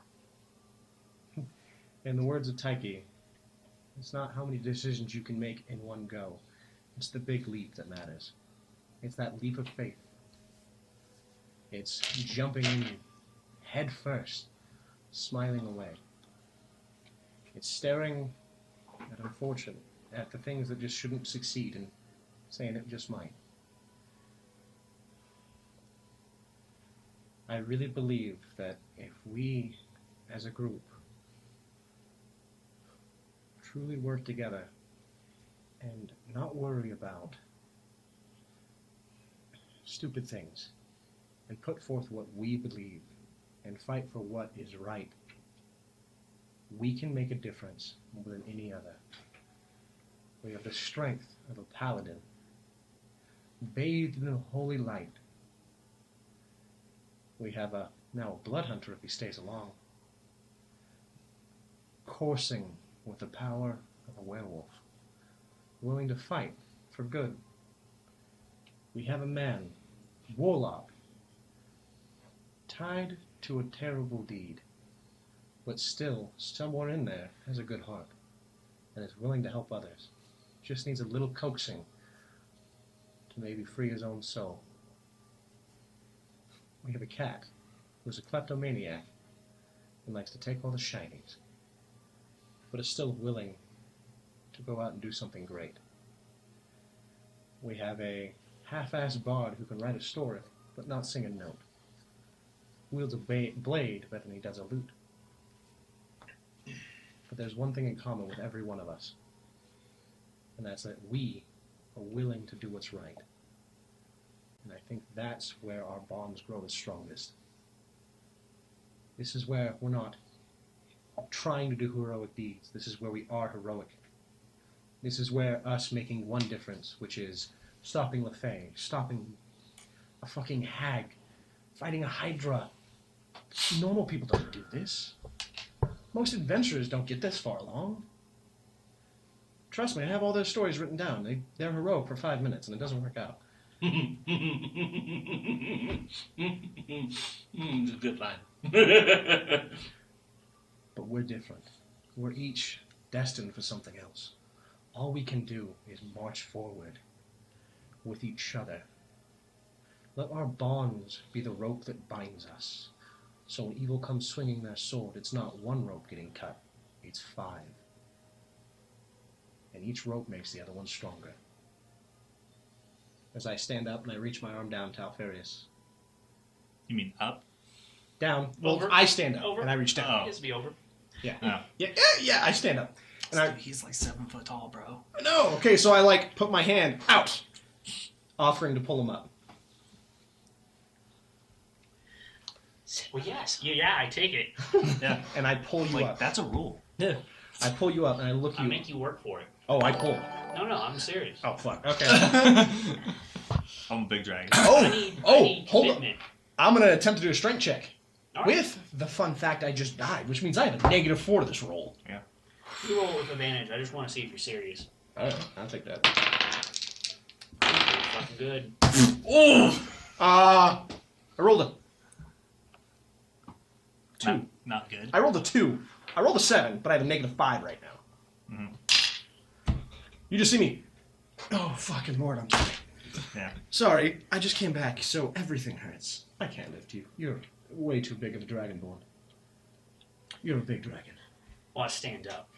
In the words of Tyche, it's not how many decisions you can make in one go. It's the big leap that matters. It's that leap of faith. It's jumping in head first, smiling away. It's staring at the things that just shouldn't succeed and saying it just might. I really believe that if we, as a group, truly work together and not worry about stupid things and put forth what we believe and fight for what is right, we can make a difference more than any other. We have the strength of a paladin, bathed in the holy light. We have now a blood hunter if he stays along, coursing with the power of a werewolf, willing to fight for good. We have a man, warlock, tied to a terrible deed, but still, somewhere in there, has a good heart and is willing to help others. Just needs a little coaxing to maybe free his own soul. We have a cat who's a kleptomaniac and likes to take all the shinies, but is still willing to go out and do something great. We have a half-assed bard who can write a story, but not sing a note. Wields a blade better than he does a lute. But there's one thing in common with every one of us, and that's that we are willing to do what's right. And I think that's where our bonds grow the strongest. This is where we're not trying to do heroic deeds. This is where we are heroic. This is where us making one difference, which is stopping LaFay, stopping a fucking hag, fighting a hydra. Normal people don't do this. Most adventurers don't get this far along. Trust me, I have all those stories written down. They're heroic for 5 minutes, and it doesn't work out. It's a good line. But we're different. We're each destined for something else. All we can do is march forward with each other. Let our bonds be the rope that binds us. So when evil comes swinging their sword, it's not one rope getting cut, it's 5. And each rope makes the other one stronger. As I stand up and I reach my arm down to Alfarius. You mean up? Down. Well, Over. I stand up Over. and I reach down. It gets to be over. Yeah. Oh. Yeah, I stand up. And He's like 7 foot tall, bro. No, okay, so I put my hand out, offering to pull him up. Well, yes. Yeah, I take it. Yeah. And I pull you up. That's a rule. Yeah. I pull you up and I look I you. make you work for it. Oh, I pull. No, I'm serious. Oh, fuck. Okay. I'm a big dragon. I need hold up. commitment. I'm going to attempt to do a strength check. All right. With the fun fact I just died, which means I have a -4 to this roll. Yeah. You roll with advantage. I just want to see if you're serious. I'll take that. You're fucking good. I rolled a 2. Not good. I rolled a 2. I rolled a 7, but I have a -5 right now. Mm-hmm. You just see me. Oh, fucking Lord, I'm sorry. Yeah. Sorry, I just came back, so everything hurts. I can't lift you. You're way too big of a dragonborn. You're a big dragon. Well, I stand up.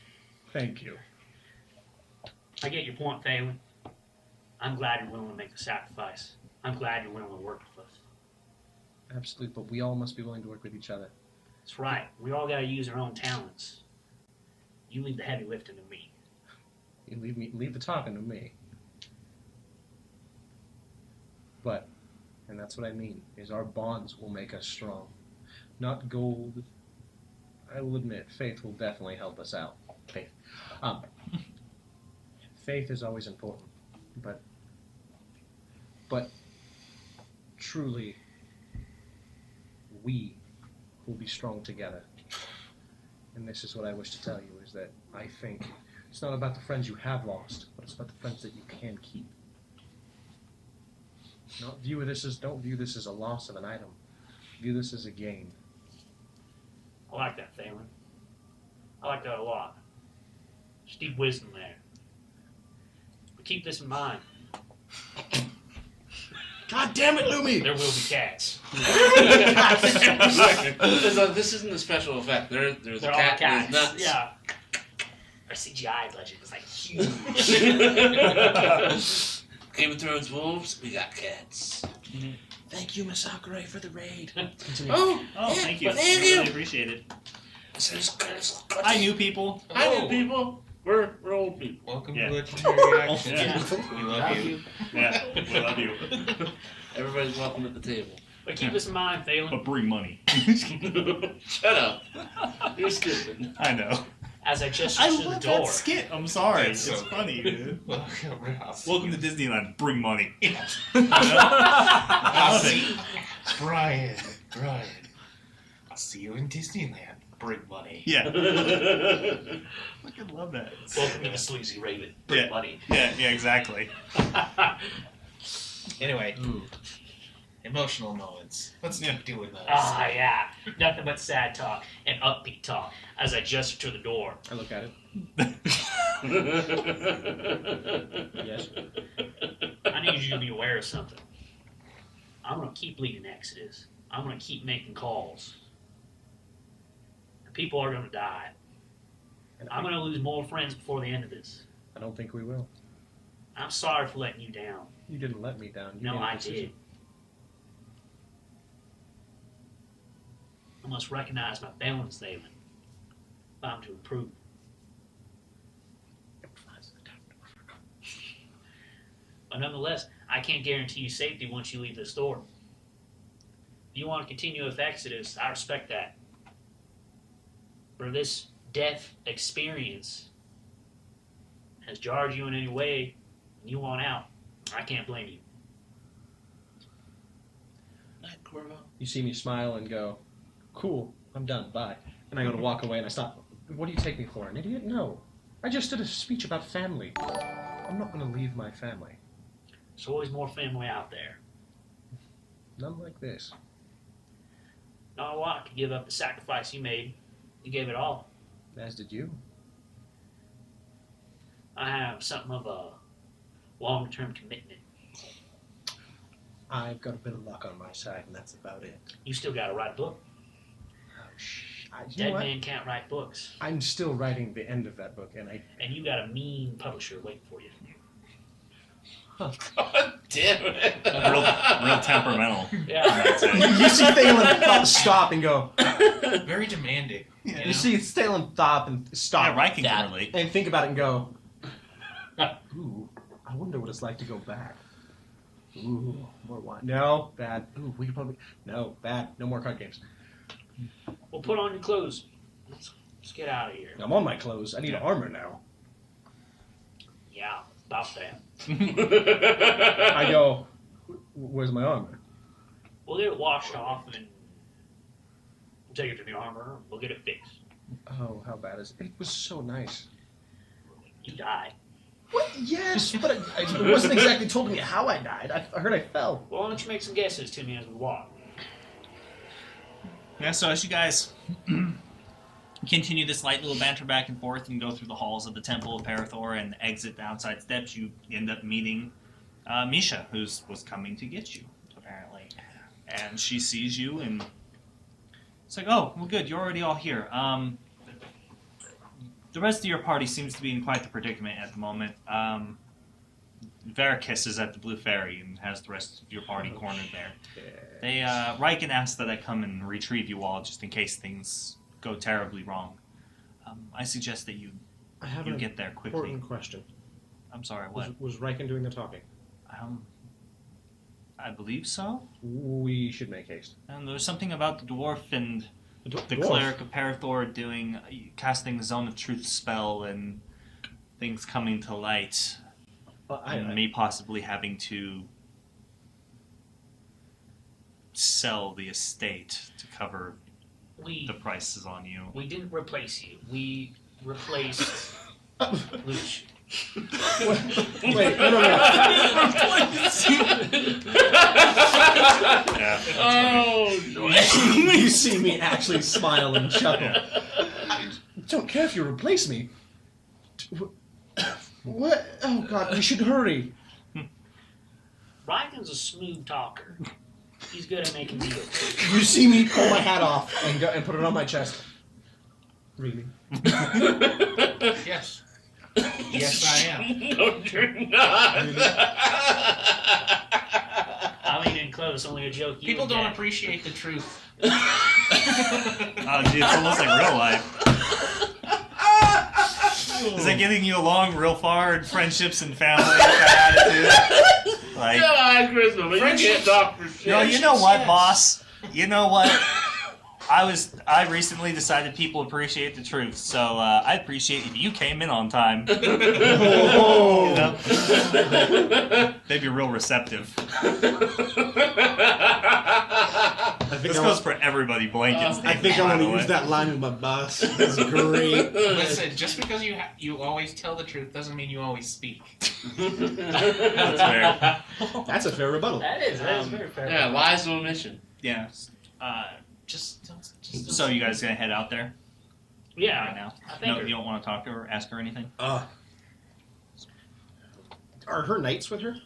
Thank you. I get your point, Thalen. I'm glad you're willing to make the sacrifice. I'm glad you're willing to work with us. Absolutely, but we all must be willing to work with each other. That's right. We all got to use our own talents. You leave the heavy lifting to me. You leave the talking to me. But, and that's what I mean, is our bonds will make us strong. Not gold. I will admit, faith will definitely help us out. Faith. Faith is always important, but truly, we will be strong together. And this is what I wish to tell you, is that I think it's not about the friends you have lost, but it's about the friends that you can keep. Don't view this as a loss of an item. View this as a gain. I like that, Thalen. I like that a lot. There's deep wisdom there. But keep this in mind. God damn it, Lumi! There will be cats. This isn't a special effect. There's They're a all cat. cats. There's nuts. Yeah. Our CGI budget is like huge. Game of Thrones wolves, we got cats. Thank you, Masakure, for the raid. Oh, Oh, thank you. Thank I you. really appreciate it. Hi, Hi, new people. new people. We're old people. Welcome Yeah. to Legendary Action. Yeah. We love you. Yeah, we love you. Everybody's welcome at the table. But keep this in mind, Thalen. But bring money. Shut up. You're stupid. I know. As I just I to the love door. that skit. I'm sorry. It's It's so funny, dude. Welcome Welcome to Disneyland. Bring money. Brian. I'll see you in Disneyland. Bring money. Yeah. Fucking love that. Welcome to the sleazy raven. Bring Yeah. money. Yeah, exactly. Anyway, emotional moments. Let's keep doing those. Ah, yeah. Nothing but sad talk and upbeat talk as I gesture to the door. I look at it. Yes. I need you to be aware of something. I'm going to keep leading Exodus. I'm going to keep making calls. And people are going to die. And I'm going to lose more friends before the end of this. I don't think we will. I'm sorry for letting you down. You didn't let me down. You No, made a I decision. did. I must recognize my failings, Thalen. If I'm to improve. But nonetheless, I can't guarantee you safety once you leave this door. If you want to continue with Exodus, I respect that. For this death experience has jarred you in any way, and you want out, I can't blame you. Night, Corvo. You see me smile and go, cool, I'm done, bye. And I go to walk away and I stop. What do you take me for, an idiot? No. I just did a speech about family. I'm not going to leave my family. There's always more family out there. None like this. Not a lot to give up the sacrifice you made. You gave it all. As did you. I have something of a long-term commitment. I've got a bit of luck on my side, and that's about it. You still got to write a book. Oh, shh. You know Dead what? man can't write books. I'm still writing the end of that book, and And you got a mean publisher waiting for you. God damn it. Real temperamental. Yeah. I'd say. you see Thalen stop and go. Very demanding. Yeah. You see Thalen stop and stop. Yeah, Riken can relate. And think about it and go, ooh, I wonder what it's like to go back. Ooh, more wine. No, bad. Ooh, we could probably. No, bad. No more card games. Well, put on your clothes. Let's get out of here. I'm on my clothes. I need armor now. Yeah, about that. I go, where's my armor? We'll get it washed off and we'll take it to the armor. We'll get it fixed. Oh, how bad is it? It was so nice. You died. What? Yes, but it wasn't exactly told me how I died. I heard I fell. Well, why don't you make some guesses to me as we walk? Yeah, so as you guys continue this light little banter back and forth and go through the halls of the Temple of Parathor and exit the outside steps, you end up meeting Misha, who was coming to get you, apparently. And she sees you and it's like, oh, well, good, you're already all here. The rest of your party seems to be in quite the predicament at the moment. Veracus is at the Blue Ferry and has the rest of your party cornered there. Riken asked that I come and retrieve you all just in case things go terribly wrong. I suggest that you I have you an get there quickly. important question. I'm sorry, what? Was Riken doing the talking? I believe so. We should make haste. And there's something about the dwarf and the dwarf? cleric of Parathor casting the Zone of Truth spell, and things coming to light, and me possibly having to sell the estate to cover the prices on you. We didn't replace you. We replaced Luch. Wait, no. Yeah, You see me actually smile and chuckle. I don't care if you replace me. What? Oh God, we should hurry. Ryken's a smooth talker. He's good at making deals. You see me pull my hat off and go and put it on my chest. Really? Yes. Yes, I am. No, you're not. I lean in close, only a joke. People don't appreciate the truth. Oh, dude, it's almost like real life. Is that getting you along real far in friendships and family attitude? Like, No, I Crystal, but you can't talk for shit. you know what, Yes. boss? You know what? I recently decided people appreciate the truth, so I appreciate if you came in on time. You know? They'd be real receptive. This goes for everybody, blankets. I think I'm gonna use that line with my boss. That's great. Listen, just because you always tell the truth doesn't mean you always speak. That's fair. That's a fair rebuttal. That is very fair. Yeah, lies of omission. Yeah. Just So you guys gonna head out there Yeah. right now? I think No, you don't want to talk to her, ask her anything? Are her knights with her?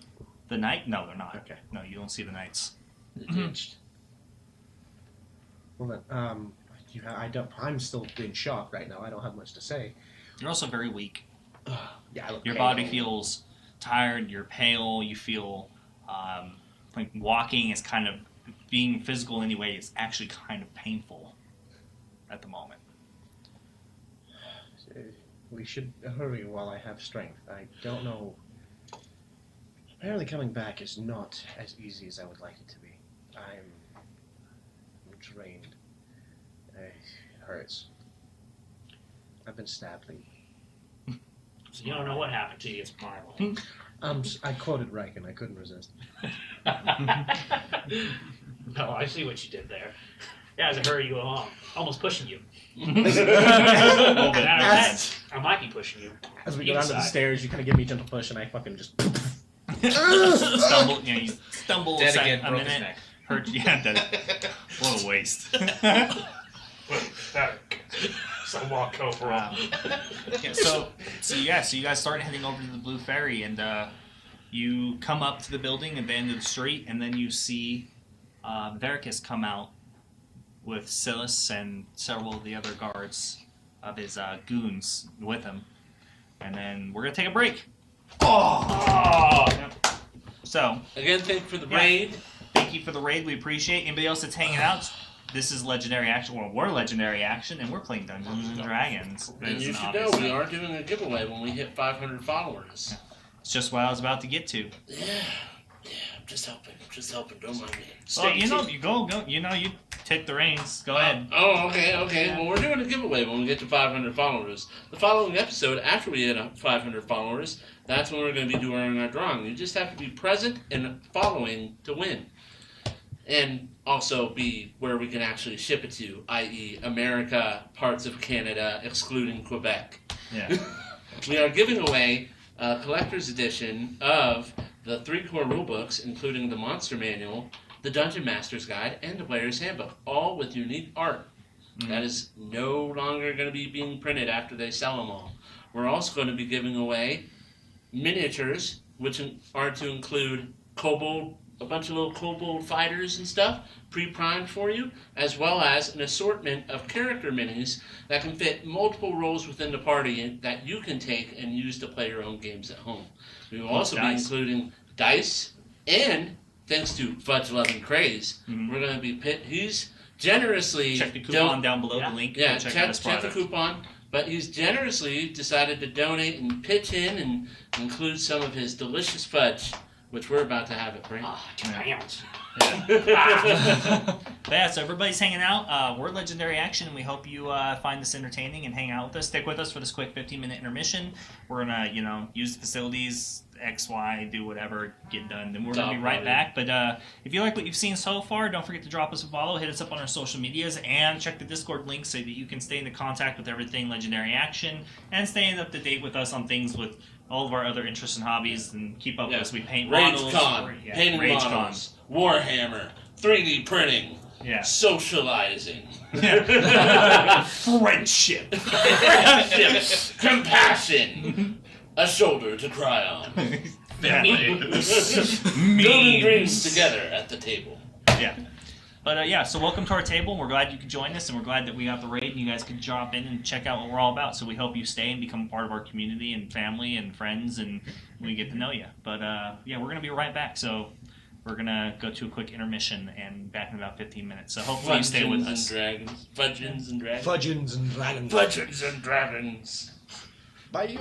The knight? No, they're not. Okay. No, you don't see the knights. Ditched. Well then, I'm still in shock right now. I don't have much to say. You're also very weak. Yeah, I look Your pale. body feels tired. You're pale. You feel like walking is kind of being physical anyway. Is actually kind of painful at the moment. We should hurry while I have strength. I don't know. Apparently, coming back is not as easy as I would like it to be. I'm drained. It hurts. I've been stabbed lately. So you don't know what happened to you. It's marveling. I quoted Riken. I couldn't resist. No, I see what you did there. Yeah, as I hurry you along, almost pushing you. As, I might be pushing you. as we go down to the Inside. stairs, you kind of give me a gentle push, and I fucking just. Stumble. You stumble Dead a again, broke his minute. neck. Hurt. Yeah, dead. What a waste. So walk over. Yeah, so you guys start heading over to the Blue Ferry, and you come up to the building at the end of the street, and then you see Vericus come out with Silas and several of the other guards of his goons with him, and then we're gonna take a break. Yep. So Again, thank you for the Yeah. raid. thank you for the raid. We appreciate it. Anybody else that's hanging out? This is Legendary Action. Well, we're Legendary Action, and we're playing Dungeons and Dragons. And you It's should an know obvious- we are doing a giveaway when we hit 500 followers. It's just what I was about to get to. Yeah, I'm just helping. Don't mind me. Well, you know, you go. You know, you take the reins. Go ahead. Oh, okay. Well, we're doing a giveaway when we get to 500 followers. The following episode, after we hit 500 followers, that's when we're going to be doing our drawing. You just have to be present and following to win. And also be where we can actually ship it to, i.e. America, parts of Canada, excluding Quebec. Yeah. We are giving away a collector's edition of the 3 core rulebooks, including the Monster Manual, the Dungeon Master's Guide, and the Player's Handbook, all with unique art. That is no longer going to be being printed after they sell them all. We're also going to be giving away miniatures, which are to include kobold, a bunch of little kobold fighters and stuff, pre-primed for you, as well as an assortment of character minis that can fit multiple roles within the party that you can take and use to play your own games at home. We will also be Dice. including dice, and thanks to Fudge Love and Craze, Mhm. we're going to be he's generously Check the coupon down below Yeah. the link. yeah, Go check out check his the product. coupon. But he's generously decided to donate and pitch in and include some of his delicious fudge which we're about to have it bring. 2 pounds. But yeah, so everybody's hanging out. We're Legendary Action, and we hope you find this entertaining and hang out with us. Stick with us for this quick 15-minute intermission. We're gonna, use the facilities, X, Y, do whatever, get done. Then we're gonna be right back. But if you like what you've seen so far, don't forget to drop us a follow, hit us up on our social medias, and check the Discord link so that you can stay in contact with everything Legendary Action and stay up to date with us on things with all of our other interests and hobbies, and keep up with us. We paint models. Painting models. Warhammer. 3D printing. Yeah. Socializing. Friendship. Compassion. A shoulder to cry on. Family. Building dreams together at the table. Yeah. But so welcome to our table. We're glad you could join us, and we're glad that we got the raid and you guys could drop in and check out what we're all about. So we hope you stay and become part of our community and family and friends, and we get to know you. But we're going to be right back. So we're going to go to a quick intermission and back in about 15 minutes. So hopefully you stay with us. Fudgins and dragons. Fudgins and dragons. Fudgins and dragons. Bye.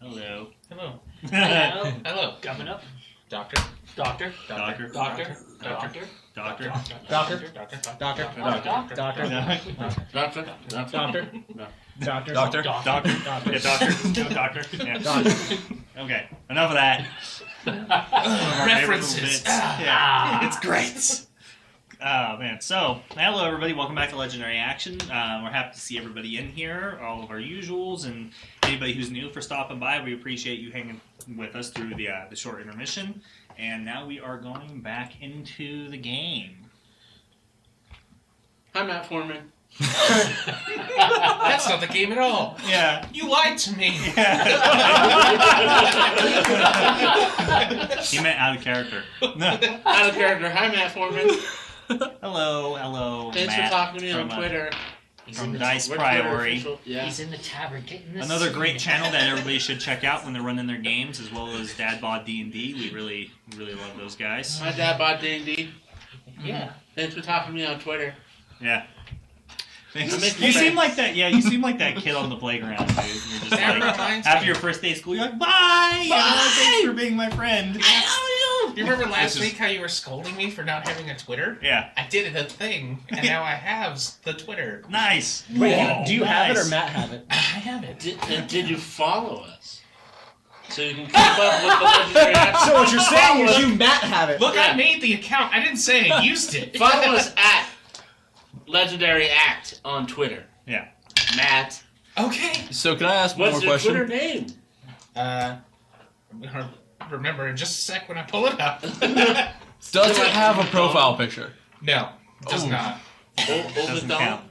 Hello. Hello. Hello. Hello. Coming up. Doctor. Doctor. Doctor. Doctor. Doctor. Doctor. Doctor. Doctor. Doctor. Doctor. Doctor. Doctor. Doctor. Doctor. Doctor. Doctor. Doctor. Yeah, doctor. No, doctor. Yeah. Doctor. Okay. Enough of that. References. Yeah. It's great. Oh, man. So, hello, everybody. Welcome back to Legendary Action. We're happy to see everybody in here, all of our usuals, and anybody who's new for stopping by. We appreciate you hanging with us through the short intermission. And now we are going back into the game. I'm Matt Foreman. That's not the game at all. Yeah. You lied to me. He meant out of character. No. Out of character. Hi, Matt Foreman. Hello, Thanks Matt for talking to me on from, Twitter. From Dice We're Twitter Priority. official. Yeah. He's in the tavern getting this. Another great channel that everybody should check out when they're running their games, as well as Dad Bod D&D. We really love those guys. My dad bought D&D. Yeah. Thanks for talking to me on Twitter. Yeah. Thanks. You make You me seem mad. like that. Yeah, you seem like that kid on the playground, dude. You're just That like, reminds after me. your first day of school, you're like, bye! You know, thanks for being my friend. You remember last This is- week how you were scolding me for not having a Twitter? Yeah. I did a thing, and now I have the Twitter. Nice. Wait, Whoa, do you have it nice. or Matt have it? I have it. Did you follow us? So you can keep up with the legendary action. So what you're saying is you Matt have it. Look, Yeah. I made the account. I didn't say I used it. Follow us at Legendary Act on Twitter. Yeah. Matt, Okay. So can I ask one what's more your question? Twitter name? I'm gonna remember in just a sec when I pull it up. Does it have a profile picture? No, it does Oh. not. Doesn't count.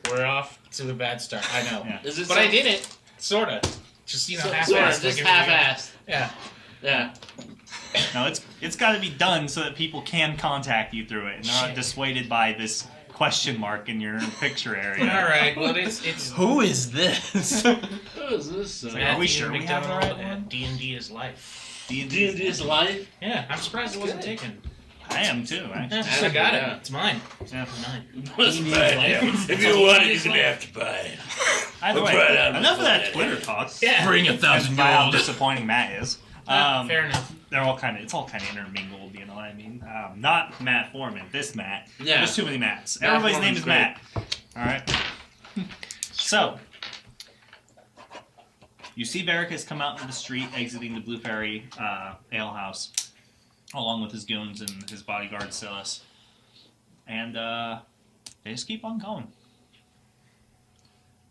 We're off to a bad start. I know. Yeah. Is it But I did it, sorta. Just half-assed. Sorta, like just everything else. half-assed. Yeah. Yeah. No, it's got to be done so that people can contact you through it, and they're not Shit. dissuaded by this question mark in your picture area. All right. Well, it's Who is this? Who is this? Like, are we sure we have the right one? McDonald. D&D is life. D&D is life? Yeah, I'm surprised it wasn't taken. I am too, actually. I got Yeah. it. It's mine. Yeah. Mine. What's if you want it, you can have to buy it. Either way, Right out of enough of that the Twitter talk. Yeah. Bring As 1,000 by how gold. disappointing Matt is. Fair enough. It's all kind of intermingled, you know what I mean? Not Matt Foreman, this Matt. Yeah. There's too many Matts. Matt Everybody's name Foreman's is Matt. All right. So, you see Vericus come out into the street, exiting the Blue Fairy Ale House, along with his goons and his bodyguard Silas, and they just keep on going.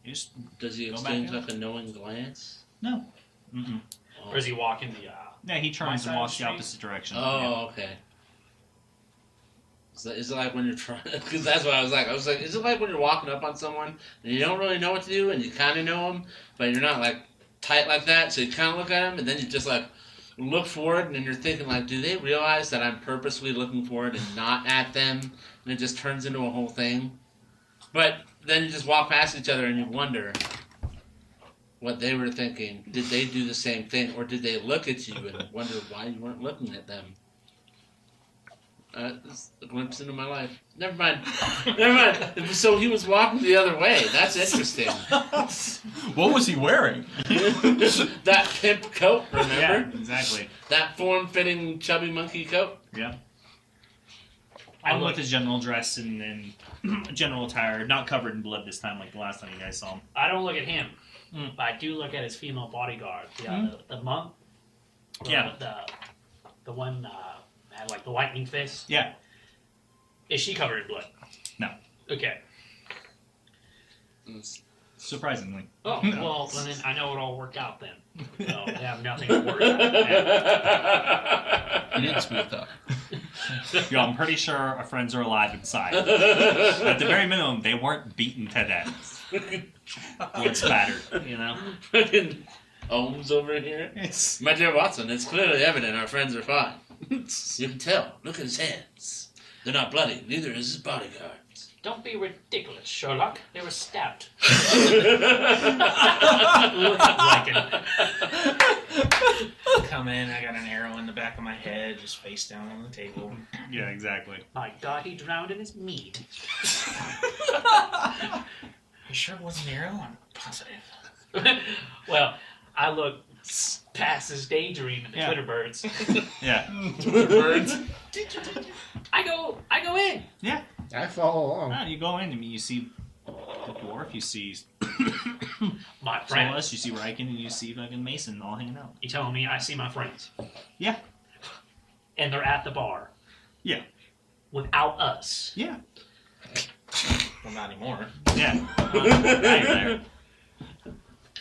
You just Does he Go exchange back like a knowing glance? no. Mm-mm. Or is he walking the? Yeah, he My turns side and of walks the the street? opposite direction. Oh, okay. Is it like when you're trying? Because that's what I was like. Is it like when you're walking up on someone and you don't really know what to do and you kind of know them, but you're not like tight like that, so you kind of look at them and then you just like look forward and then you're thinking like, do they realize that I'm purposely looking forward and not at them, and it just turns into a whole thing. But then you just walk past each other and you wonder what they were thinking. Did they do the same thing, or did they look at you and wonder why you weren't looking at them? It's a glimpse into my life. Never mind. Never mind. So he was walking the other way. That's interesting. What was he wearing? That pimp coat, remember? Yeah, exactly. That form-fitting chubby monkey coat. Yeah. I I'm look- with his general dress and general attire, not covered in blood this time like the last time you guys saw him. I don't look at him, but I do look at his female bodyguard. The monk. Yeah. The one had like the lightning fist. Yeah. Is she covered in blood? No. Okay. Surprisingly. Oh, No. well, then I know it all worked out then. So I have nothing to worry about. You didn't smooth talk. Yo, I'm pretty sure our friends are alive inside. At the very minimum, they weren't beaten to death. Wood spattered, you know? Fucking Ohms over here. It's My dear Watson, it's clearly evident our friends are fine. You can tell. Look at his hands. They're not bloody. Neither is his bodyguard. Don't be ridiculous, Sherlock. They were stabbed. Come in. I got an arrow in the back of my head, just face down on the table. yeah, exactly. My God, he drowned in his meat. You sure it was an arrow? I'm positive. Well, I look passes daydream in the Yeah. Twitter birds. Yeah. Birds. I go in. Yeah. I follow along. Ah, you go in, and you see the dwarf, you see My friends. Solus, you see Riken, and you see fucking Mason all hanging out. You telling me I see my friends? Yeah. And they're at the bar. Yeah. Without us. Yeah. Well, not anymore. Yeah. There.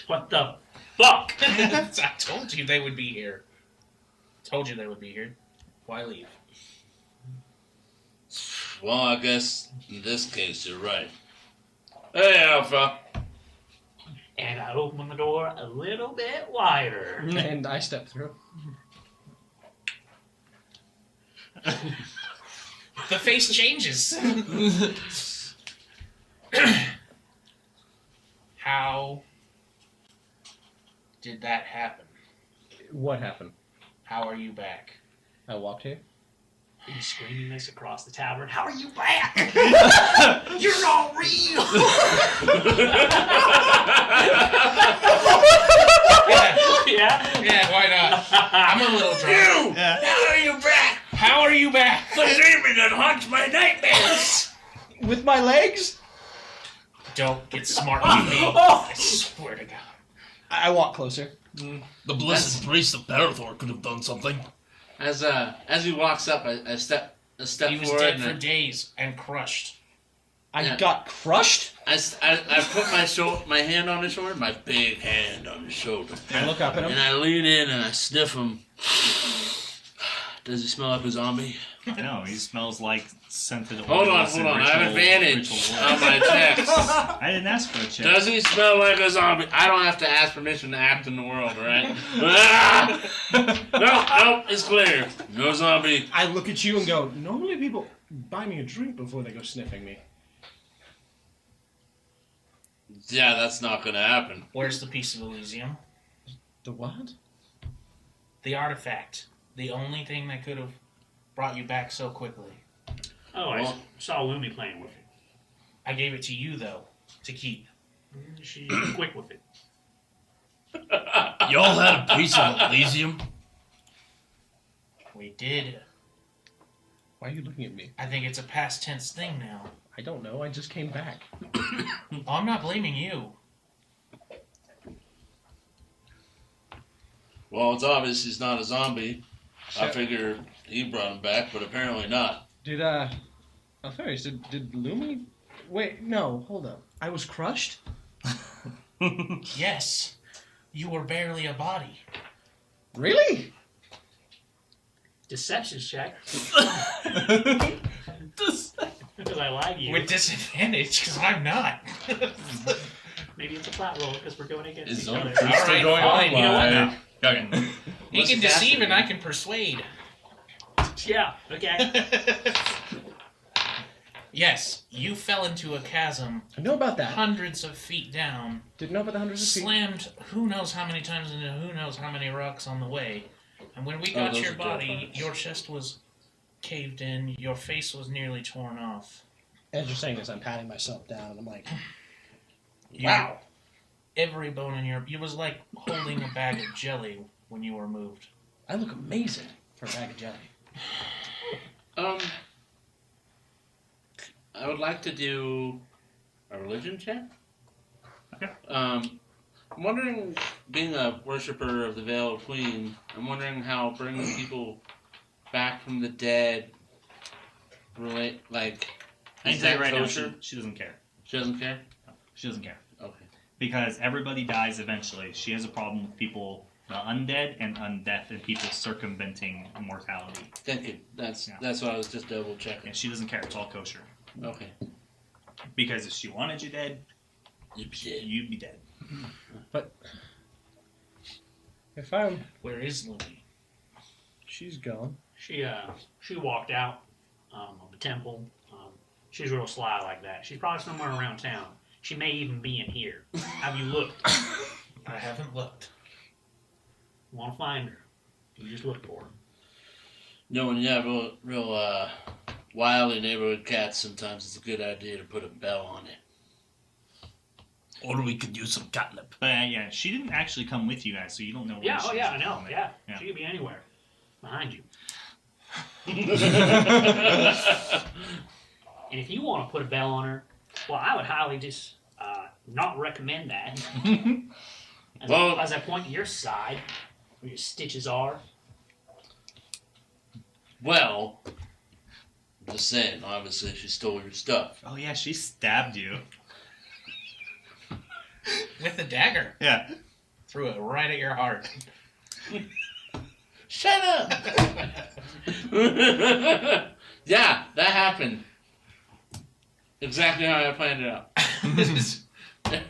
What the fuck? I told you they would be here. Told you they would be here. Why leave? Well, I guess in this case you're right. Hey, Alpha. And I open the door a little bit wider. And I step through. The face changes. How did that happen? What happened? How are you back? I walked here. Are you screaming this across the tavern? How are you back? You're not real! Yeah? Yeah, why not? I'm a little drunk. Yeah. How are you back? How are you back? The demon that haunts my nightmares. With my legs? Don't get smart with me. I swear to God. I walk closer. The blessed priest of Parathor could have done something. As he walks up, I step He was forward dead and for days and crushed. I Yeah. got crushed? I put my hand on his shoulder, my big hand on his shoulder, I look up at and him. I lean in and I sniff him. Does he smell like a zombie? No, he smells like scented oil. Hold on. I have advantage on my checks. I didn't ask for a check. Does he smell like a zombie? I don't have to ask permission to act in the world, right? Nope, it's clear. No zombie. I look at you and go, normally people buy me a drink before they go sniffing me. Yeah, that's not gonna happen. Where's the piece of Elysium? The what? The artifact. The only thing that could have brought you back so quickly. Oh, I saw Lumi playing with it. I gave it to you, though, to keep. She's quick with it. Y'all had a piece of Elysium? We did. Why are you looking at me? I think it's a past tense thing now. I don't know. I just came back. Oh, I'm not blaming you. Well, it's obvious he's not a zombie. I Sure. figure he brought him back, but apparently not. Did, Alpharius, did Lumi... Wait, no, hold up. I was crushed? Yes. You were barely a body. Really? Deception check. Because I lied to you. With disadvantage, because I'm not. Maybe it's a flat roll because we're going against Is each Zone other. Priest still Alright, going fine, on? you know what? Why- Okay. He What's can the deceive and casting? I can persuade. Yeah, okay. Yes, you fell into a chasm I know about that. hundreds of feet down, Didn't know about the hundreds of feet. slammed who knows how many times into who knows how many rocks on the way. And when we got those your are dope body, rocks. your chest was caved in, your face was nearly torn off. As you're saying this, I'm patting myself down, and I'm like, You- wow. Every bone in your... It was like holding a bag of jelly when you were moved. I look amazing for a bag of jelly. I would like to do a religion check. Okay. I'm wondering, being a worshiper of the Veiled Queen, I'm wondering how bringing people back from the dead relate, like, I is can tell that you right now, kosher? she doesn't care. She doesn't care? She doesn't care. Okay. Because everybody dies eventually. She has a problem with people, the undead and undeath, and people circumventing mortality. Thank you. That's Yeah. what I was just double checking. And she doesn't care. It's all kosher. Okay. Because if she wanted you dead, You'd be dead. you'd be dead. But if I'm... Where is Lily? She's gone. She walked out of the temple. She's real sly like that. She's probably somewhere around town. She may even be in here. Have you looked? I haven't looked. Want to find her? You just look for her. No, when you have real wily neighborhood cats, sometimes it's a good idea to put a bell on it. Or we could use some catnip. But yeah, she didn't actually come with you guys, so you don't know where Yeah, she oh is yeah, at I the know. moment. Yeah. Yeah. She could be anywhere. Behind you. And if you want to put a bell on her, well, I would highly just not recommend that. As I point to your side, where your stitches are. Well, I'm just saying, obviously she stole your stuff. Oh yeah, she stabbed you. With a dagger. Yeah. Threw it right at your heart. Shut up! Yeah, that happened. Exactly how I planned it out.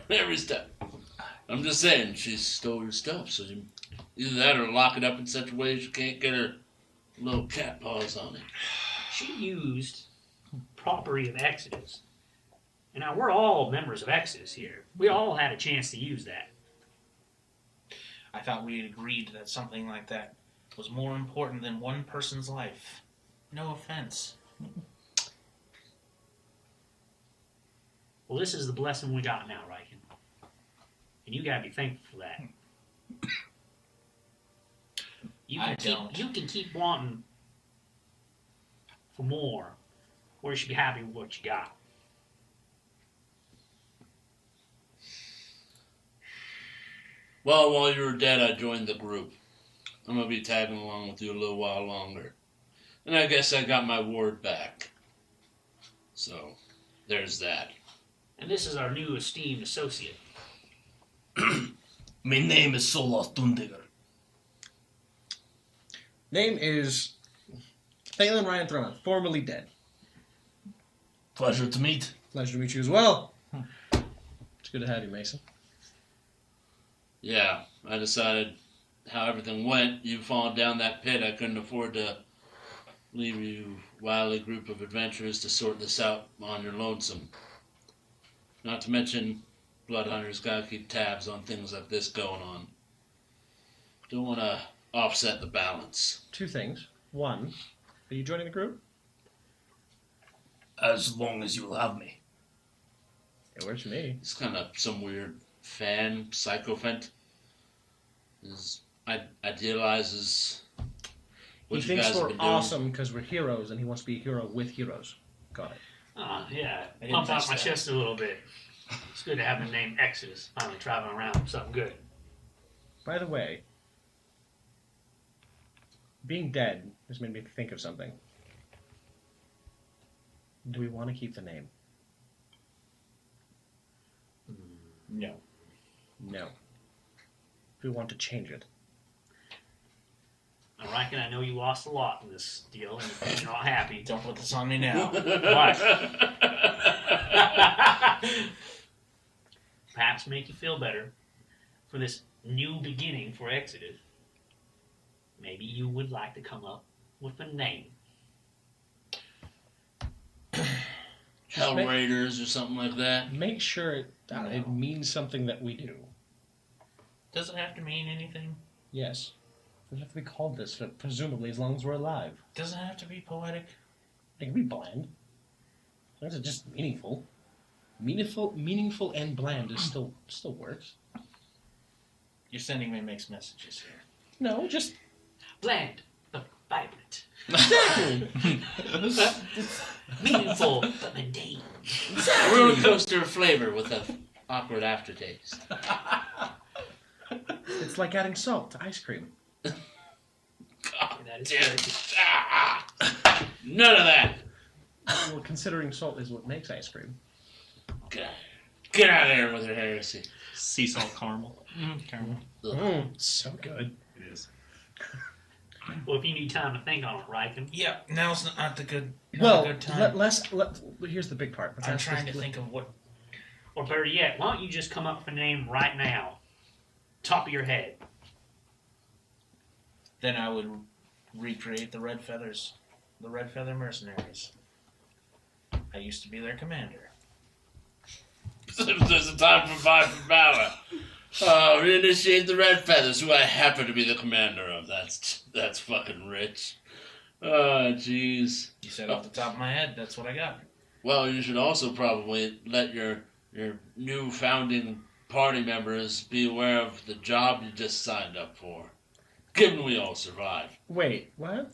Every step. I'm just saying, she stole your stuff, so you either that or lock it up in such a way she can't get her little cat paws on it. She used property of Exodus. And now we're all members of Exodus here. We all had a chance to use that. I thought we had agreed that something like that was more important than one person's life. No offense. Well, this is the blessing we got now, Riken. And you gotta be thankful for that. You can keep wanting for more, or you should be happy with what you got. Well, while you were dead, I joined the group. I'm gonna be tagging along with you a little while longer. And I guess I got my ward back. So, there's that. And this is our new esteemed associate. My name is Solas Dundigger. Name is Thalen Ryan Throman, formerly dead. Pleasure to meet. Pleasure to meet you as well. It's good to have you, Mason. Yeah, I decided how everything went. You've fallen down that pit. I couldn't afford to leave you wily group of adventurers to sort this out on your lonesome. Not to mention, blood hunters gotta keep tabs on things like this going on. Don't want to offset the balance. Two things. One, are you joining the group? As long as you'll have me. It works for me. It's kind of some weird fan sycophant. Idealizes what He you thinks guys have we're been doing. awesome because we're heroes, and he wants to be a hero with heroes. Got it. Oh, yeah. I didn't Pumped out miss my that. chest a little bit. It's good to have the name Exodus finally traveling around with something good. By the way, being dead has made me think of something. Do we want to keep the name? No. No. Do we want to change it? I reckon I know you lost a lot in this deal, and you're not happy. Don't put this on me now. Why? Perhaps make you feel better for this new beginning for Exodus. Maybe you would like to come up with a name. Hell Raiders or something like that. Make sure it means something that we do. Does it have to mean anything? Yes. We have to be called this, for presumably, as long as we're alive. Does it have to be poetic? It can be bland. As long as it's just meaningful. Meaningful and bland is still works. You're sending me mixed messages here. No, just Bland, but vibrant. exactly. Meaningful, but mundane. A roller coaster of flavor with an awkward aftertaste. It's like adding salt to ice cream. God That is damn very- it. Ah! None of that. Well, considering salt is what makes ice cream. Get out of here with your heresy. Sea salt caramel. Caramel. So good. It is. Well, if you need time to think on it, Riken. Yeah, now's not the good. Well, good time. here's the big part. I'm trying to think of what. Or better yet, why don't you just come up with a name right now? Top of your head. Then I would recreate the Red Feathers, the Red Feather Mercenaries. I used to be their commander. There's a time for five for valor. Reinitiate the Red Feathers, who I happen to be the commander of. That's fucking rich. Oh, jeez. You said off the top of my head, that's what I got. Well, you should also probably let your new founding party members, be aware of the job you just signed up for. Given we all survive. Wait, what?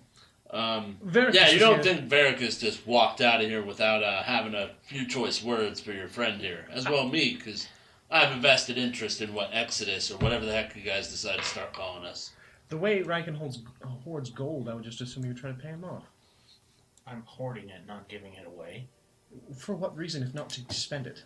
Yeah, you don't think Veracruz just walked out of here without having a few choice words for your friend here. As well me, because I have a vested interest in what Exodus, or whatever the heck you guys decide to start calling us. The way Riken hoards gold, I would just assume you would try to pay him off. I'm hoarding it, not giving it away. For what reason, if not to spend it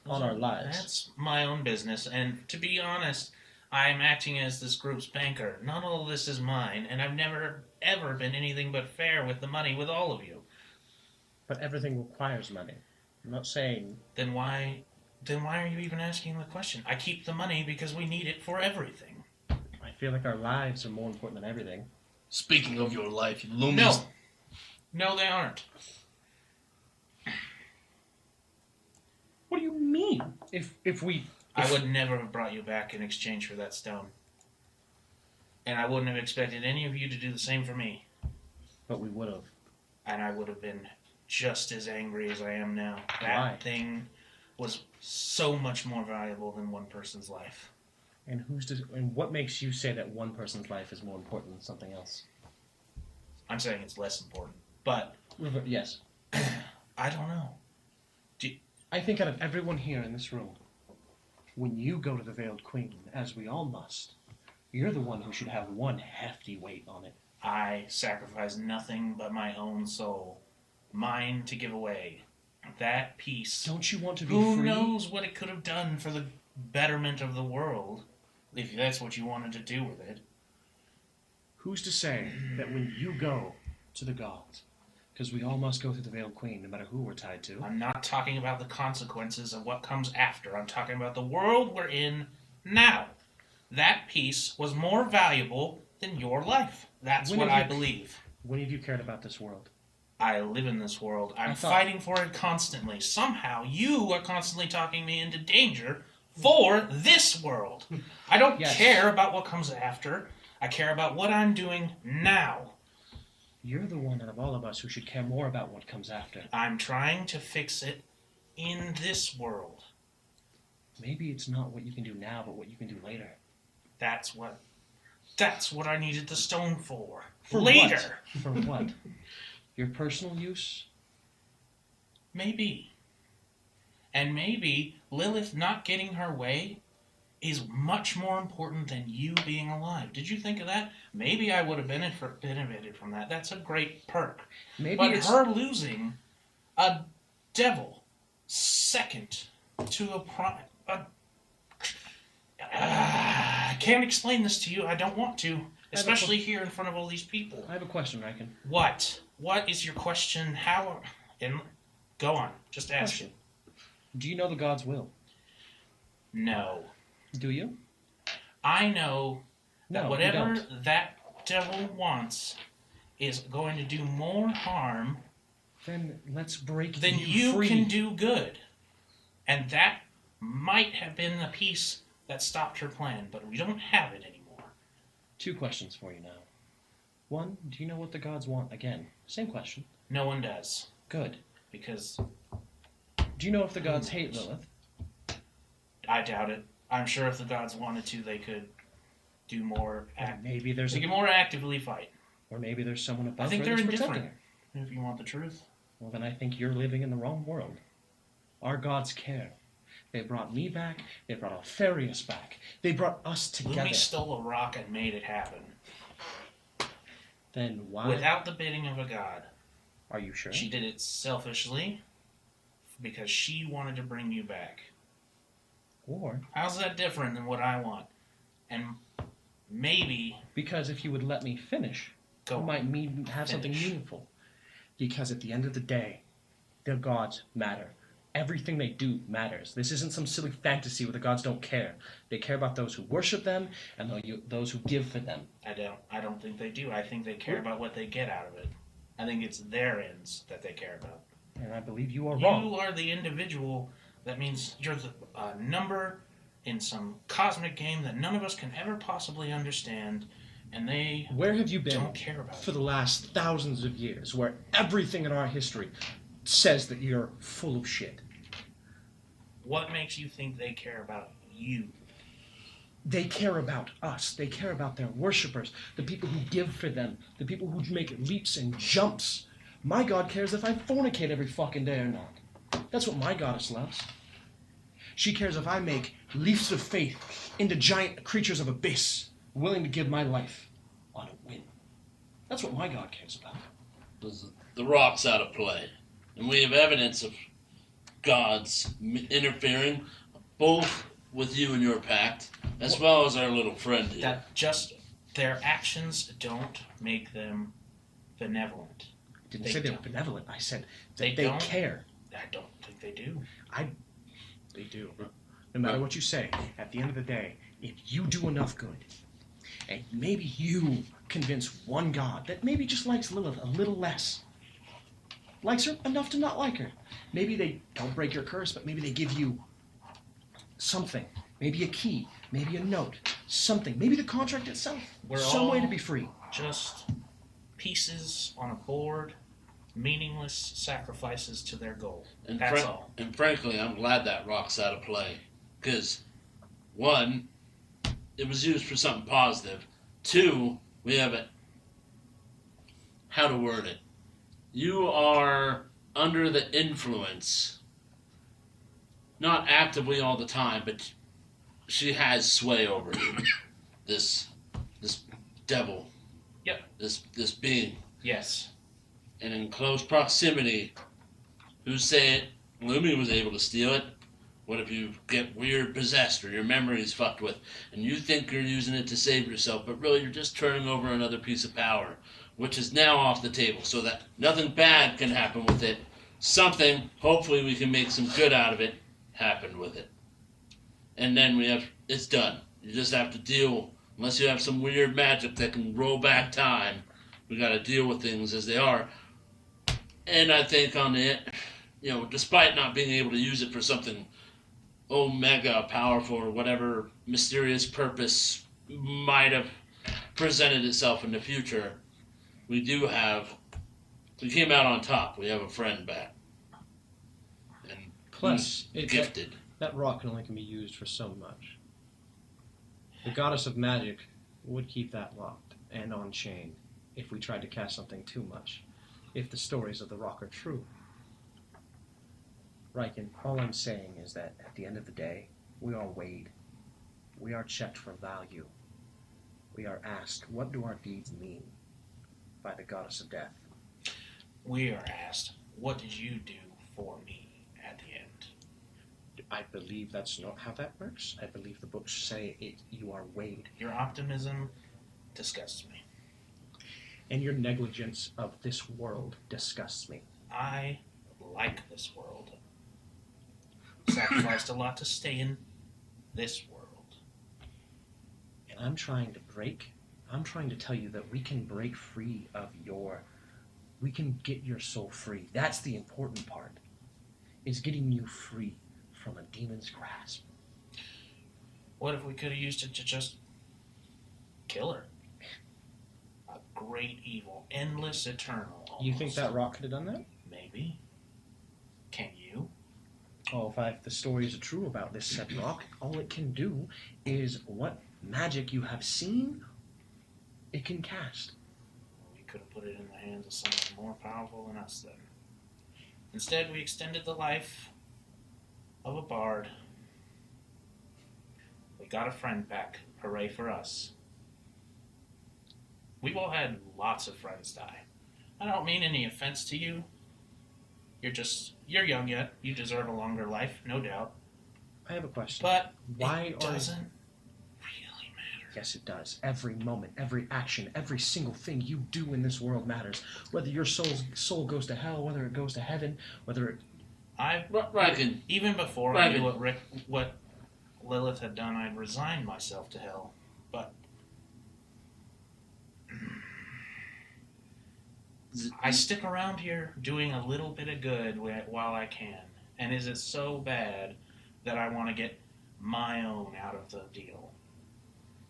on our lives? That's my own business, and to be honest, I'm acting as this group's banker. Not all of this is mine, and I've never, ever been anything but fair with the money with all of you. But everything requires money. I'm not saying... Then why are you even asking the question? I keep the money because we need it for everything. I feel like our lives are more important than everything. Speaking of your life, you Loomis... No, they aren't. What do you mean? If we... I would never have brought you back in exchange for that stone. And I wouldn't have expected any of you to do the same for me. But we would have. And I would have been just as angry as I am now. Why? That thing was so much more valuable than one person's life. And and what makes you say that one person's life is more important than something else? I'm saying it's less important. But... Yes. I don't know. I think out of everyone here in this room, when you go to the Veiled Queen, as we all must, you're the one who should have one hefty weight on it. I sacrifice nothing but my own soul. Mine to give away. That piece. Don't you want to be Who free? knows what it could have done for the betterment of the world, if that's what you wanted to do with it. Who's to say that when you go to the gods, because we all must go through the Veiled Queen, no matter who we're tied to. I'm not talking about the consequences of what comes after. I'm talking about the world we're in now. That piece was more valuable than your life. That's what I believe. When have you cared about this world? I live in this world. I'm fighting for it constantly. Somehow, you are constantly talking me into danger for this world. I don't care about what comes after. I care about what I'm doing now. You're the one out of all of us who should care more about what comes after. I'm trying to fix it in this world. Maybe it's not what you can do now, but what you can do later. That's what I needed the stone for. For later. What? For what? Your personal use? Maybe. And maybe Lilith not getting her way is much more important than you being alive. Did you think of that? Maybe I would have benefited from that. That's a great perk. But her losing a devil second to I can't explain this to you. I don't want to. Especially here in front of all these people. I have a question, Riken. What? What is your question? How? Go on. Just ask it. Do you know the God's will? No. Do you? I know that whatever you don't. that devil wants is going to do more harm Then let's break than you free. can do good. And that might have been the piece that stopped her plan, but we don't have it anymore. 2 questions for you now. 1, do you know what the gods want? Again, same question. No one does. Good. Because Do you know if the gods hate Lilith? I doubt it. I'm sure if the gods wanted to, they could do more. Maybe there's they could more actively fight. Or maybe there's someone above I think her they're that's protecting indifferent. her. If you want the truth. Well, then I think you're living in the wrong world. Our gods care. They brought me back. They brought Altharius back. They brought us together. Lumi stole a rock and made it happen. Then why? Without the bidding of a god. Are you sure? She did it selfishly because she wanted to bring you back. Or how's that different than what I want? And maybe because if you would let me finish, it might have something meaningful. Because at the end of the day, the gods matter. Everything they do matters. This isn't some silly fantasy where the gods don't care. They care about those who worship them and those who give for them. I don't think they do. I think they care about what they get out of it. I think it's their ends that they care about. And I believe you are wrong. You are the individual. That means you're the number in some cosmic game that none of us can ever possibly understand, and they Where have you been don't care about for the last thousands of years, where everything in our history says that you're full of shit? What makes you think they care about you. They care about us. They care about their worshippers, the people who give for them, the people who make leaps and jumps. My god cares if I fornicate every fucking day or not. That's what my goddess loves. She cares if I make leaps of faith into giant creatures of abyss, willing to give my life on a win. That's what my god cares about. The rock's out of play. And we have evidence of gods interfering, both with you and your pact, as well as our little friend here. That just their actions don't make them benevolent. I didn't say they were benevolent. I said They they don't? care. I don't think they do. They do. No matter what you say, at the end of the day, if you do enough good, and maybe you convince one god that maybe just likes Lilith a little less, likes her enough to not like her, maybe they don't break your curse, but maybe they give you something, maybe a key, maybe a note, something, maybe the contract itself, We're some way all to be free. Just pieces on a board, meaningless sacrifices to their goal. And That's all. And frankly, I'm glad that rock's out of play. Because, one, it was used for something positive. Two, we have it. How to word it? You are under the influence. Not actively all the time, but she has sway over you. This devil. Yep. This being. Yes. And in close proximity, who's saying Lumi was able to steal it? What if you get weird possessed or your memory's fucked with and you think you're using it to save yourself, but really you're just turning over another piece of power, which is now off the table so that nothing bad can happen with it. Something, hopefully we can make some good out of it, happened with it. And then it's done. You just have to deal, unless you have some weird magic that can roll back time, we gotta deal with things as they are. And I think on it, despite not being able to use it for something omega powerful or whatever mysterious purpose might have presented itself in the future, we came out on top. We have a friend back. And Plus, gifted. That rock can only be used for so much. The goddess of magic would keep that locked and on chain if we tried to cast something too much, if the stories of the rock are true. Riken, all I'm saying is that at the end of the day, we are weighed. We are checked for value. We are asked, what do our deeds mean by the goddess of death? We are asked, what did you do for me at the end? I believe that's not how that works. I believe the books say you are weighed. Your optimism disgusts me. And your negligence of this world disgusts me. I like this world. Sacrificed a lot to stay in this world. And I'm trying to tell you that we can break free of we can get your soul free. That's the important part, is getting you free from a demon's grasp. What if we could have used it to just kill her? A great evil, endless, eternal. Almost. You think that rock could have done that? Maybe. Can you? Oh, if the stories are true about this said rock, all it can do is what magic you have seen, it can cast. We could have put it in the hands of someone more powerful than us then. Instead, we extended the life of a bard. We got a friend back. Hooray for us. We've all had lots of friends die. I don't mean any offense to you. You're young yet. You deserve a longer life, no doubt. I have a question. But Why it doesn't really matter. Yes, it does. Every moment, every action, every single thing you do in this world matters. Whether your soul goes to hell, whether it goes to heaven, whether it... Even before I knew what Lilith had done, I'd resigned myself to hell. But I stick around here doing a little bit of good while I can. And is it so bad that I want to get my own out of the deal?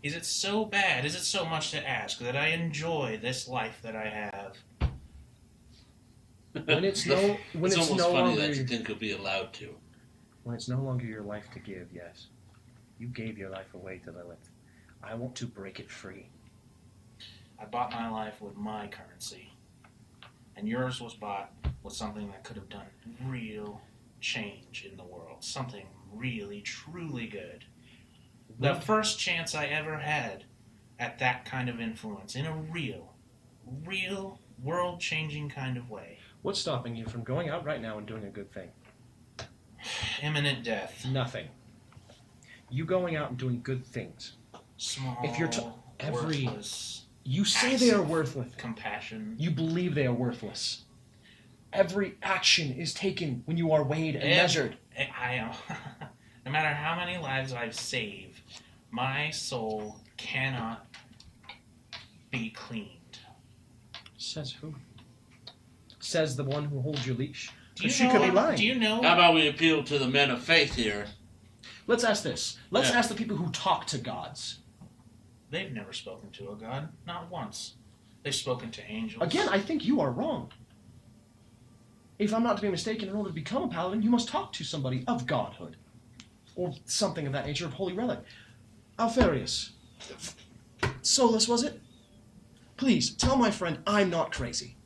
Is it so bad? Is it so much to ask that I enjoy this life that I have? When it's almost funny longer, that you think you'll be allowed to. when it's no longer your life to give, yes. You gave your life away to Lilith. I want to break it free. I bought my life with my currency. And yours was bought with something that could have done real change in the world. Something really, truly good. The first chance I ever had at that kind of influence in a real, world-changing kind of way. What's stopping you from going out right now and doing a good thing? Imminent death. Nothing. You going out and doing good things. Small, If you're worthless, You say they are worthless. compassion. You believe they are worthless. Every action is taken when you are weighed and measured. No matter how many lives I've saved, my soul cannot be cleaned. Says who? Says the one who holds your leash. Do you She know, could be lying. Do you know? How about we appeal to the men of faith here? Let's ask this. Let's Yeah. ask the people who talk to gods. They've never spoken to a god, not once. They've spoken to angels. Again, I think you are wrong. If I'm not to be mistaken, in order to become a paladin, you must talk to somebody of godhood. Or something of that nature, of holy relic. Alfarius. Solus, was it? Please, tell my friend I'm not crazy.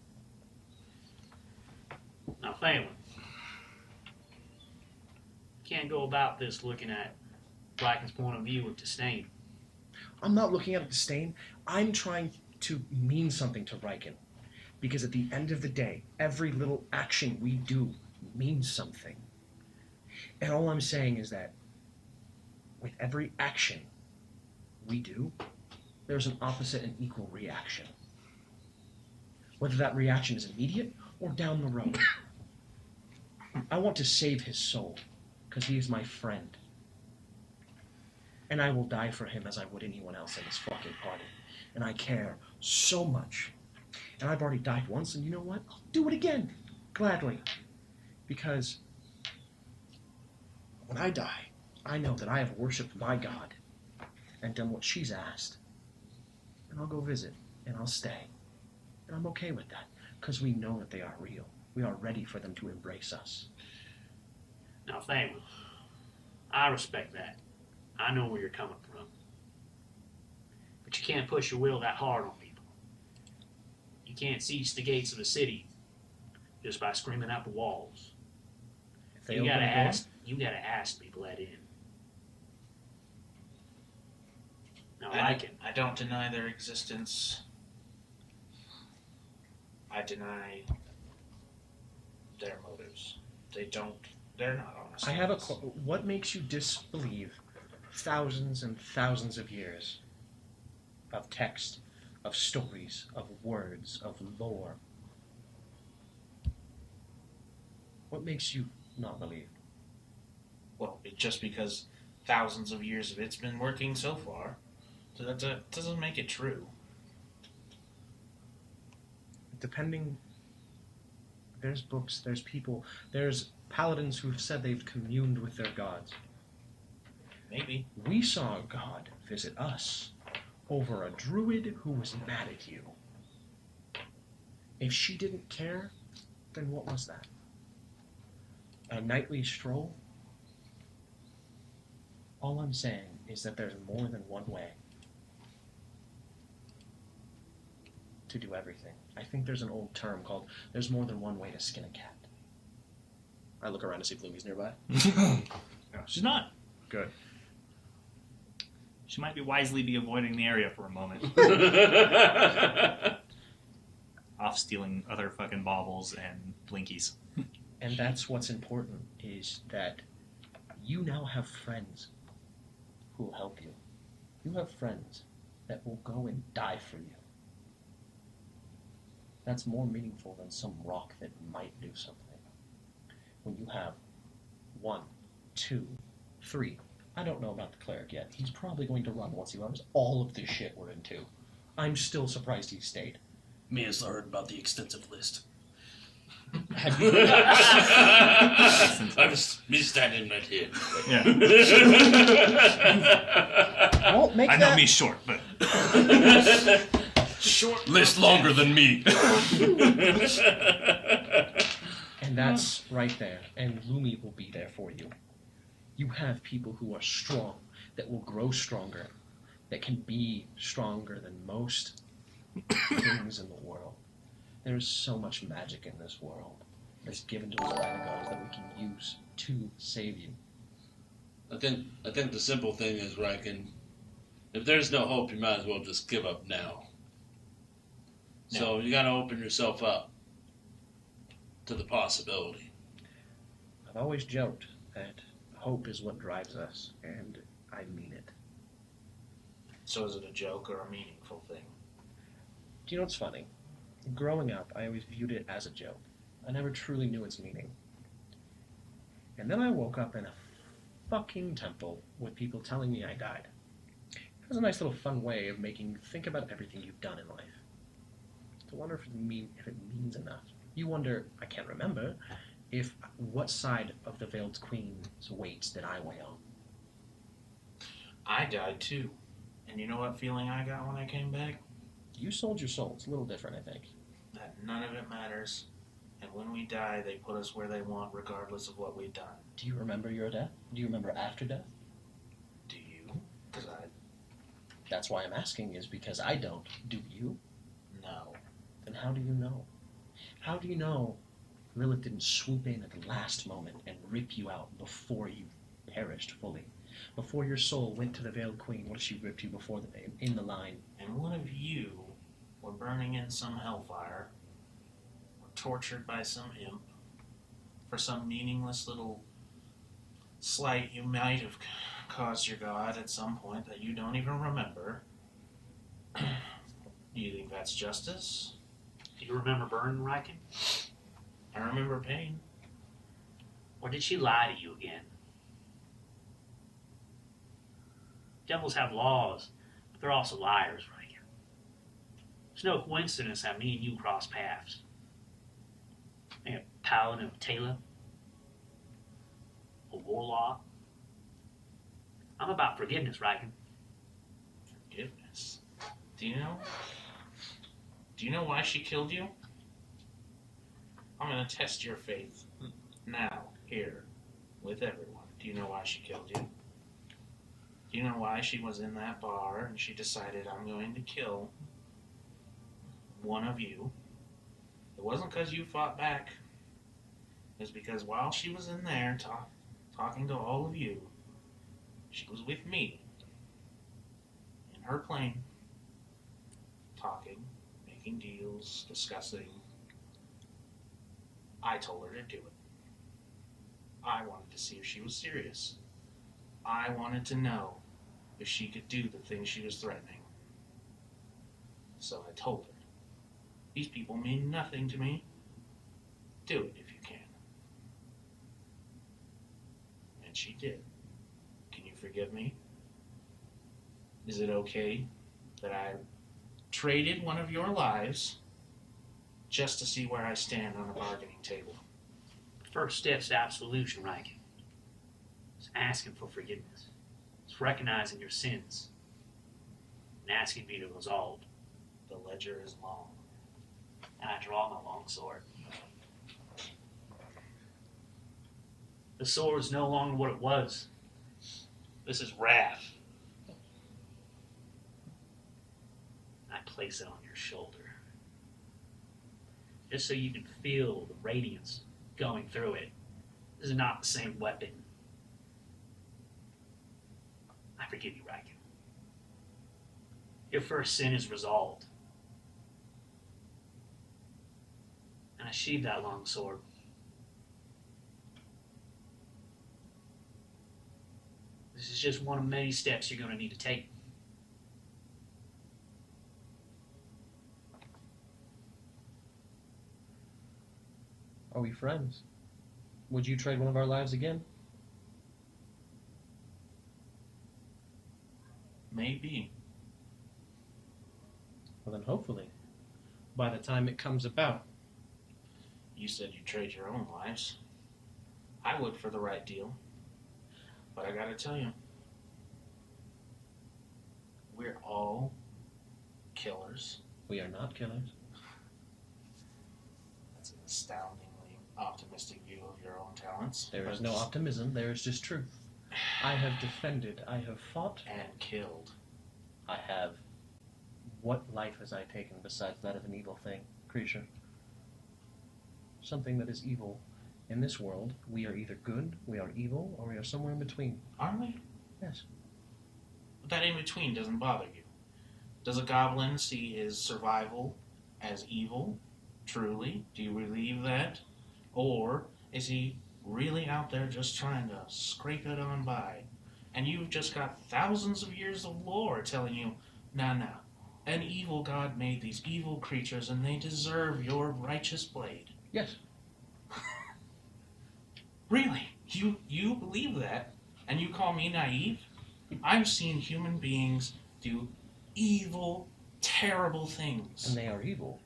Now, Phelan, can't go about this looking at Blacken's point of view with disdain. I'm not looking at a disdain. I'm trying to mean something to Riken. Because at the end of the day, every little action we do means something. And all I'm saying is that with every action we do, there's an opposite and equal reaction. Whether that reaction is immediate or down the road. I want to save his soul, because he is my friend. And I will die for him as I would anyone else in this fucking party. And I care so much. And I've already died once, and you know what? I'll do it again. Gladly. Because when I die, I know that I have worshipped my God and done what she's asked. And I'll go visit, and I'll stay. And I'm okay with that, because we know that they are real. We are ready for them to embrace us. Now, Phelan, I respect that. I know where you're coming from. But you can't push your will that hard on people. You can't seize the gates of a city just by screaming out the walls. If they You open gotta the door, ask. You gotta ask people that in. Now, I don't deny their existence. I deny their motives. They're not honest. I have a what makes you disbelieve thousands and thousands of years of text, of stories, of words, of lore? What makes you not believe? Well, just because thousands of years of it's been working so far, so that doesn't make it true. Depending, there's books, there's people, there's paladins who've said they've communed with their gods. Maybe. We saw a god visit us over a druid who was mad at you. If she didn't care, then what was that? A nightly stroll? All I'm saying is that there's more than one way to do everything. I think there's an old term called there's more than one way to skin a cat. I look around to see if Lumi's nearby. No, she's not. Good. She might wisely be avoiding the area for a moment. Off stealing other fucking baubles and blinkies. And that's what's important, is that you now have friends who will help you. You have friends that will go and die for you. That's more meaningful than some rock that might do something. When you have 1, 2, 3. I don't know about the cleric yet. He's probably going to run once he learns all of this shit we're into. I'm still surprised he stayed. Me has heard about the extensive list. Have you? I'm just me standing right here. Yeah. Won't make I know that. me short, but Short List longer than me. And that's right there. And Lumi will be there for you. You have people who are strong. that will grow stronger, that can be stronger than most things in the world. There is so much magic in this world that's given to us by the gods that we can use to save you. I think the simple thing is, Riken, if there's no hope, you might as well just give up now. No. So you got to open yourself up to the possibility. I've always joked that hope is what drives us, and I mean it. So is it a joke or a meaningful thing? Do you know what's funny? Growing up, I always viewed it as a joke. I never truly knew its meaning. And then I woke up in a fucking temple with people telling me I died. It was a nice little fun way of making you think about everything you've done in life. To wonder if it means enough. You wonder, I can't remember, if what side of the Veiled Queen's weights did I weigh on? I died too. And you know what feeling I got when I came back? You sold your soul. It's a little different, I think. That none of it matters. And when we die, they put us where they want regardless of what we've done. Do you remember your death? Do you remember after death? Do you? Because That's why I'm asking, is because I don't. Do you? No. Then how do you know? How do you know Lilith didn't swoop in at the last moment and rip you out before you perished fully? Before your soul went to the Veiled Queen, what if she ripped you before in the line? And one of you were burning in some hellfire, or tortured by some imp, for some meaningless little slight you might have caused your god at some point that you don't even remember. Do you think that's justice? Do you remember burning, Riken? I remember pain. Or did she lie to you again? Devils have laws, but they're also liars, Riken. It's no coincidence that me and you cross paths. A paladin of Taylor, a warlock. I'm about forgiveness, Riken. Forgiveness. Do you know? Do you know why she killed you? I'm going to test your faith now, here, with everyone. Do you know why she killed you? Do you know why she was in that bar and she decided, I'm going to kill one of you? It wasn't because you fought back. It was because while she was in there talking to all of you, she was with me in her plane, talking, making deals, discussing. I told her to do it. I wanted to see if she was serious. I wanted to know if she could do the thing she was threatening. So I told her, these people mean nothing to me. Do it if you can. And she did. Can you forgive me? Is it okay that I traded one of your lives just to see where I stand on a bargaining table? First step's absolution, Riken. It's asking for forgiveness. It's recognizing your sins and asking me to resolve. The ledger is long. And I draw my long sword. The sword is no longer what it was. This is wrath. I place it on your shoulder. Just so you can feel the radiance going through it. This is not the same weapon. I forgive you, Riken. Your first sin is resolved. And I sheathe that long sword. This is just one of many steps you're going to need to take. Are we friends? Would you trade one of our lives again? Maybe. Well, then hopefully, by the time it comes about. You said you'd trade your own lives. I would for the right deal. But I gotta tell you, we're all killers. We are not killers. That's an astoundingly optimistic view of your own talents. There is no optimism, there is just truth. I have defended. I have fought. And killed. I have. What life has I taken besides that of an evil thing, creature? Something that is evil. In this world, we are either good, we are evil, or we are somewhere in between. Aren't we? Yes. But that in between doesn't bother you. Does a goblin see his survival as evil? Truly? Do you believe that? Or is he really out there just trying to scrape it on by? And you've just got thousands of years of lore telling you, nah, an evil god made these evil creatures and they deserve your righteous blade. Yes. Really? You believe that? And you call me naive? I've seen human beings do evil, terrible things. And they are evil,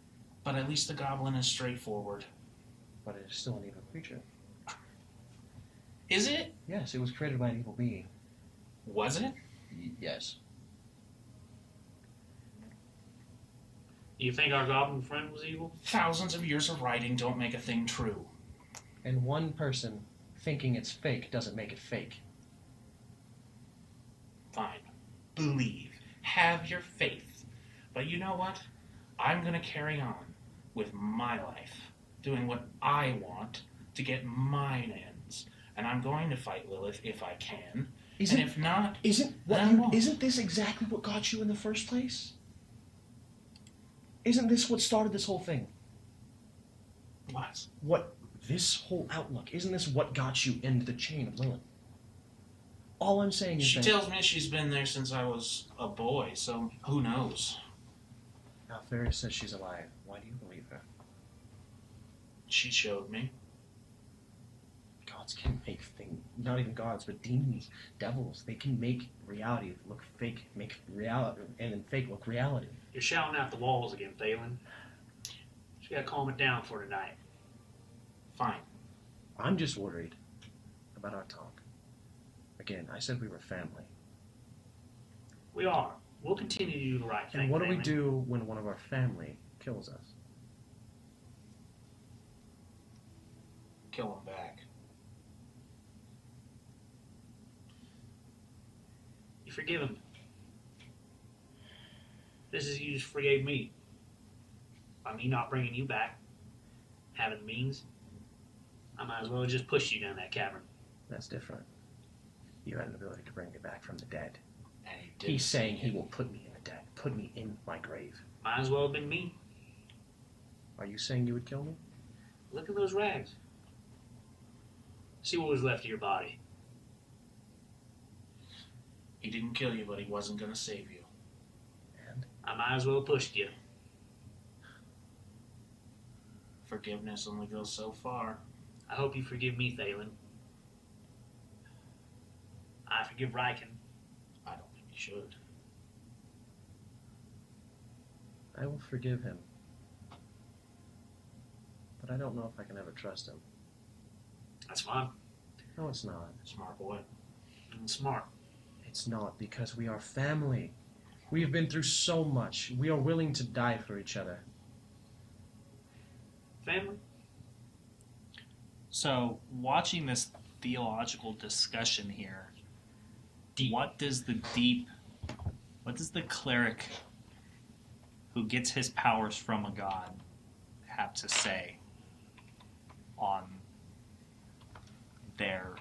But at least the goblin is straightforward. but it is still an evil creature. Is it? Yes, it was created by an evil being. Was it? Yes. You think our goblin friend was evil? Thousands of years of writing don't make a thing true. And one person thinking it's fake doesn't make it fake. Fine. Believe. Have your faith. But you know what? I'm going to carry on with my life, doing what I want to get mine ends. And I'm going to fight Lilith if I can. And if not, then I won't. Isn't this exactly what got you in the first place? Isn't this what started this whole thing? What? This whole outlook, isn't this what got you into the chain of Lilith? All I'm saying is She that... tells me she's been there since I was a boy, so who knows? Now, Ferris says she's alive. Why do you believe her? She showed me. Gods can make things, not even gods, but demons, devils, they can make reality look fake, make reality, and then fake look reality. You're shouting out the walls again, Thalen. You gotta calm it down for tonight. Fine. I'm just worried about our talk. Again, I said we were family. We are. We'll continue to do the right thing. And what do we family. do when one of our family kills us? Kill him back. You forgive him. This is you just forgave me. By me not bringing you back, having means, I might as well have just pushed you down that cavern. That's different. You had an ability to bring me back from the dead. And he did. He's saying he will put me in the dead, put me in my grave. Might as well have been me. Are you saying you would kill me? Look at those rags. See what was left of your body. He didn't kill you, but he wasn't going to save you. And? I might as well have pushed you. Forgiveness only goes so far. I hope you forgive me, Thalen. I forgive Riken. I don't think you should. I will forgive him. But I don't know if I can ever trust him. That's fine. No, it's not. Smart boy. And smart. It's not, because we are family. We have been through so much. We are willing to die for each other. Family? So, watching this theological discussion here, what does the cleric who gets his powers from a god have to say on their...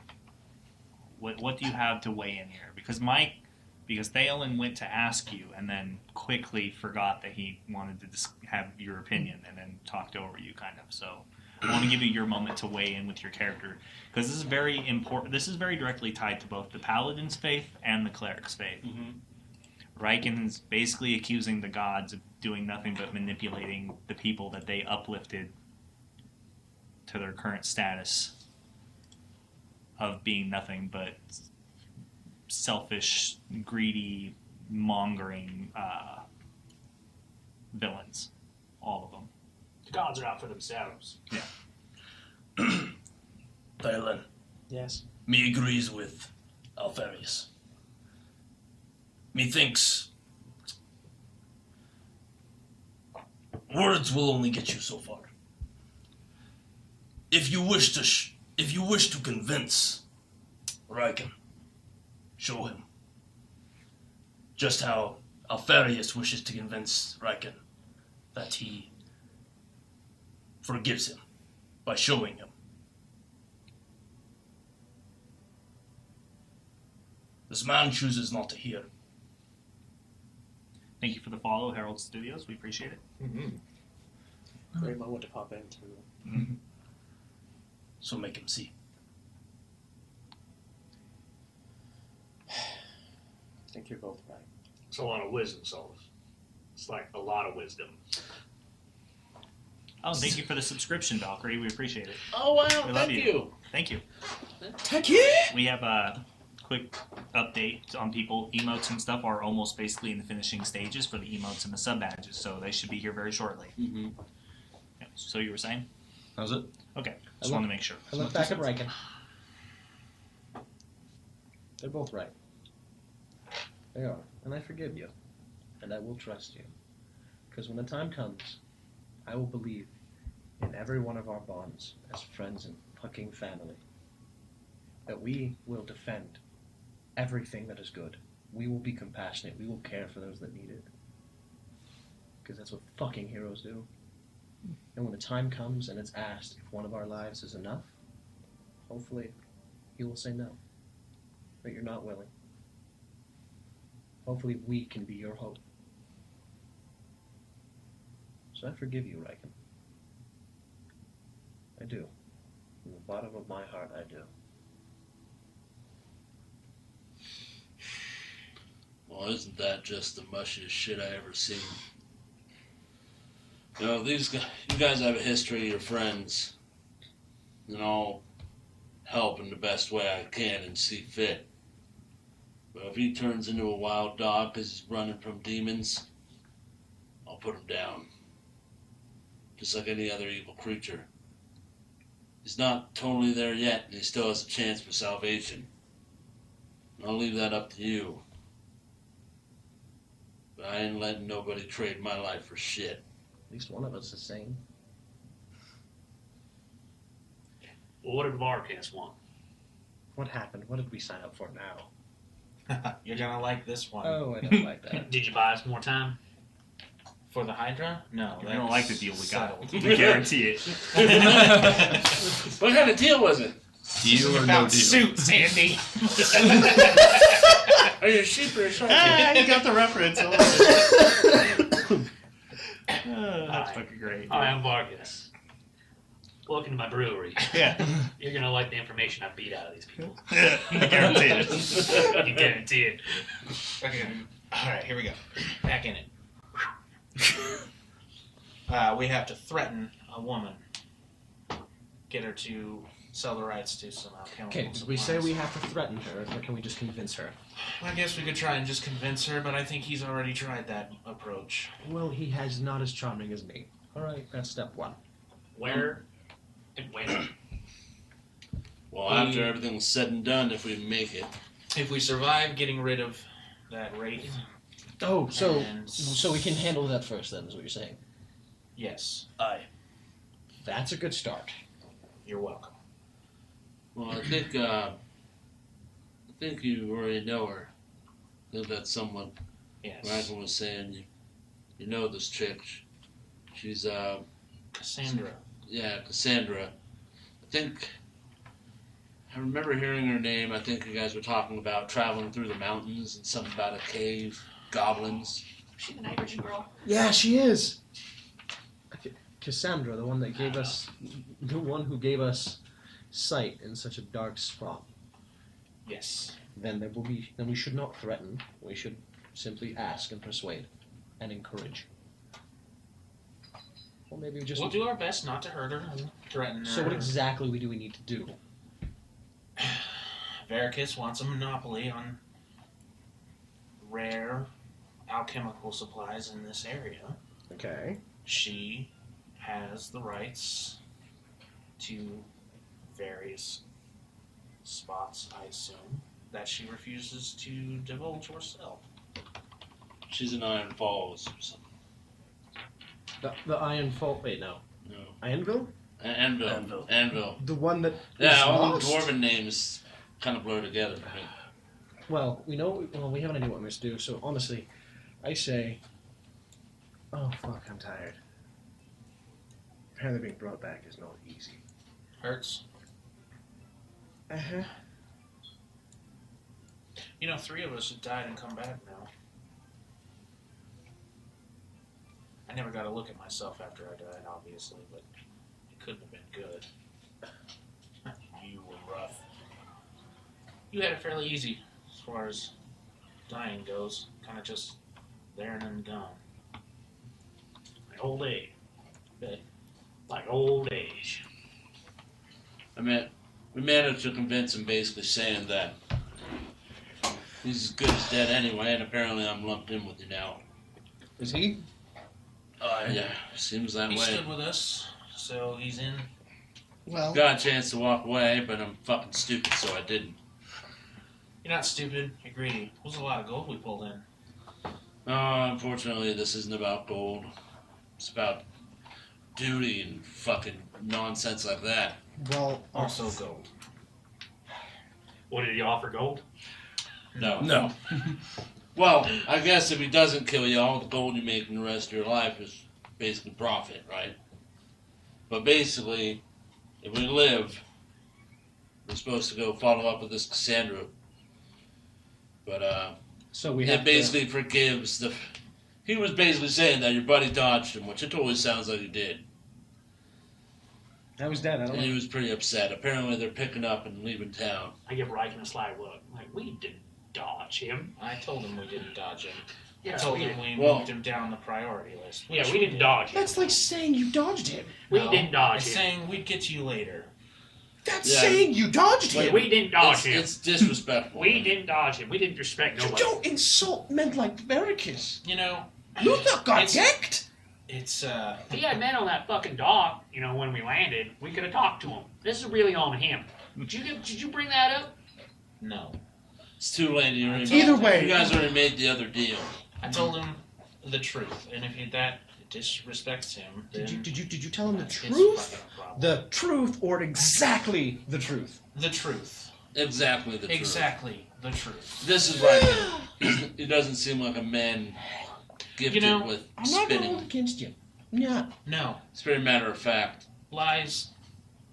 What do you have to weigh in here? Because Thalen went to ask you and then quickly forgot that he wanted to have your opinion and then talked over you, kind of. So I want to give you your moment to weigh in with your character, because this is very important. This is very directly tied to both the paladin's faith and the cleric's faith. Mm-hmm. Riken is basically accusing the gods of doing nothing but manipulating the people that they uplifted to their current status of being nothing but selfish, greedy, mongering villains. All of them. The gods are out for themselves. Yeah. Thailand, Yes. me agrees with Alfarius. Methinks words will only get you so far. If you wish to convince Riken Show him. Just how Alfarius wishes to convince Riken that he forgives him by showing him. This man chooses not to hear. Thank you for the follow, Herald Studios. We appreciate it. Great moment to pop into. So make him see. I think you're both right. It's a lot of wisdom, Solus. It's like a lot of wisdom. Oh, thank you for the subscription, Valkyrie. We appreciate it. Oh wow! We love Thank you. you. Thank you. Tyche. We have a quick update on people. Emotes and stuff are almost basically in the finishing stages for the emotes and the sub badges, so they should be here very shortly. Mm-hmm. Yeah. So you were saying? How's it? Okay. Just wanted to make sure. I look back at Riken. They're both right. They are. And I forgive you. And I will trust you. Because when the time comes, I will believe in every one of our bonds as friends and fucking family. That we will defend everything that is good. We will be compassionate. We will care for those that need it. Because that's what fucking heroes do. And when the time comes and it's asked if one of our lives is enough, hopefully he will say no. That you're not willing. Hopefully we can be your hope. So I forgive you, Riken. I do. From the bottom of my heart, I do. Well, isn't that just the mushiest shit I ever seen? You know, these guys, you guys have a history, you're friends, and I'll help in the best way I can and see fit. But if he turns into a wild dog because he's running from demons, I'll put him down. Just like any other evil creature. He's not totally there yet, and he still has a chance for salvation. I'll leave that up to you. But I ain't letting nobody trade my life for shit. At least one of us is sane. Well, what did Varkas want? What happened? What did we sign up for now? You're gonna like this one. Oh, I don't like that. Did you buy us more time? For the Hydra? No. We don't like the deal we got. settled. We guarantee it. What kind of deal was it? Deal or no About deal? suits, Andy. Are you a sheep or a shark? You got the reference. That's fucking great. Hi, I'm Varkas. Welcome to my brewery. Yeah. You're gonna like the information I beat out of these people. I guarantee it. I can guarantee it. Okay. All right, here we go. Back in it. We have to threaten a woman. Get her to sell the rights to some alchemical Okay, did we say we have to threaten her, or can we just convince her? I guess we could try and just convince her, but I think he's already tried that approach. Well, he has not as charming as me. Alright, that's step one. Where and when? Well, after everything's said and done, if we make it. If we survive getting rid of that wraith, Oh, so And- so we can handle that first then, is what you're saying. yes, Aye. That's a good start. you're welcome. Well, I think you already know her. I think that's someone. Yes. Ryan was saying, you know this chick. She's Cassandra. yeah, Cassandra. I remember hearing her name. I think you guys were talking about traveling through the mountains and something about a cave, goblins. Is she the nitrogen girl? Yeah, she is. Cassandra, the one that gave us, the one who gave us sight in such a dark spot. Yes. Then we should not threaten. We should simply ask and persuade, and encourage. Or maybe just. We'll do our best not to hurt her and threaten her. So what exactly do we need to do? Varkas wants a monopoly on rare alchemical supplies in this area. Okay. She has the rights to various spots, I assume, that she refuses to divulge or sell. She's in Iron Falls or something. The Iron Fault. Wait, no. No. Anvil? Anvil. The one that. Yeah, is all the lost? dwarven names kind of blur together for me. Well, we know. Well, we have an idea what we must do. So honestly, I say, oh fuck, I'm tired. Apparently, being brought back is not easy. Hurts. Uh-huh. You know, 3 of us have died and come back now. I never got to look at myself after I died, obviously, but it couldn't have been good. You were rough. You had it fairly easy as far as dying goes. Kind of just there and then gone. Like old age. But Like old age. I mean, we managed to convince him basically saying that he's as good as dead anyway, and apparently I'm lumped in with you now. Is he? Yeah, seems that he way. stood with us, so he's in. Well, Got a chance to walk away, but I'm fucking stupid, so I didn't. You're not stupid, you're greedy. It was a lot of gold we pulled in. Unfortunately, this isn't about gold. It's about duty and fucking nonsense like that. well, Also gold. What did he offer? Gold? No. No. Well, I guess if he doesn't kill you, all the gold you make in the rest of your life is basically profit, right? But basically, if we live, we're supposed to go follow up with this Cassandra. But so we it have basically forgives the. He was basically saying that your buddy dodged him, which it totally sounds like he did. I was dead. I don't And he know. was pretty upset. Apparently, they're picking up and leaving town. I give Riken a sly look. Like, we didn't dodge him. I told him we didn't dodge him. Yeah, I told we him didn't. we Well- moved him down the priority list. Yeah, which we didn't did. dodge him. That's like saying you dodged him. We No, didn't dodge it's him. saying we'd get to you later. That's Yeah. saying you dodged him. We didn't dodge him. It's disrespectful. We didn't dodge him. We didn't respect You nobody. don't insult men like Vericus. You know, Luther got It's- decked. it's If he had men on that fucking dock, when we landed, we could have talked to him. This is really on him. Did you bring that up? no. It's too late. You already Either way, you guys already made the other deal. I told him the truth, and if that disrespects him, then Did you tell him the it's truth? fucking a problem. The truth or exactly the truth? The truth. Exactly the truth. Exactly the truth. This is right. He doesn't seem like a man gifted You know, with I'm not going to hold spinning. against you. Yeah. No, It's very matter of fact. lies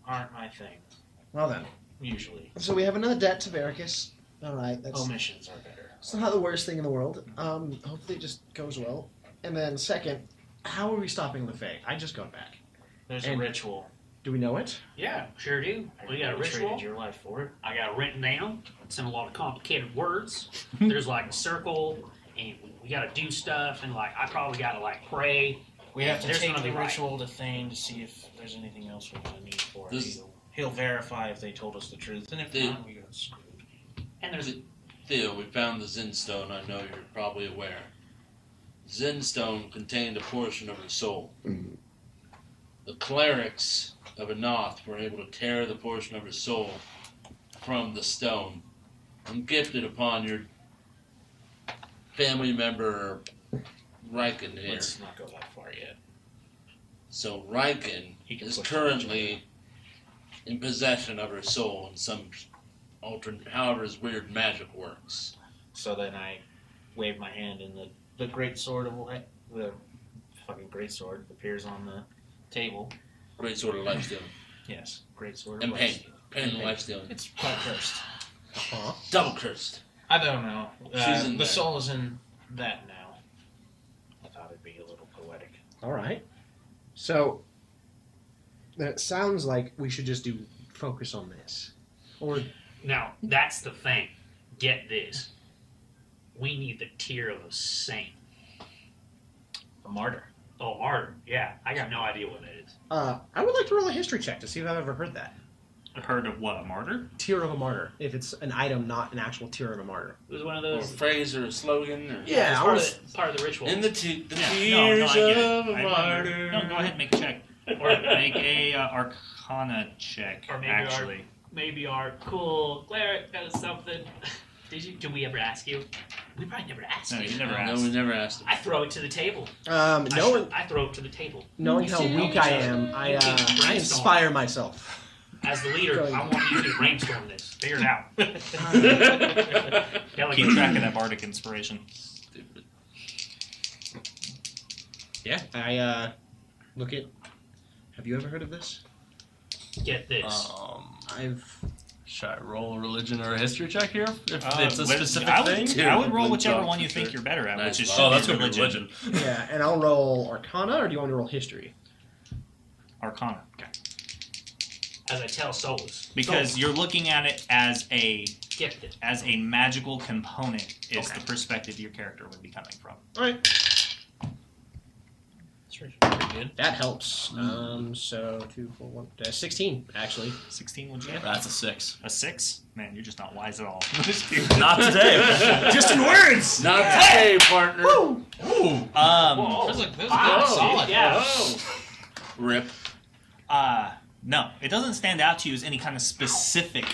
aren't my thing, Well then. usually. So we have another debt to Vericus. All right. That's Omissions are better. it's not the worst thing in the world. Hopefully it just goes well. And then second, how are we stopping LeFay? I just got back. There's And- a ritual. Do we know it? Yeah, sure do. I We got a traded ritual. your life for it. I got it written down. It's in a lot of complicated words. There's like a circle, and we got to do stuff, and like I probably got to like pray. We have to There's take gonna the be right. ritual to Thane to see if there's anything else we're going to need for it. This- He'll verify if they told us the truth, and if The- not, we got screwed. And there's Theo, we found the Zen Stone. I know you're probably aware. Zen Stone contained a portion of her soul. The clerics of Anoth were able to tear the portion of her soul from the stone and gift it upon your family member Riken here. Let's not go that far yet. So Riken He can is push currently in possession of her soul in some alternate, however his weird magic works. So then I wave my hand, and the great sword of light, the fucking great sword appears on the table. Great sword of life stealing. Yes, great sword of And life pain. stealing. Pain and life stealing. It's quite cursed. Double cursed. I don't know. She's in the there. soul is in that now. I thought it'd be a little poetic. All right. So then it sounds like we should just do focus on this. Or now that's the thing. Get this. We need the tier of a saint. A martyr. Oh, martyr. Yeah, I got no idea what that is. I would like to roll a history check to see if I've ever heard that. Heard of what? A martyr? Tier of a martyr. If it's an item, not an actual tier of a martyr. It was one of Or a those. phrase or a slogan. Or Yeah, it's I part, was- of part of the ritual. In the No, tears I get it. of a I remember. martyr. No, go ahead and make a check. Or make a Arcana check, Or maybe actually. Maybe our cool cleric does something. Did we ever ask you? We probably never asked No, you. you never No, asked. we never asked him. I throw it to the table. Knowing I throw it to the table. knowing how weak I am, I inspire myself. As the leader, I want you to brainstorm this. Figure it out. Keep track of that bardic inspiration. Stupid. Yeah, I look at. Have you ever heard of this? Get this. Should I roll a religion or a history check here? If it's a But specific I thing? would roll Good whichever job, one you for think sure. you're better at, Nice. which is Oh, that's going to be religion. Yeah, and I'll roll Arcana, or do you want me to roll History? Arcana. Okay. As I tell Solus. Because you're looking at it as a Gifted. magical component is Okay. the perspective your character would be coming from. All right, Pretty good. that helps. So 2, 4, 1, 16 actually. 16 would you get? That's a 6. A 6? Man, you're just not wise at all. Not today. Just in words! Not today, partner. Ooh. Whoa. That's a good Solid, yeah. Rip. No, it doesn't stand out to you as any kind of specific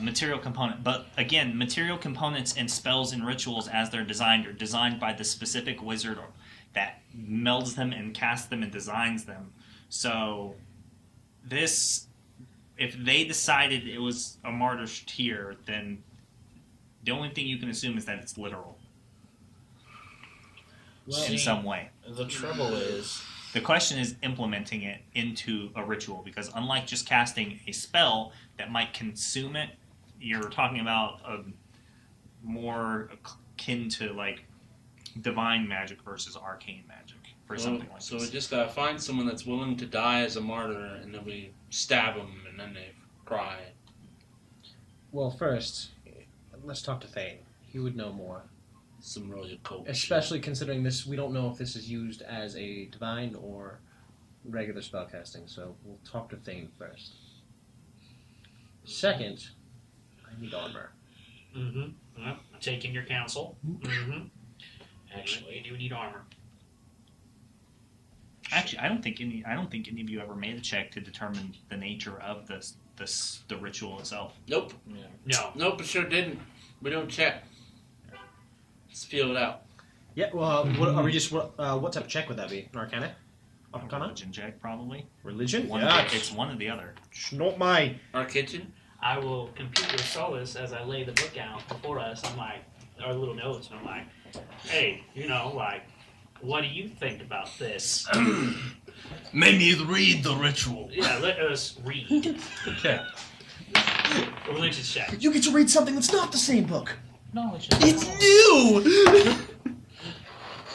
material component. But again, material components and spells and rituals as they're designed are designed by the specific wizard that melds them and casts them and designs them. So this, if they decided it was a martyr's tear, then the only thing you can assume is that it's literal in some way. The trouble is, The question is implementing it into a ritual, because unlike just casting a spell that might consume it, you're talking about a more akin to like divine magic versus arcane magic for something like So this. we just gotta find someone that's willing to die as a martyr, and then we stab them, and then they cry. Well, first, let's talk to Thane. He would know more. Some really cool Especially considering this, we don't know if this is used as a divine or regular spellcasting, so we'll talk to Thane first. Second, I need armor. Mm-hmm. Well, I'm taking your counsel. Mm-hmm. actually, You do need armor. Actually, I don't think any of you ever made a check to determine the nature of the ritual itself. Nope. No. Nope, it sure didn't. We don't check. Let's feel it out. Yeah, well, what, are we just what type of check would that be? An Arcana? Arcana? Religion check, probably. Religion? It's one or the other. It's not my. Our kitchen? I will compete with Solus as I lay the book out before us. I'm like, our little notes, and I'm like, hey, what do you think about this? Make me read the ritual. Yeah, let us read. Okay. A religious check. You get to read something that's not the same book. knowledge. It's new!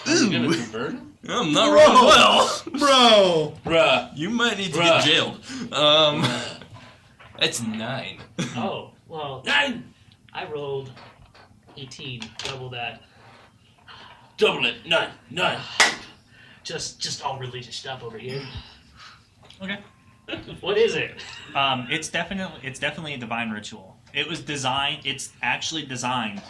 Are you gonna convert him? I'm not rolling well. Bro! Bruh. You might need to Bruh. get jailed. It's 9. Oh, well, 9! I rolled 18, double that. Double it. 9. Just all religious stuff over here. Okay. What is it? It's definitely a divine ritual. It was designed. It's actually designed.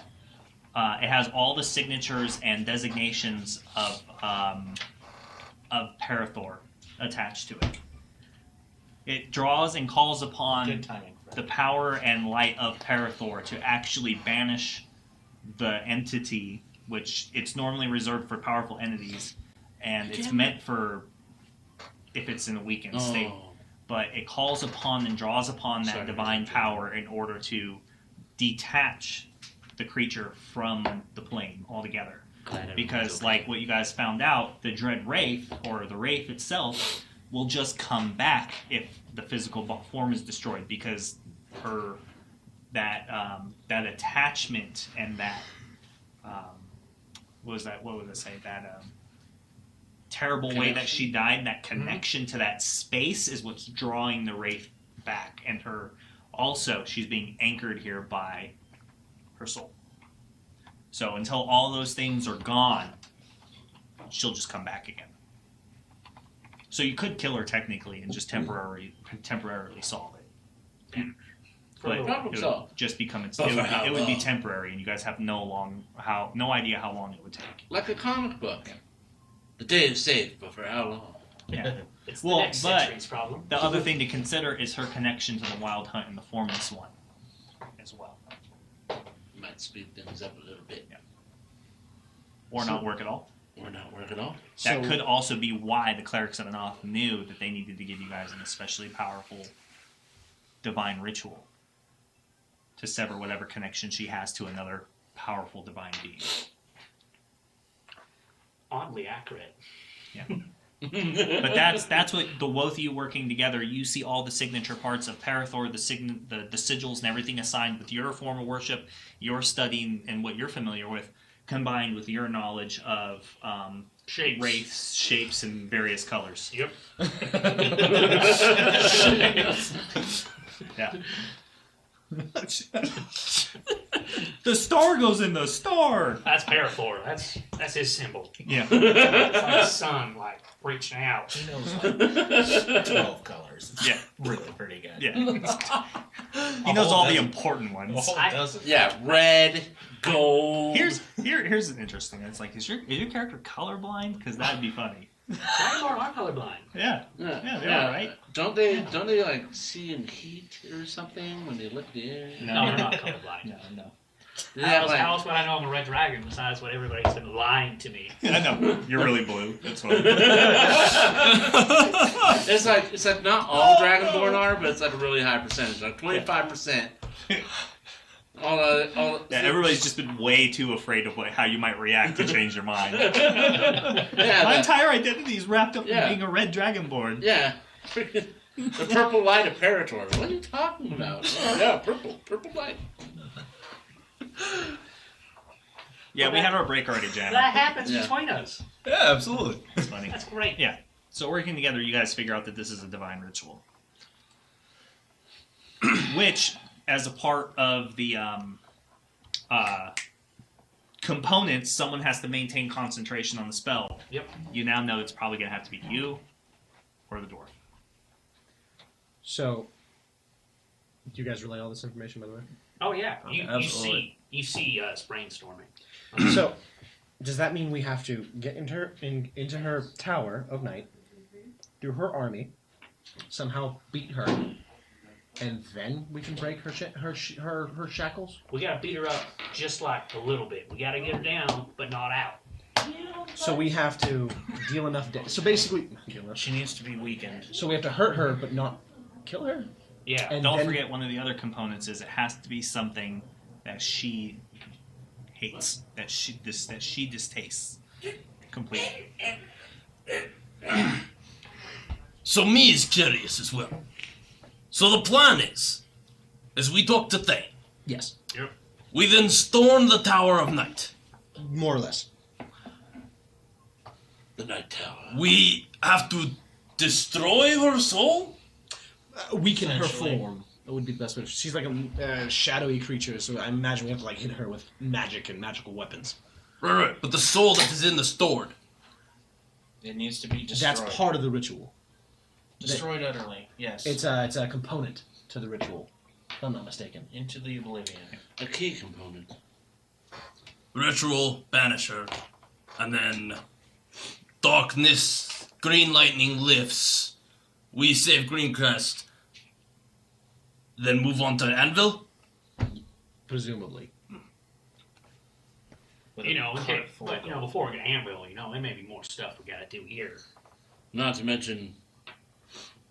It has all the signatures and designations of Parathor attached to it. It draws and calls upon Good timing. the power and light of Parathor to actually banish the entity, which it's normally reserved for powerful entities, and it's meant for if it's in a weakened state. But it calls upon and draws upon that divine power in order to detach the creature from the plane altogether. Because, like what you guys found out, the Dread Wraith, or the Wraith itself, will just come back if the physical form is destroyed, because that attachment and that what would I say, that terrible way that she died, that connection to that space is what's drawing the Wraith back, and she's being anchored here by her soul. So until all those things are gone, she'll just come back again. So you could kill her technically and just temporarily solve it. But Problem it solved. would just become But for how it would be long? temporary, and you guys have no idea how long it would take. Like a comic book. The day is safe, but for how long? Yeah. It's the Well, next but century's problem. The other thing to consider is her connection to the Wild Hunt and the Formless One as well. Might speed things up a little bit. Or not work at all. Or not work at all. That could also be why the Clerics of the North knew that they needed to give you guys an especially powerful divine ritual to sever whatever connection she has to another powerful divine being. Oddly accurate. Yeah. But that's what the both of you working together. You see all the signature parts of Parathor, the sigils and everything assigned with your form of worship, your studying and what you're familiar with, combined with your knowledge of Shapes. wraiths, shapes, and various colors. Yep. Yeah. The star goes in the star. That's Parathor. That's his symbol. Yeah. It's like the sun, like reaching out. He knows like 12 colors. It's Yeah. really pretty good. Yeah. He knows all the important ones. Doesn't. Yeah, red, gold. Here's an interesting. It's like, is your character colorblind? Because that'd be funny. Dragonborn are colorblind. Yeah. Yeah, they are, right? Don't they like see in heat or something when they lift the air? No, they're not colorblind. No. Yeah, How else would I know I'm a red dragon besides what everybody's been lying to me? I know. You're really blue. That's what. It's like not all Dragonborn are, but it's like a really high percentage, like 25%. Yeah, everybody's just been way too afraid of how you might react to change your mind. Yeah, My entire identity is wrapped up in Yeah. being a red dragonborn. yeah. The purple light of Parator. What are you talking about? Oh, yeah, purple light. Yeah, we had our break already, Jan. That happens Yeah. between us. Yeah, absolutely. That's funny. That's great. Yeah. So working together, you guys figure out that this is a divine ritual. Which, as a part of the components, someone has to maintain concentration on the spell. Yep. You now know it's probably going to have to be you or the dwarf. So, do you guys relay all this information, by the way? Oh yeah. Absolutely. You see us brainstorming. So, does that mean we have to get into her tower of night, through her army, somehow beat her, and then we can break her shackles? We gotta beat her up just like a little bit. We gotta get her down, but not out. So we have to deal enough. So basically, She needs to be weakened. so we have to hurt her, but not kill her. Yeah. And Don't then- forget, one of the other components is it has to be something that she hates, that she distastes completely. So me is curious as well. So the plan is, as we talk to Thane, Yes, we then storm the Tower of Night. more or less. The Night Tower. We have to destroy her soul? Weaken her Essentially. form. That would be the best way. She's like a shadowy creature, so I imagine we have to like hit her with magic and magical weapons. Right. But the soul that is in the stored. It needs to be destroyed. That's part of the ritual. Destroyed utterly. Yes. It's a component to the ritual, if I'm not mistaken. Into the oblivion. A key component. Ritual, banish her. And then darkness, green lightning lifts. We save Greencrest. Then move on to Anvil? Presumably. With You a know, cart full of gold. before we get Anvil, there may be more stuff we gotta do here. Not to mention,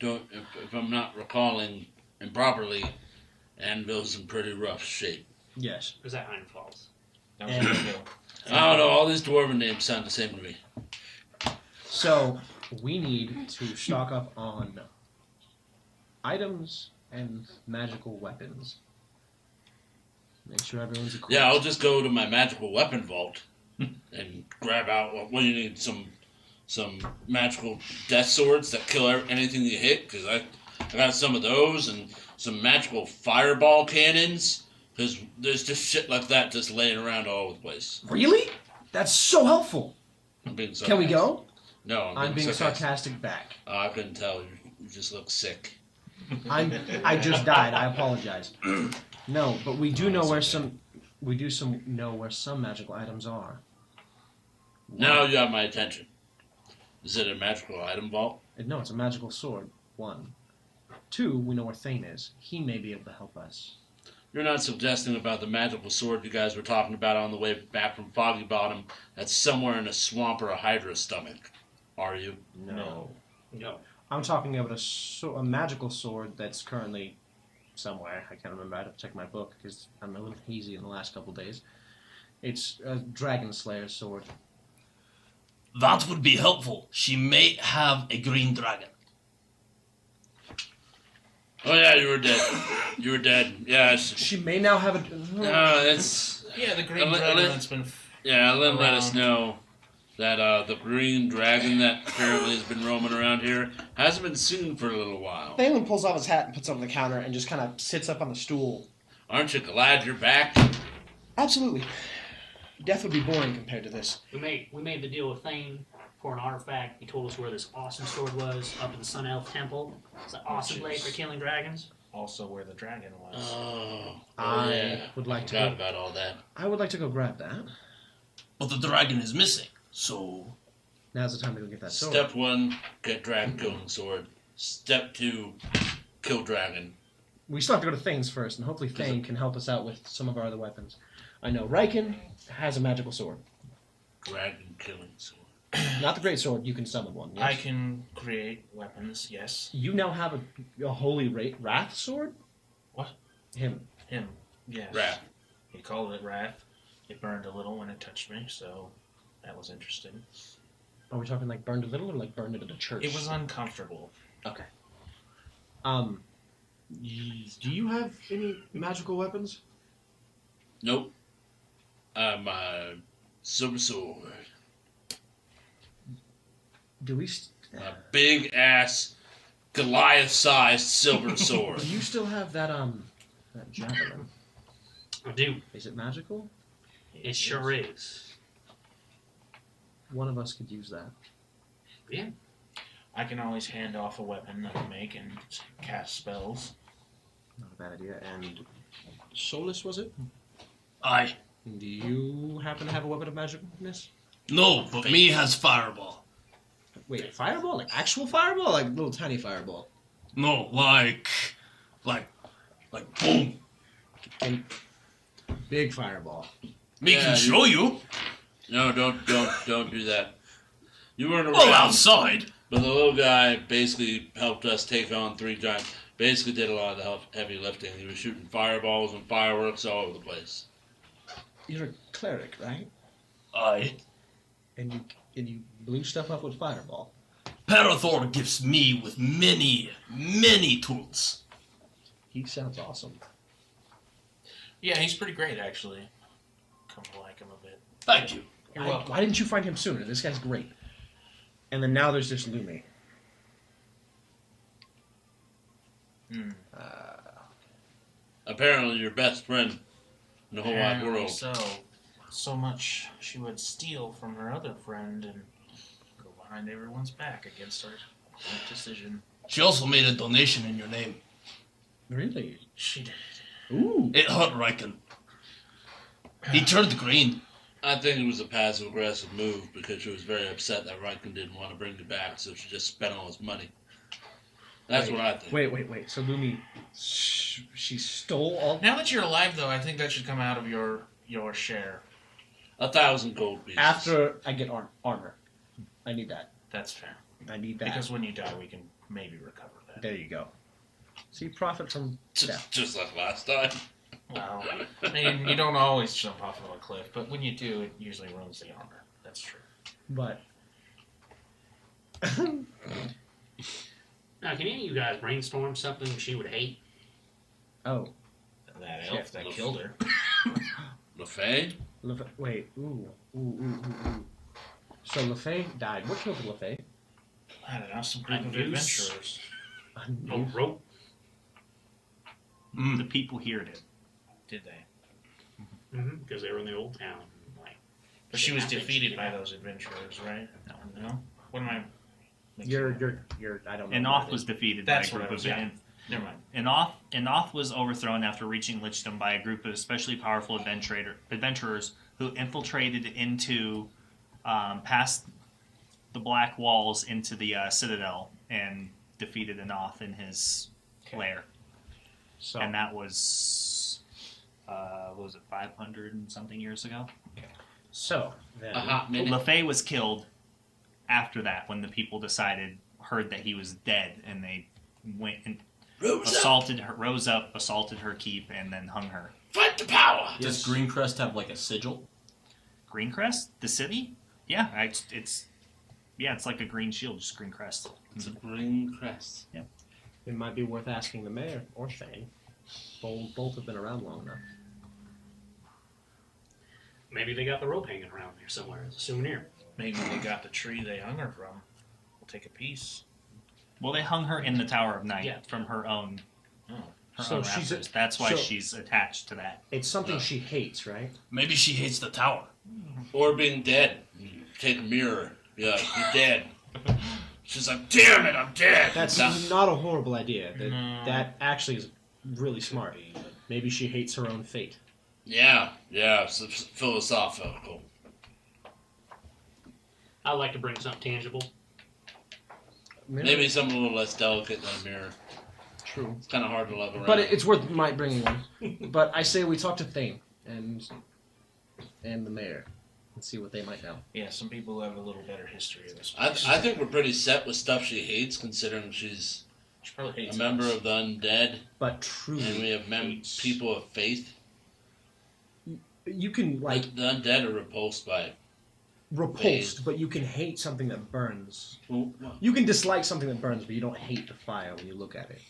if I'm not recalling improperly, Anvil's in pretty rough shape. Yes. Is that Iron Falls? That was And- good go. I don't know, all these dwarven names sound the same to me. So we need to stock up on items and magical weapons. Make sure everyone's equipped. Yeah, I'll just go to my magical weapon vault and grab out. What do you need? Some magical death swords that kill anything you hit. Because I got some of those and some magical fireball cannons. Because there's just shit like that just laying around all over the place. Really? That's so helpful. I'm being sarcastic. Can we go? No, I'm being sarcastic back. I couldn't tell. You just look sick. I just died. I apologize. No, but we do know where know where some magical items are. Now you have my attention. Is it a magical item vault? No, it's a magical sword. 1. 2, we know where Thane is. He may be able to help us. You're not suggesting about the magical sword you guys were talking about on the way back from Foggy Bottom that's somewhere in a swamp or a hydra stomach, are you? No. No. I'm talking about a magical sword that's currently somewhere. I can't remember. I'd have to check my book because I'm a little hazy in the last couple days. It's a Dragon Slayer sword. That would be helpful. She may have a green dragon. Oh yeah, you were dead. You were dead. Yes. She may now have a. It's Yeah, the green dragon that's been. yeah. Let around. us know that the green dragon that apparently has been roaming around here hasn't been seen for a little while. Thalen pulls off his hat and puts it on the counter and just kind of sits up on the stool. Aren't you glad you're back? Absolutely. Death would be boring compared to this. We made the deal with Thane for an artifact. He told us where this awesome sword was up in the Sun Elf Temple. It's an awesome blade for killing dragons. Also where the dragon was. I would like to Forgot go. about all that. I would like to go grab that. But the dragon is missing, so... Now's the time to go get that sword. Step 1, get dragon killing sword. Step 2, kill dragon. We still have to go to Thane's first, and hopefully Thane can help us out with some of our other weapons. I know Riken has a magical sword. Dragon killing sword. Not the great sword, you can summon one. Yes? I can create weapons, yes. You now have a holy wrath sword? What? Him. Him, yes. Wrath. He called it wrath. It burned a little when it touched me, so that was interesting. Are we talking like burned a little or like burned it at a church? It was uncomfortable. Okay. Do you have any magical weapons? Nope. My silver sword. Do we... A big ass Goliath-sized silver sword. Do you still have that javelin? I do. Is it magical? It sure is. One of us could use that. Yeah. I can always hand off a weapon that I make and cast spells. Not a bad idea. And Solus, was it? Aye. Do you happen to have a weapon of magicalness? No, but me has fireball. Wait, fireball? Like actual fireball? Like little tiny fireball? No, like boom. And big fireball. Me Yeah, can show you. No, don't do that. You weren't around. Well, outside. But the little guy basically helped us take on 3 giants. Basically did a lot of the heavy lifting. He was shooting fireballs and fireworks all over the place. You're a cleric, right? Aye. And you blew stuff up with fireball. Parathor gives me with many, many tools. He sounds awesome. Yeah, he's pretty great, actually. Come to like him a bit. Thank you. You're welcome. Why didn't you find him sooner? This guy's great. And then now there's just Lumi. Apparently your best friend in the whole wide Apparently world. So much she would steal from her other friend and go behind everyone's back against our decision. She also made a donation in your name. Really? She did. Ooh. It hurt Riken. He turned green. I think it was a passive-aggressive move because she was very upset that Riken didn't want to bring you back, so she just spent all his money. That's what I think. Wait. So Lumi, she stole all... Now that you're alive, though, I think that should come out of your share. 1,000 gold pieces. After I get armor. I need that. That's fair. I need that. Because when you die, we can maybe recover that. There you go. See, profit from death. Just like last time. Well, I mean, you don't always jump off of a cliff, but when you do, it usually ruins the armor. That's true. But... Now, can any of you guys brainstorm something she would hate? Oh. That elf that killed her. LaFay? Wait. Ooh. So LaFay died. What killed LaFay? I don't know, some group of Noose. adventurers. Oh, rope. The people here did. Did they? Because they were in the old town. Like, But she was defeated by those adventurers, right? No? What am I... You're. I don't know. Enoth was defeated That's by a what I group was of saying. Never mind. Enoth was overthrown after reaching Lichdom by a group of especially powerful adventurers who infiltrated into past the Black Walls into the Citadel and defeated Enoth in his lair. So, And that was, what was it, 500 and something years ago? so then, A hot minute. LaFay was killed after that when the people heard that he was dead, and they went and rose up, assaulted her keep, and then hung her. Fight the power! Does Greencrest have like a sigil? Greencrest, the city? Yeah, it's like a green shield, just Greencrest. It's a green crest. It might be worth asking the mayor or Thane. Both have been around long enough. Maybe they got the rope hanging around there somewhere as a souvenir. Maybe they got the tree they hung her from. We'll take a piece. Well, they hung her in the Tower of Night Yeah. from her own. Oh. So own she's rafters. That's why so- she's attached to that. It's something she hates, right? Maybe she hates the tower. Or being dead. You take a mirror. Yeah, you're dead. She's like, damn it, I'm dead. That's not a horrible idea. That actually is really smart. Maybe she hates her own fate. Yeah, it's philosophical. I'd like to bring something tangible. Maybe something a little less delicate than a mirror. True. It's kind of hard to love around. But it's worth my bringing one. But I say we talk to Thane and the mayor and see what they might know. Yeah, some people who have a little better history of this. I think we're pretty set with stuff she hates, considering she's She probably hates a member us. of the undead, But and truly, we have people of faith. you can like The undead are repulsed by it. repulsed, but you can hate something that burns. Well, You can dislike something that burns, but you don't hate the fire when you look at it.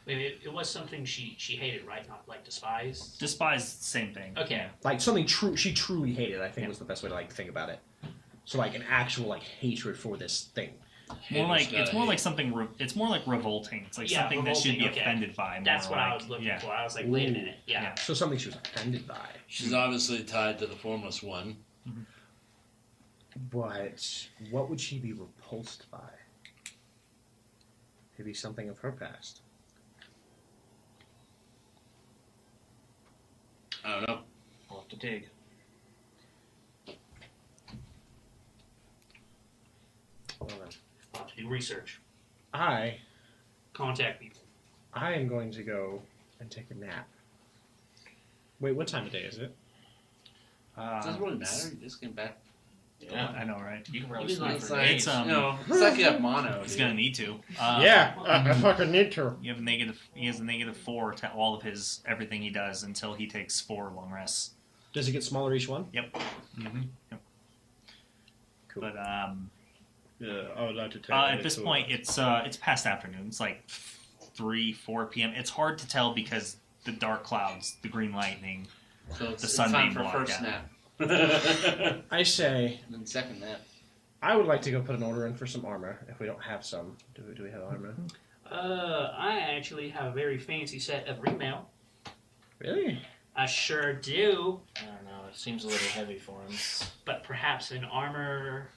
Maybe it was something she hated, right? Not like despised. Despised, same thing. Okay. Like something she truly hated. I think was the best way to like think about it. So like an actual like hatred for this thing. It's more like something. It's more like revolting. It's like Yeah, something that should be revolting, okay. offended by. That's more what I like- was looking yeah. for. I was like, wait a minute. Yeah. So something she was offended by. She's obviously tied to the Formless One. But what would she be repulsed by? Maybe something of her past. I don't know. We'll have to dig. Well then, I'll have to do research. I Contact people. am going to go and take a nap. Wait, what time of day is it? It doesn't really matter. You just came back. Yeah, I know, right? you can probably Even sleep like for it's, days. It's like you have mono. He's dude. gonna need to. I fucking need to. You have negative. He has a -4 to all of his everything he does until he takes 4 long rests. Does it get smaller each one? Yep. Yep. Cool. But Yeah, I would like to take. at this point, it's past afternoon. It's like 3-4 p.m. It's hard to tell because the dark clouds, the green lightning. So it's the sun time being for blocked first out. nap. I say And then second nap. I would like to go put an order in for some armor if we don't have some. Do we have armor? I actually have a very fancy set of ringmail. Really? I sure do. I don't know. It seems a little heavy for him. But perhaps an armor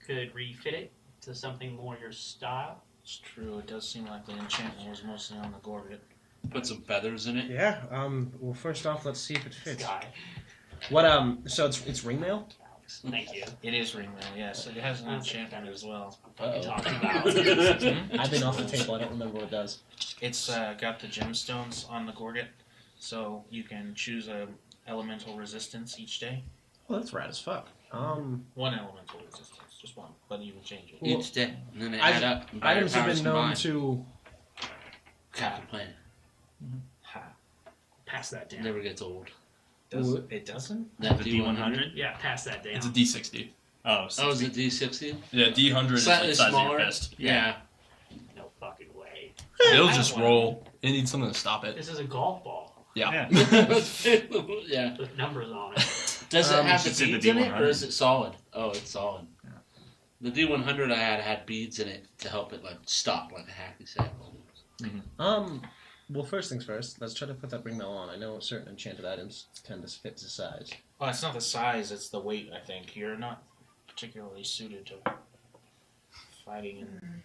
could refit it to something more your style. It's true. It does seem like the enchantment was mostly on the Gorget. Put some feathers in it. Yeah. Well, first off, let's see if it fits. Guy. What? So it's ringmail. Thank you. It is ringmail, yes. It has an enchantment as well. What you Uh-oh. talking about? I've been off the table. I don't remember what it does. It's got the gemstones on the Gorget, so you can choose a elemental resistance each day. Oh, that's rad as fuck. One elemental resistance, just one, but you can change it. Well, Each day. And then they I've- add up. And by your Items have powers been known combined. to. Captain Planet. Ha. Pass that down. Never gets old. It doesn't? That The D100. Yeah, pass that down. It's a D60. Oh, Oh, is it D60? Yeah, D100 is Slightly the size smaller. of your fist. Yeah. No fucking way. It'll I just don't roll. It needs something to stop it. This is a golf ball Yeah. Yeah. with numbers on it. Does it have the it's in the beads in it, D100. or is it solid? Oh, it's solid. The D100 I had beads in it to help it like stop, like a hacky sack. Well, first things first. Let's try to put that ringmail on. I know certain enchanted items tend to fit the size. Well, it's not the size, it's the weight, I think. You're not particularly suited to fighting in...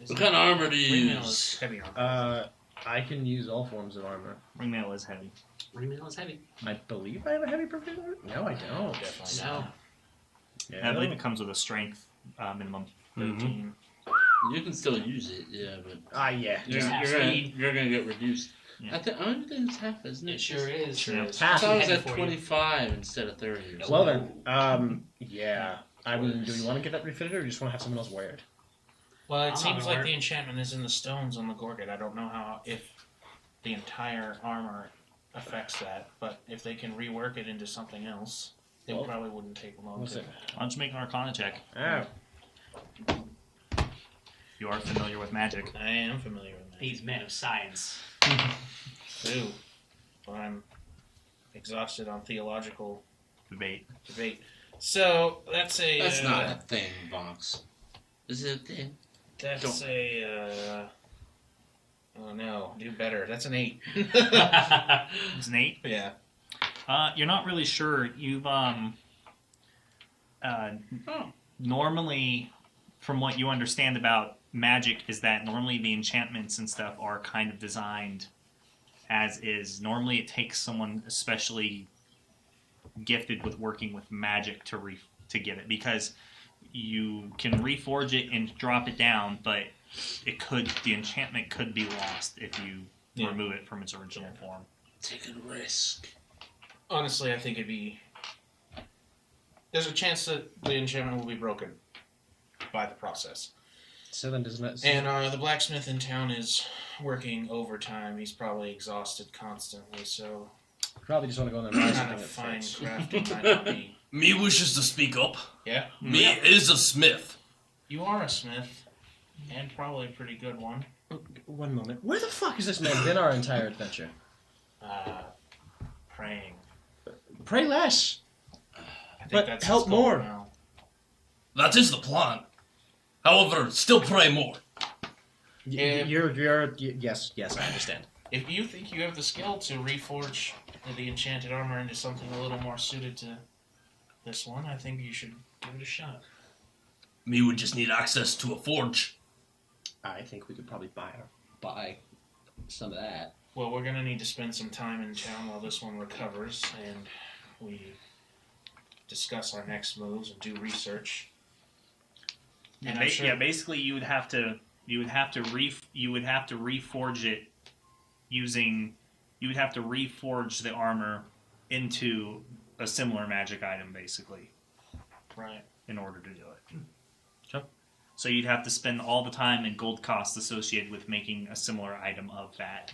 What kind of armor do you Ringmail is use? heavy armor. I can use all forms of armor. ringmail is heavy. Ringmail is heavy. I believe I have a heavy proficiency. No, I don't. Definitely No. not. And I believe it comes with a strength minimum. 13. You can still use it, yeah, but Yeah. you're, half you're, gonna, speed. you're gonna get reduced. Yeah. I think it's half, isn't it? It sure is. Sure. It's Half. I thought it was heavy at for you. 25 instead of 30. Or Well then, yeah. I mean, do you want to get that refitted, or do you just want to have someone else wear it? Well, I'm it not seems gonna like wear the it. enchantment is in the stones on the Gorget. I don't know if the entire armor affects that, but if they can rework it into something else, it Well, probably wouldn't take long what's to. it? Why don't you make an Arcana check? Oh. You are familiar with magic. I am familiar with that. These men of science. Ooh. But I'm exhausted on theological Debate. debate. So that's a. That's not a thing, Vox. Is it a thing? That's a. Oh no, do better. That's an 8. It's an 8. Yeah. You're not really sure. You've normally, from what you understand about magic, is that normally the enchantments and stuff are kind of designed as is. Normally, it takes someone especially gifted with working with magic to get it, because you can reforge it and drop it down, but the enchantment could be lost if you remove it from its original form. Take a risk. Honestly, I think it'd be. There's a chance that the enchantment will be broken by the process. So then doesn't it... And the blacksmith in town is working overtime. He's probably exhausted constantly, so Probably just want to go in there and buy kind something of that fine fits. crafting might not be. Me wishes to speak up. Yeah? Me is a smith. You are a smith, and probably a pretty good one. One moment. Where the fuck has this man been our entire adventure? Praying. Pray less. I think But that's help his goal more. now. That is the plan. However, still pray more. Yeah. Yes, I understand. If you think you have the skill to reforge the enchanted armor into something a little more suited to this one, I think you should give it a shot. Me would just need access to a forge. I think we could probably buy some of that. Well, we're going to need to spend some time in town while this one recovers, and we discuss our next moves and do research. And I'm sure Basically, you would have to reforge it using. You would have to reforge the armor into a similar magic item, basically, right. in order to do it. Sure. So you'd have to spend all the time and gold costs associated with making a similar item of that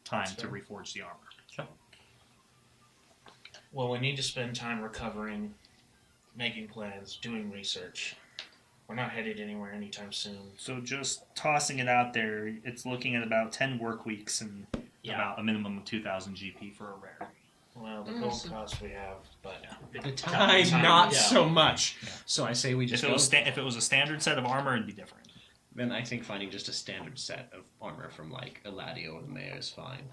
time to reforge the armor. Sure. Well, we need to spend time recovering, making plans, doing research. We're not headed anywhere anytime soon. So just tossing it out there, it's looking at about 10 work weeks and about a minimum of 2,000 GP for a rare. Well, the gold cost we have, but The time, not yeah. so much. Yeah. So I say we just If it was a standard set of armor, it'd be different. Then I think finding just a standard set of armor from like Eladio or the Mayor is fine.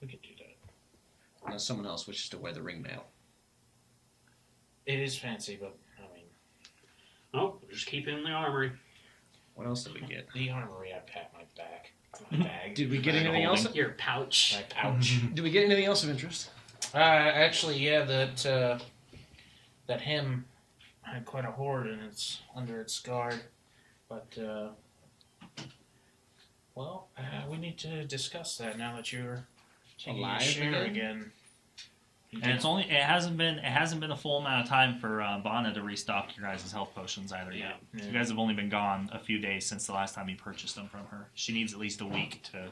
we could do that. Unless someone else wishes to wear the ringmail. It is fancy, but I mean, Oh, just keep it in the armory. What else did we get? the armory. I pat my back, my bag. Did we get my anything else? holding, Your pouch. My pouch. Did we get anything else of interest? Actually, yeah, that hymn had quite a hoard and it's under its guard, but we need to discuss that now that you're taking your Alive share again? again. And it hasn't been a full amount of time for Bonna to restock your guys' health potions either yet. Yeah. You guys have only been gone a few days since the last time you purchased them from her. She needs at least a week to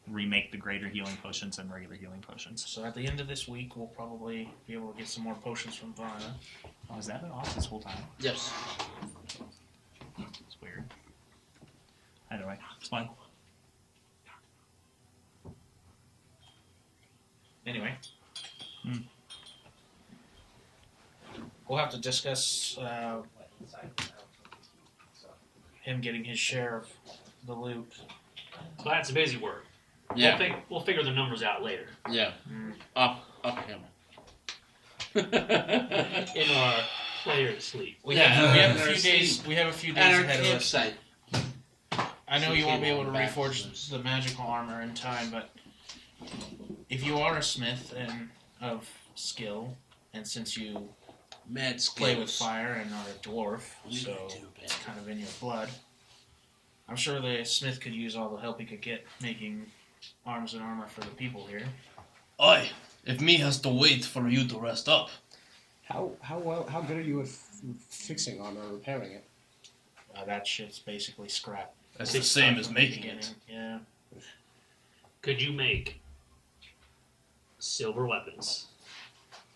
remake the greater healing potions and regular healing potions. So at the end of this week, we'll probably be able to get some more potions from Vana. Oh, has that been off this whole time? Yes. It's weird. Either way, it's fine. Anyway. We'll have to discuss him getting his share of the loot. So that's a busy work. Yeah. We'll figure the numbers out later. Yeah. Up him. In our player sleep. We Yeah, have a our few days. sleep. We have a few days At our ahead of us. campsite. I know So you won't be came able to on back reforge to us. the magical armor in time, but if you are a smith and of skill, and since you Mad skills. play with fire and are a dwarf, We so do, it's kind of in your blood, I'm sure the smith could use all the help he could get making arms and armor for the people here. Aye, if me has to wait for you to rest up. How good are you at fixing armor or repairing it? That shit's basically scrap. That's the same as making it. Yeah. Could you make silver weapons?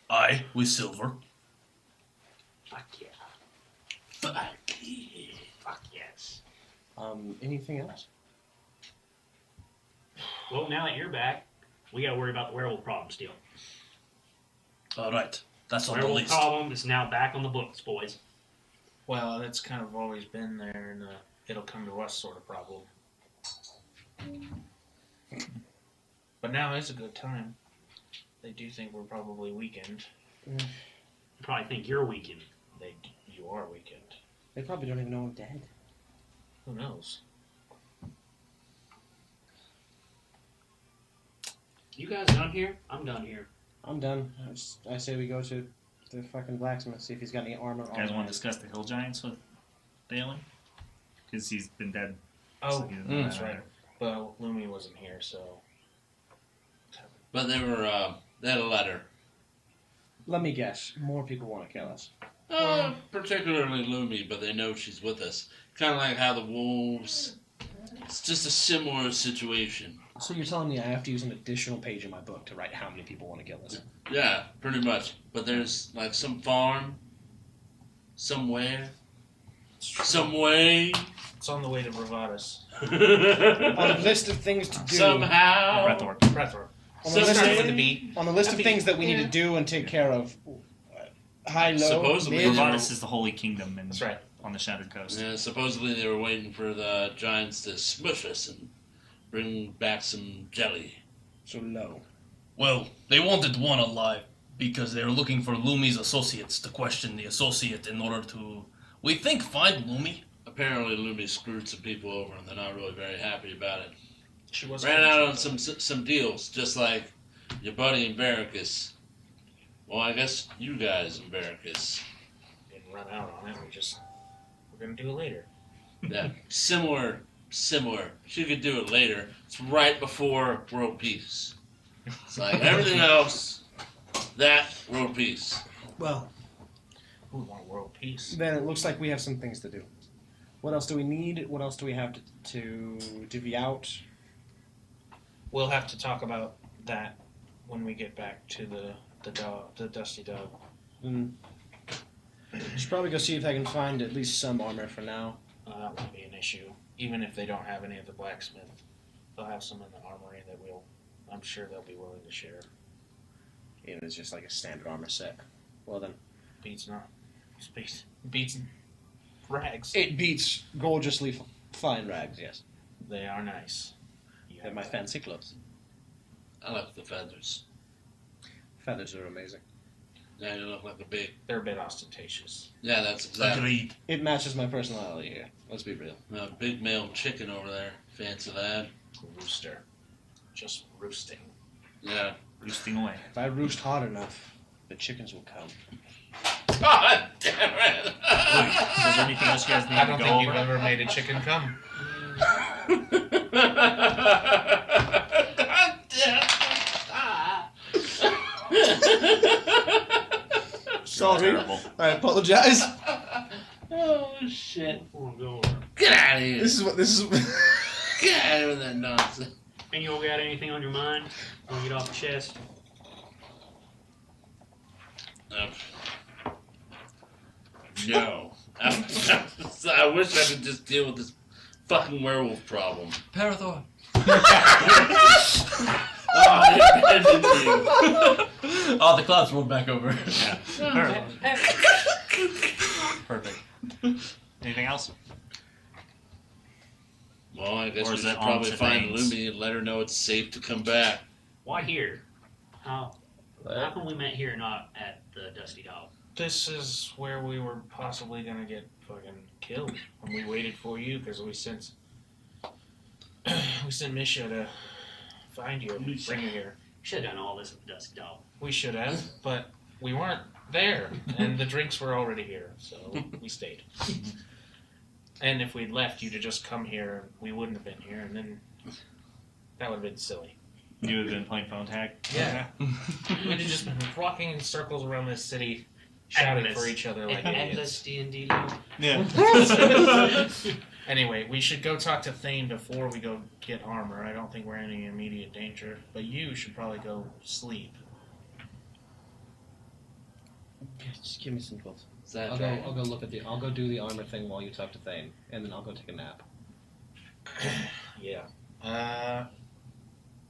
Aye, with silver. Fuck yeah. Fuck yeah. Fuck yes. Anything else? Well, now that you're back, we gotta worry about the werewolf problem still. Alright, that's on the Werewolf list. problem is now back on the books, boys. Well, that's kind of always been there, and it'll come to us sort of problem. But now is a good time. They do think we're probably weakened. You probably think you're weakened. You are weakened. They probably don't even know I'm dead. Who knows? You guys done here? I'm done here. I'm done. I say we go to the fucking blacksmith, see if he's got any armor. You guys want to discuss the hill giants with Dalen? Because he's been dead. Oh, So he doesn't that's matter. right. But Lumi wasn't here, so... But they had a letter. Let me guess. More people want to kill us. Particularly Lumi, but they know she's with us. Kind of like how the wolves. It's just a similar situation. So you're telling me I have to use an additional page in my book to write how many people want to kill us? Yeah, pretty much. But there's like some farm, somewhere, some way, It's on the way to Bravadas. On a list of things to do. somehow. Breathwork. On the list Starts of, with the beat. on the list of Happy- things that we need to do and take care of. High, low, Supposedly, mid. Bravadas is the Holy Kingdom in, That's right. on the Shattered Coast. Yeah, supposedly they were waiting for the giants to smush us and bring back some jelly. So low. Well, they wanted one alive because they were looking for Lumi's associates to question the associate in order to, we think, find Lumi. Apparently, Lumi screwed some people over, and they're not really very happy about it. She was Ran out on some deals, just like your buddy in Barracus. Well, I guess you guys in Barracus. Didn't run out on it. We're gonna do it later. Yeah, similar. She could do it later. It's right before world peace. It's like everything else, that world peace. Well, We want world peace. then it looks like we have some things to do. What else do we need? What else do we have to divvy out? We'll have to talk about that when we get back to the Dusty Dog. Should probably go see if I can find at least some armor for now. That won't be an issue. Even if they don't have any at the blacksmith, they'll have some in the armory that I'm sure they'll be willing to share. It is just like a standard armor set. Well then. Beats rags. It beats gorgeously fine rags, yes. They are nice. You And my fancy clothes. I like the feathers. Feathers are amazing. Yeah, you look like a big. They're a bit ostentatious. Yeah, that's exactly. Agreed. It matches my personality here. Let's be real. A big male chicken over there. Fancy that. Rooster. Just roosting. Yeah. Roosting away. If I roost hard enough, the chickens will come. God damn it! Is there anything else you guys need I to don't go think you've over? ever made a chicken come. God damn Sorry. Terrible. I apologize. Oh shit! We'll go. Get out of here! This is Get out of here with that nonsense. And you all got anything on your mind? Want to get off the chest? No. I wish I could just deal with this fucking werewolf problem. Parathor. Oh, they abandoned you. Oh, the clouds rolled back over. Yeah. Perfect. Anything else? Well, I guess Or we is should it on probably to find things? Lumi and let her know it's safe to come back. Why here? How come we met here, not at the Dusty Dog? This is where we were possibly gonna get fucking killed when we waited for you because we sent Misha to find you and bring you here. Should have done all this with the Dusty Dog. We should have, but we weren't there, and the drinks were already here, so we stayed. And if we'd left, you'd have just come here, we wouldn't have been here, and then that would have been silly. You have been playing phone tag? Yeah. We'd have just been walking in circles around this city, shouting Endless. for each other like Endless idiots. D&D loop. Yeah. Anyway, we should go talk to Thane before we go get armor. I don't think we're in any immediate danger, but you should probably go sleep. Just give me some gold. Is that I'll right? go look at I'll go do the armor thing while you talk to Thane, and then I'll go take a nap. Yeah.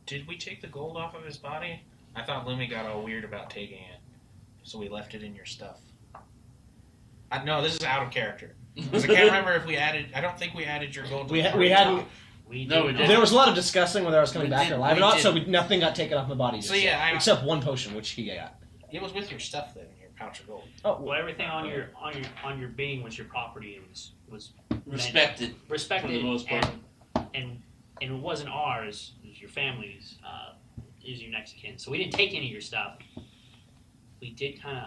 Did we take the gold off of his body? I thought Lumi got all weird about taking it, so we left it in your stuff. No, this is out of character. Because I can't remember if we added. I don't think we added your gold. To the We hadn't. We No, did we not. didn't. There was a lot of discussing whether I was coming We back did- or alive we or not, did. so nothing got taken off my body. So just yeah, yet. I- except one potion, which he got. It was with your stuff then, your pouch of gold. Oh, Well, everything on your being was your property and was Respected. respected For the most part. and it wasn't ours. It was your family's. Is your next of kin. So we didn't take any of your stuff. I did kind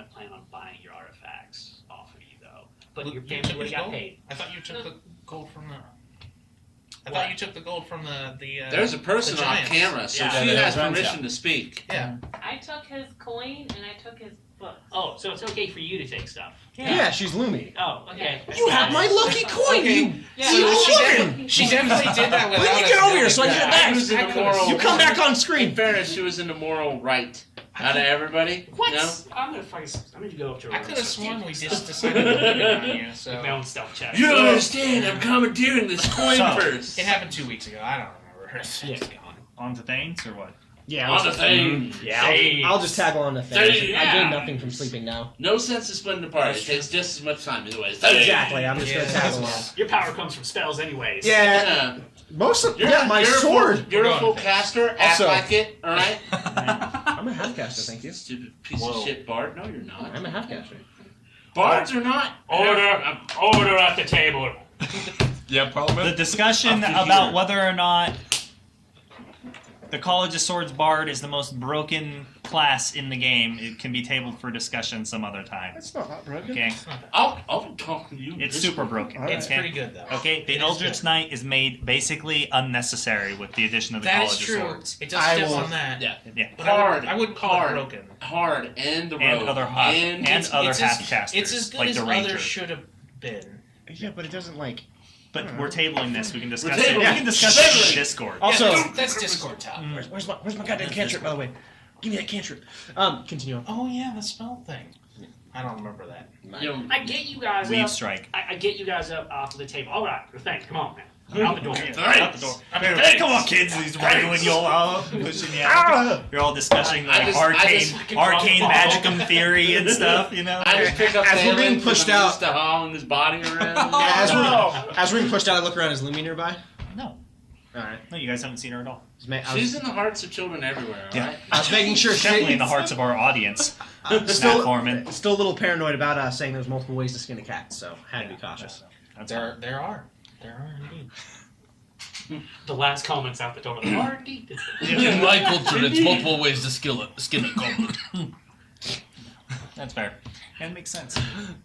of plan on buying your artifacts off of you though. But Well, your you family took would his have got gold? paid. I thought you took the gold from the. I What? thought you took the gold from the. There's a person the on giants. camera, so Yeah. she Yeah, has there's permission Rams, to speak. Yeah. I took his coin and I took his book. Oh, so it's okay for you to take stuff. yeah, she's Lumi. Oh, okay. You have my lucky coin. You. Yeah, You I woman! She definitely did that without When you us get over knowing here so I that. get it back. She was in the moral. You come back on In screen. fairness, she was in the moral right out of everybody. What? No? I'm gonna go up to her. I room could have and start sworn we taking just stuff. decided to leave it on you. Make So my own stealth check. You don't understand. I'm commandeering this coin So, first. it happened 2 weeks ago. I don't remember. It's Yeah. gone. On to Thanes or what? Yeah, On the thing. Yeah, I'll just tag along the thing. I Yeah. gain nothing from sleeping now. No sense in splitting apart. It takes just as much time either way. Exactly. I'm just Yeah. gonna tag along. Your power comes from spells, anyways. Yeah, most of my you're sword. You're We're a going full to caster. Act Also- like it. All right. I'm a half caster, thank you. Stupid piece Whoa. of shit, Bard. No, you're not. I'm a half caster. Bards are not. Order at the table. Yeah, The probably. discussion Up to about here. whether or not the College of Swords Bard is the most broken class in the game, it can be tabled for discussion some other time. That's not that broken. Okay? I'll talk to you. It's this super way. broken. Alright. It's Okay? pretty good though. Okay, the It is Eldritch good. Knight is made basically unnecessary with the addition of the That is College true. of Swords. It does I step will- on that. Yeah. Yeah. But Hard. I wouldn't call Hard. it broken. Hard and the road And other half and and other it's half as- casters. It's as good like as the Ranger. others should have been. Yeah, but it doesn't like. But we're tabling this. We can discuss We're it. We tabling can it. discuss it in Tabling. Discord. Also, Yeah, that's Discord talk. where's my goddamn cantrip, by the way? Give me that cantrip. Continue on. Oh yeah, the spell thing. I don't remember that. You know, I get you guys Leave up. strike. I get you guys up off the table. All right, thanks. Come on, man. Out the door. Out the door. Hey, come on, kids. He's wrangling you all out, pushing you out. You're all discussing I like just fucking arcane drop the ball. magicum theory and stuff, you know? I just pick up As we're being Thalen pushed 'cause I'm out- used to hauling his body around. As we're being pushed out, I look around. Is Lumi nearby? No. All right. No, you guys haven't seen her at all. She's in the hearts of children everywhere. All Yeah. right. I was making sure. Definitely in the hearts of our audience. Matt Still, Corman. still a little paranoid about saying there's multiple ways to skin a cat, so had to be cautious. That's There are indeed. The last comments out the door. Already. In my culture, it's multiple ways to skin a goblin. That's fair. That makes sense.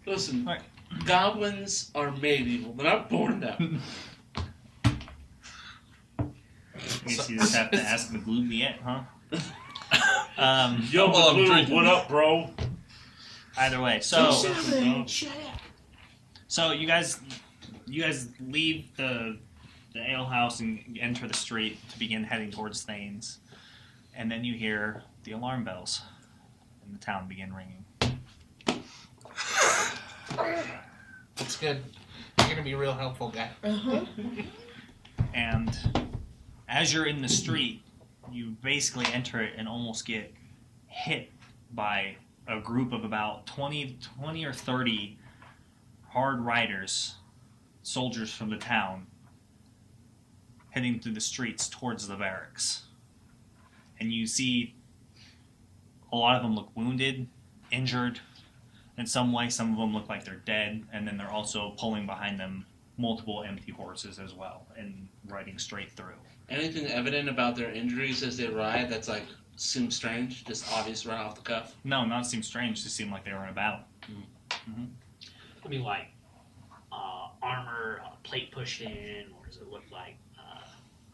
Listen, Right. goblins are made evil. They're not born that way. I guess you just have to ask the Gloomiette, huh? Yo, Well, I'm Blue, drinking. what up, bro? Either way, so you guys leave the ale house and enter the street to begin heading towards Thanes, and then you hear the alarm bells in the town begin ringing. It's good. You're gonna be a real helpful guy. And as you're in the street, you basically enter it and almost get hit by a group of about 20 or 30 hard riders, soldiers from the town, heading through the streets towards the barracks. And you see a lot of them look wounded, injured in some way. Some of them look like they're dead, and then they're also pulling behind them multiple empty horses as well and riding straight through. Anything evident about their injuries as they ride that's like seems strange, just obvious right off the cuff? No, not seem strange. Just seem like they were in a battle. I mean, like armor, plate pushed in, or does it look like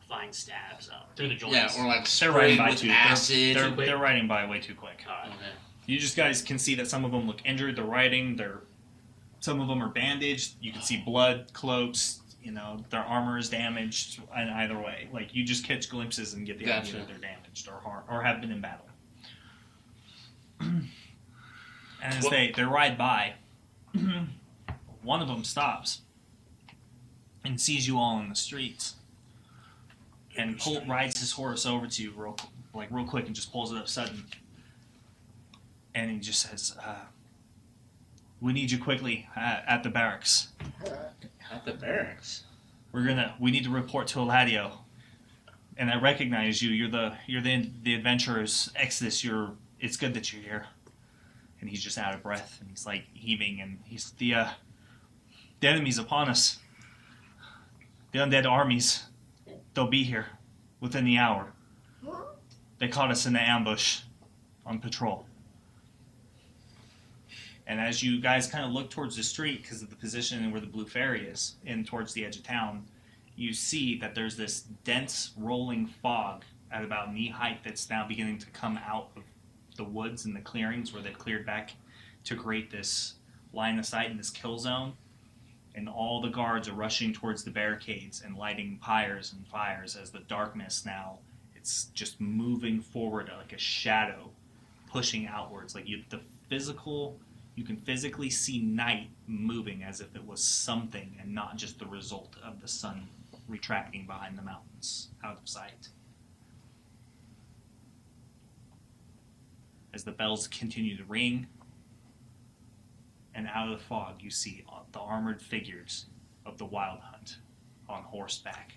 fine stabs through the joints? Yeah, or like They're riding sprayed by with too. acid. They're riding by way too quick. All right. Okay. You just guys can see that some of them look injured. They're riding. Some of them are bandaged. You can see blood, cloaks. Their armor is damaged. In either way, like you just catch glimpses and get the idea that they're damaged or have been in battle. And as they ride by, one of them stops and sees you all in the streets, and rides his horse over to you real quick and just pulls it up sudden. And he just says, "We need you quickly at the barracks." At the barracks. We need to report to Eladio. And I recognize you. You're the adventurers Exodus. It's good that you're here. And he's just out of breath and he's like heaving and he's the enemy's upon us. The undead armies. They'll be here within the hour. They caught us in the ambush on patrol. And as you guys kind of look towards the street because of the position where the Blue Ferry is, in towards the edge of town, you see that there's this dense rolling fog at about knee height that's now beginning to come out of the woods and the clearings where they've cleared back to create this line of sight in this kill zone. And all the guards are rushing towards the barricades and lighting pyres and fires as the darkness now, it's just moving forward like a shadow, pushing outwards. Like you can physically see night moving as if it was something and not just the result of the sun retracting behind the mountains out of sight. As the bells continue to ring, and out of the fog you see the armored figures of the Wild Hunt on horseback,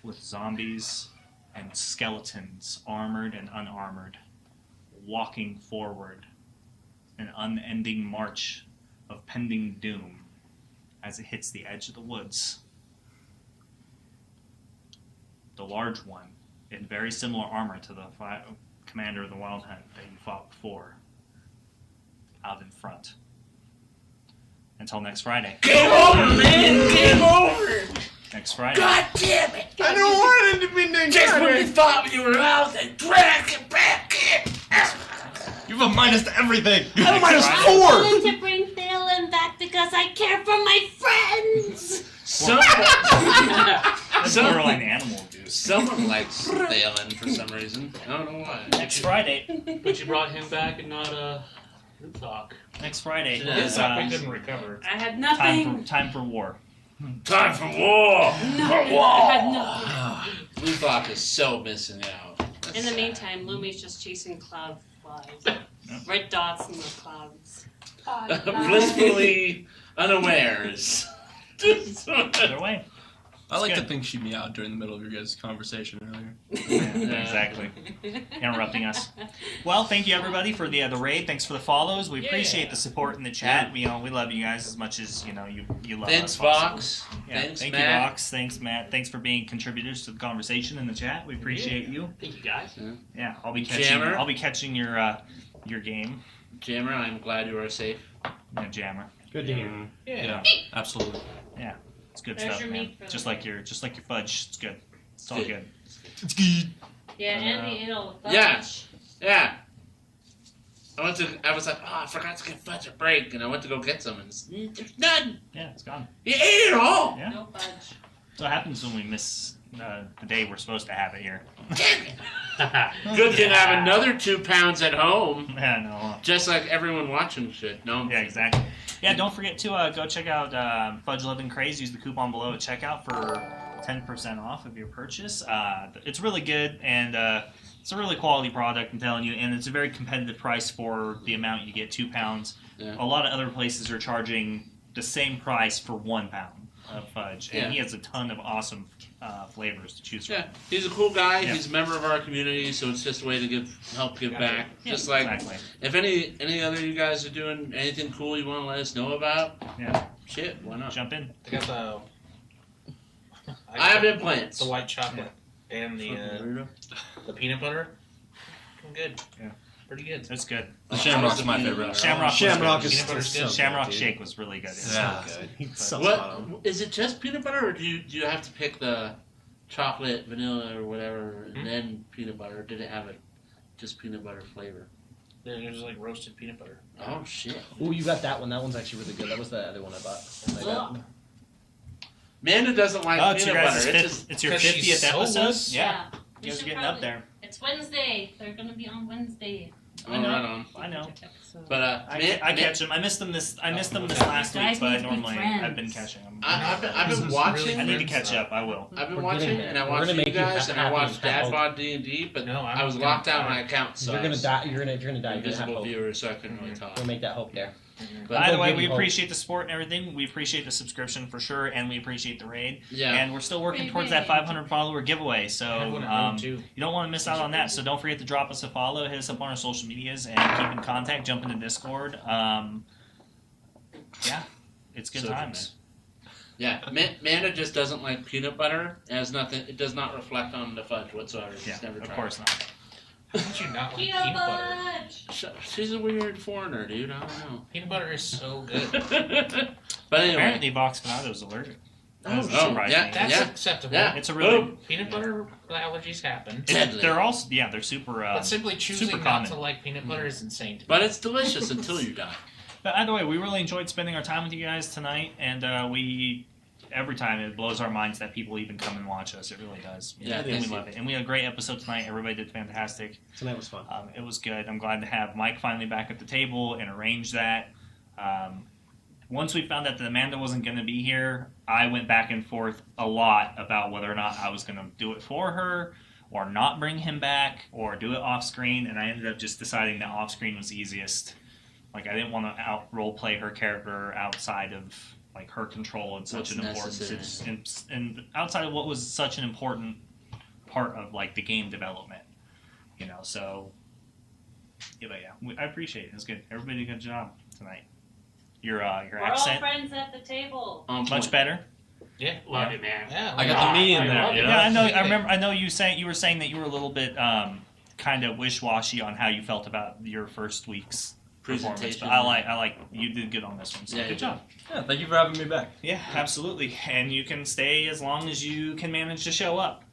with zombies and skeletons, armored and unarmored, walking forward, an unending march of pending doom as it hits the edge of the woods. The large one, in very similar armor to the commander of the Wild Hunt that you fought before, out in front. Until next Friday. Game over, man! Game over! Next Friday. God damn it! I don't want it to be next Just when Friday. you thought you were out, they drag it back in! You have a minus to everything. I have a minus I'm 4. willing to bring Thalen back because I care for my friends. That's more like an animal, dude. Someone likes Thalen for some reason. I don't know why. Next Friday. But you brought him back and not Luthok. Next Friday Yeah, is I couldn't recover. I had nothing. time for war. Time for war! Nothing. I had nothing. Luthok is so missing out. In the meantime, Lumi's just chasing cloud flies. Red dots in the clouds. Blissfully unawares. Either way. I like good. to think she meowed during the middle of your guys' conversation earlier. Yeah, exactly. Interrupting us. Well, thank you everybody for the raid. Thanks for the follows. We appreciate the support in the chat. We love you guys as much as you love Thanks, us. Vox. Yeah, Thanks, thank Matt. you, Vox. Thanks, Matt. Thanks for being contributors to the conversation in the chat. We appreciate you. Thank you, guys. Yeah, I'll be catching. Jammer. I'll be catching your game. Jammer, I'm glad you are safe. Yeah, Jammer. Good to hear. Yeah, absolutely. Yeah, it's good There's stuff, your man. meat for Just the- like your fudge. It's good. It's all good. It's good. Yeah, and the it'll. Yeah. Yeah. I was like, I forgot to give Fudge a break, and I went to go get some, and there's none. Yeah, it's gone. You ate it all. Yeah. No fudge. So what happens when we miss the day we're supposed to have it here? Good thing I have another 2 pounds at home, Yeah, no. just like everyone watching should. No. Yeah, exactly. Yeah, don't forget to go check out Fudge Living Craze. Use the coupon below at checkout for 10% off of your purchase. It's really good, and it's a really quality product, I'm telling you, and it's a very competitive price for the amount you get, 2 pounds. Yeah. A lot of other places are charging the same price for 1 pound of fudge, and Yeah. he has a ton of awesome flavors to choose from. Yeah, he's a cool guy. Yeah. He's a member of our community, so it's just a way to help give back. Yeah, Just like exactly. if any other you guys are doing anything cool you want to let us know about, Yeah, shit, why not? jump in. I got I have implants. the white chocolate and the peanut butter. I'm good. Yeah. Pretty good. It's good. The Shamrock's my favorite. Shamrock Shamrock was is good. Peanut butter's good. Shamrock dude. Shake was really good. Yeah. So good. He's so What spot on. is it? Just peanut butter, or do you have to pick the chocolate, vanilla, or whatever, and then peanut butter? Or did it have just peanut butter flavor? There's like roasted peanut butter. Oh shit! Ooh, you got that one. That one's actually really good. That was the other one I bought. Ugh. Amanda doesn't like Oh, it's peanut your butter. guys' it's your 'cause she's 50th episode. soulless. Yeah, We you guys should are getting probably- up there. It's Wednesday. They're gonna be on Wednesday. Oh, right on. I know. But I catch them. I missed them this last You guys week, but need to be normally friends. I've been catching them. I've This been is watching. really I need to friends catch stuff. up. I will. I've been We're watching, getting and I there. We're watched gonna you make you guys, and I happy watched with Dad that Bod D&D, but No, I was I'm locked gonna out my account, so You're I gonna was die. You're gonna die. You're gonna have invisible hope. viewers, so I couldn't really talk. We'll make that hope there. But By the we'll way, give we you hope. appreciate the support and everything. We appreciate the subscription for sure, and we appreciate the raid. yeah, And we're still working Raid, towards that raid. 500 follower giveaway. I have So one at home, too. you don't want to miss out on that. So don't forget to drop us a follow, hit us up on our social medias, and keep in contact. Jump into Discord. Yeah, it's good So times. yeah. Amanda just doesn't like peanut butter. It has nothing. It does not reflect on the fudge whatsoever. Yeah, She's never of tried course it. not. How did you not like Peanut peanut butter? butter. She's a weird foreigner, dude. I don't Peanut butter is so good. know. But anyway, Apparently, Vox Finato's allergic. That Oh, doesn't oh, surprise yeah, me. That's yeah. acceptable. Yeah. It's a really. Boom. Peanut butter allergies happen. Deadly. They're also they're super. But simply choosing super not common. to like peanut butter is insane to me. but it's delicious until you die. But either way, we really enjoyed spending our time with you guys tonight, and we every time it blows our minds that people even come and watch us. It really does. Yeah, and thank we you. love it. And we had a great episode tonight. Everybody did fantastic. Tonight was fun. It was good. I'm glad to have Mike finally back at the table and arrange that. Once we found out that Amanda wasn't going to be here, I went back and forth a lot about whether or not I was going to do it for her or not bring him back or do it off screen, and I ended up just deciding that off screen was easiest. Like, I didn't want to role play her character outside of like her control and such What's an important necessary. and outside of what was such an important part of like the game development, So, yeah, but yeah, I appreciate it. It was good. Everybody did a good job tonight. Your We're all accent friends at the table. much Point. better. Yeah. Love it, man. Yeah. I got the me in I there. love You it. know? Yeah, I know. I remember. I know you were saying that you were a little bit kind of wish-washy on how you felt about your first week's performance. Presentation. But I like you did good on this one. So Yeah, good job. Yeah, thank you for having me back. Yeah, absolutely. And you can stay as long as you can manage to show up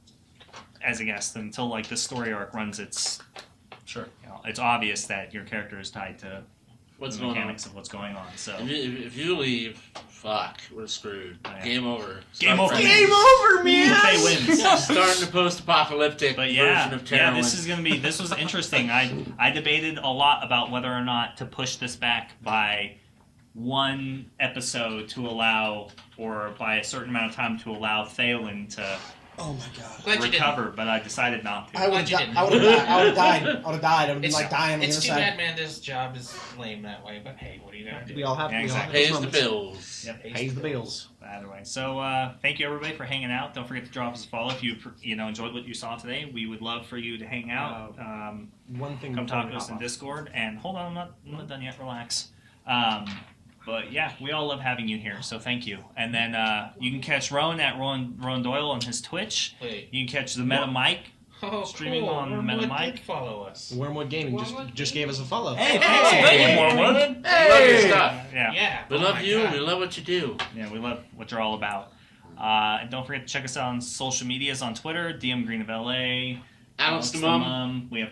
as a guest until like the story arc runs its. Sure. It's obvious that your character is tied to What's the going on? mechanics of what's going on. So If you leave, fuck, we're screwed. Oh, yeah. Game over. Game Start over. from- Game over, Faye wins. Starting the post-apocalyptic But yeah, version of Terrowyn. this was interesting. I debated a lot about whether or not to push this back by one episode to allow, or by a certain amount of time to allow Thalen to Oh my god. Glad you didn't. recover, but I decided not to. I would Glad you didn't. I would have died. I would have died. I would have died. I would have been It's, like dying on the it's other too side. bad Amanda's job is lame that way, but hey, what are you gonna do? We all have Yeah, we all have exactly. those Pays the moments. bills. Yep. Pays the bills. Either way. So thank you everybody for hanging out. Don't forget to drop us a follow if you enjoyed what you saw today. We would love for you to hang out. One thing. Come before talk we to us hop in off. Discord. And hold on, I'm not done yet. Relax. But yeah, we all love having you here, so thank you. And then you can catch Rowan at Rowan Doyle on his Twitch. Wait. You can catch the Meta Mike. Oh, Streaming cool. on Wormwood Meta did Mic. follow us. Wormwood Gaming just gave us a follow. Hey, Thank you, Wormwood. We love your stuff. Yeah, Yeah. We oh love my you. God. We love what you do. yeah, we love what you're all about. And don't forget to check us out on social medias on Twitter, DM Green of LA. Alex the Mum. We have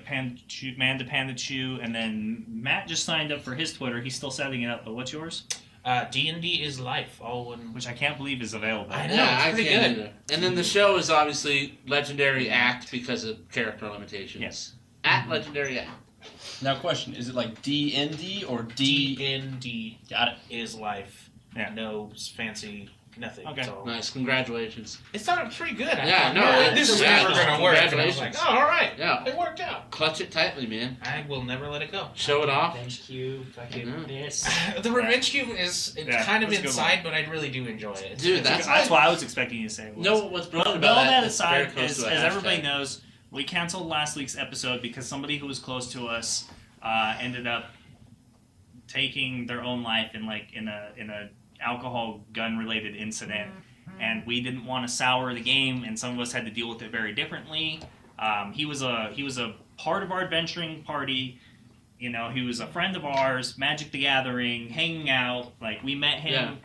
Manda Panda Chew, and then Matt just signed up for his Twitter. He's still setting it up, but what's yours? D&D is life. All one. Which I can't believe is available. I know. Yeah, it's I pretty can't good. either. And then the show is obviously Legendary Act because of character limitations. Yes. At Legendary Act. Now, question: is it like DND or D? D&D Got it. is life. Yeah. No fancy nothing. Okay. It's all- Nice. Congratulations. It sounded pretty good. I Yeah, thought, no, "Yeah, it's- this is yeah, never going to work. And I was congratulations. like, oh, all right. Yeah. It worked out. Clutch it tightly, man. I will never let it go. Show it off. Bench cube, fucking Yeah. this. The Revenge Cube is Yeah, kind of that's a good inside, but I really do enjoy it. Dude, that's That's what I was expecting you to say. Was. No, what's brilliant But all about that that is very aside, close as to a everybody hashtag. knows, we canceled last week's episode because somebody who was close to us ended up taking their own life in a alcohol gun related incident, and we didn't want to sour the game, and some of us had to deal with it very differently. He was a part of our adventuring party. You know, he was a friend of ours, Magic the Gathering, hanging out. Like, we met him.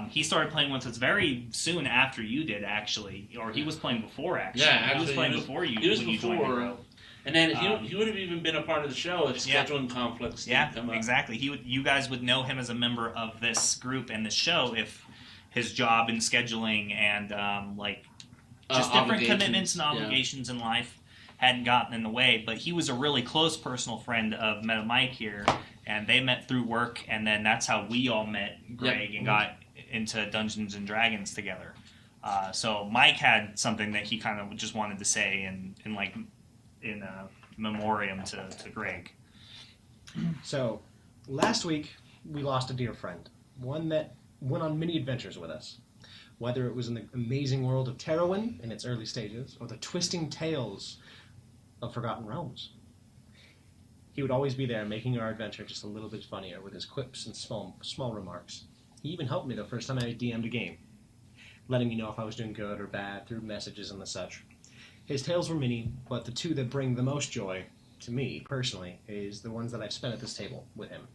He started playing with us very soon after you did, actually, or he was playing before. Actually, Yeah, he was actually, playing he was- before you. It was when you joined the before. group. And then he would have even been a part of the show if scheduling conflicts didn't come up. Exactly. You guys would know him as a member of this group and this show if his job and scheduling and just different commitments and obligations in life hadn't gotten in the way. But he was a really close personal friend of Meta Mike here, and they met through work, and then that's how we all met Greg and got into Dungeons and Dragons together. So Mike had something that he kind of just wanted to say in memoriam to Greg. So, last week we lost a dear friend, one that went on many adventures with us. Whether it was in the amazing world of Terrowyn in its early stages, or the twisting tales of Forgotten Realms. He would always be there, making our adventure just a little bit funnier with his quips and small remarks. He even helped me the first time I DM'd a game, letting me know if I was doing good or bad through messages and the such. His tales were many, but the two that bring the most joy to me, personally, is the ones that I've spent at this table with him,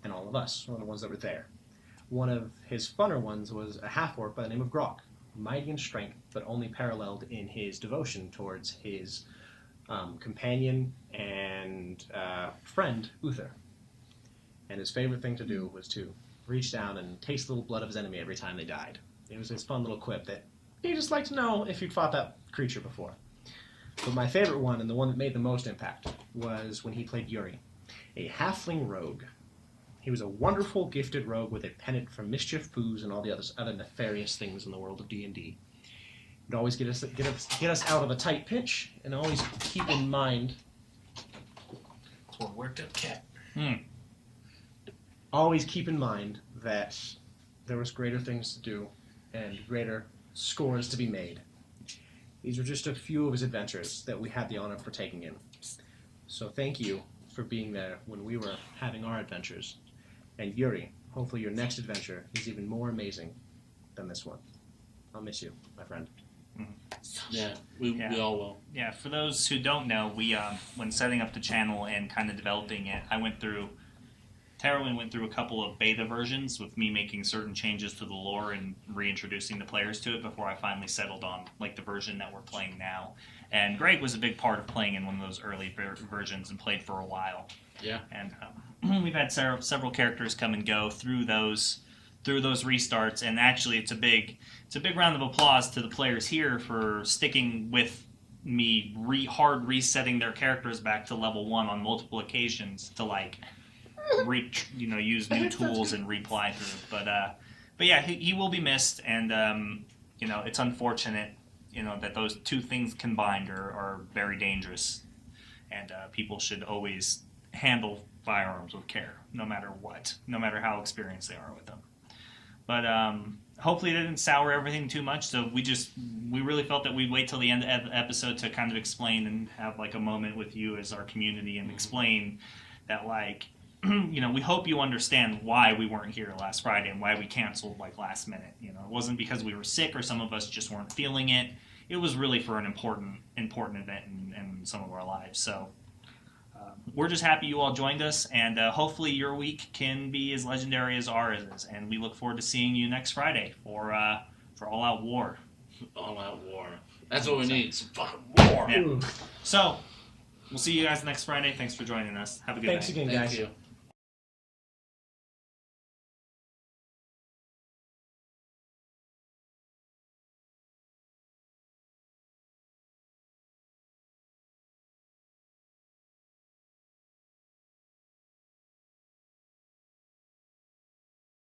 and all of us, or the ones that were there. One of his funner ones was a half-orc by the name of Grok, mighty in strength, but only paralleled in his devotion towards his companion and friend, Uther. And his favorite thing to do was to reach down and taste the little blood of his enemy every time they died. It was his fun little quip that he just liked to know if you'd fought that creature before. But my favorite one, and the one that made the most impact, was when he played Yuri, a halfling rogue. He was a wonderful, gifted rogue with a pennant for mischief, booze, and all the other nefarious things in the world of D&D. He'd always get us out of a tight pinch, and always keep in mind... Poor worked up cat. Always keep in mind that there was greater things to do, and greater scores to be made. These were just a few of his adventures that we had the honor of partaking in. So thank you for being there when we were having our adventures. And Yuri, hopefully your next adventure is even more amazing than this one. I'll miss you, my friend. Yeah, we all will. Yeah, for those who don't know, we when setting up the channel and kind of developing it, Terrowyn went through a couple of beta versions with me making certain changes to the lore and reintroducing the players to it before I finally settled on the version that we're playing now. And Greg was a big part of playing in one of those early versions and played for a while. Yeah. And we've had several characters come and go through those restarts, and actually it's a big round of applause to the players here for sticking with me hard resetting their characters back to level 1 on multiple occasions to use new tools and reply through. But yeah, he will be missed, and it's unfortunate that those two things combined are very dangerous, and people should always handle firearms with care, no matter what, no matter how experienced they are with them. But hopefully it didn't sour everything too much, so we really felt that we'd wait till the end of the episode to kind of explain and have a moment with you as our community and explain that we hope you understand why we weren't here last Friday and why we canceled last minute. It wasn't because we were sick or some of us just weren't feeling it. It was really for an important event in some of our lives. So we're just happy you all joined us, and hopefully your week can be as legendary as ours is. And we look forward to seeing you next Friday for All Out War. All Out War. That's what we need. Some fucking war. Yeah. So we'll see you guys next Friday. Thanks for joining us. Have a good night. Thanks again, guys. Thank you.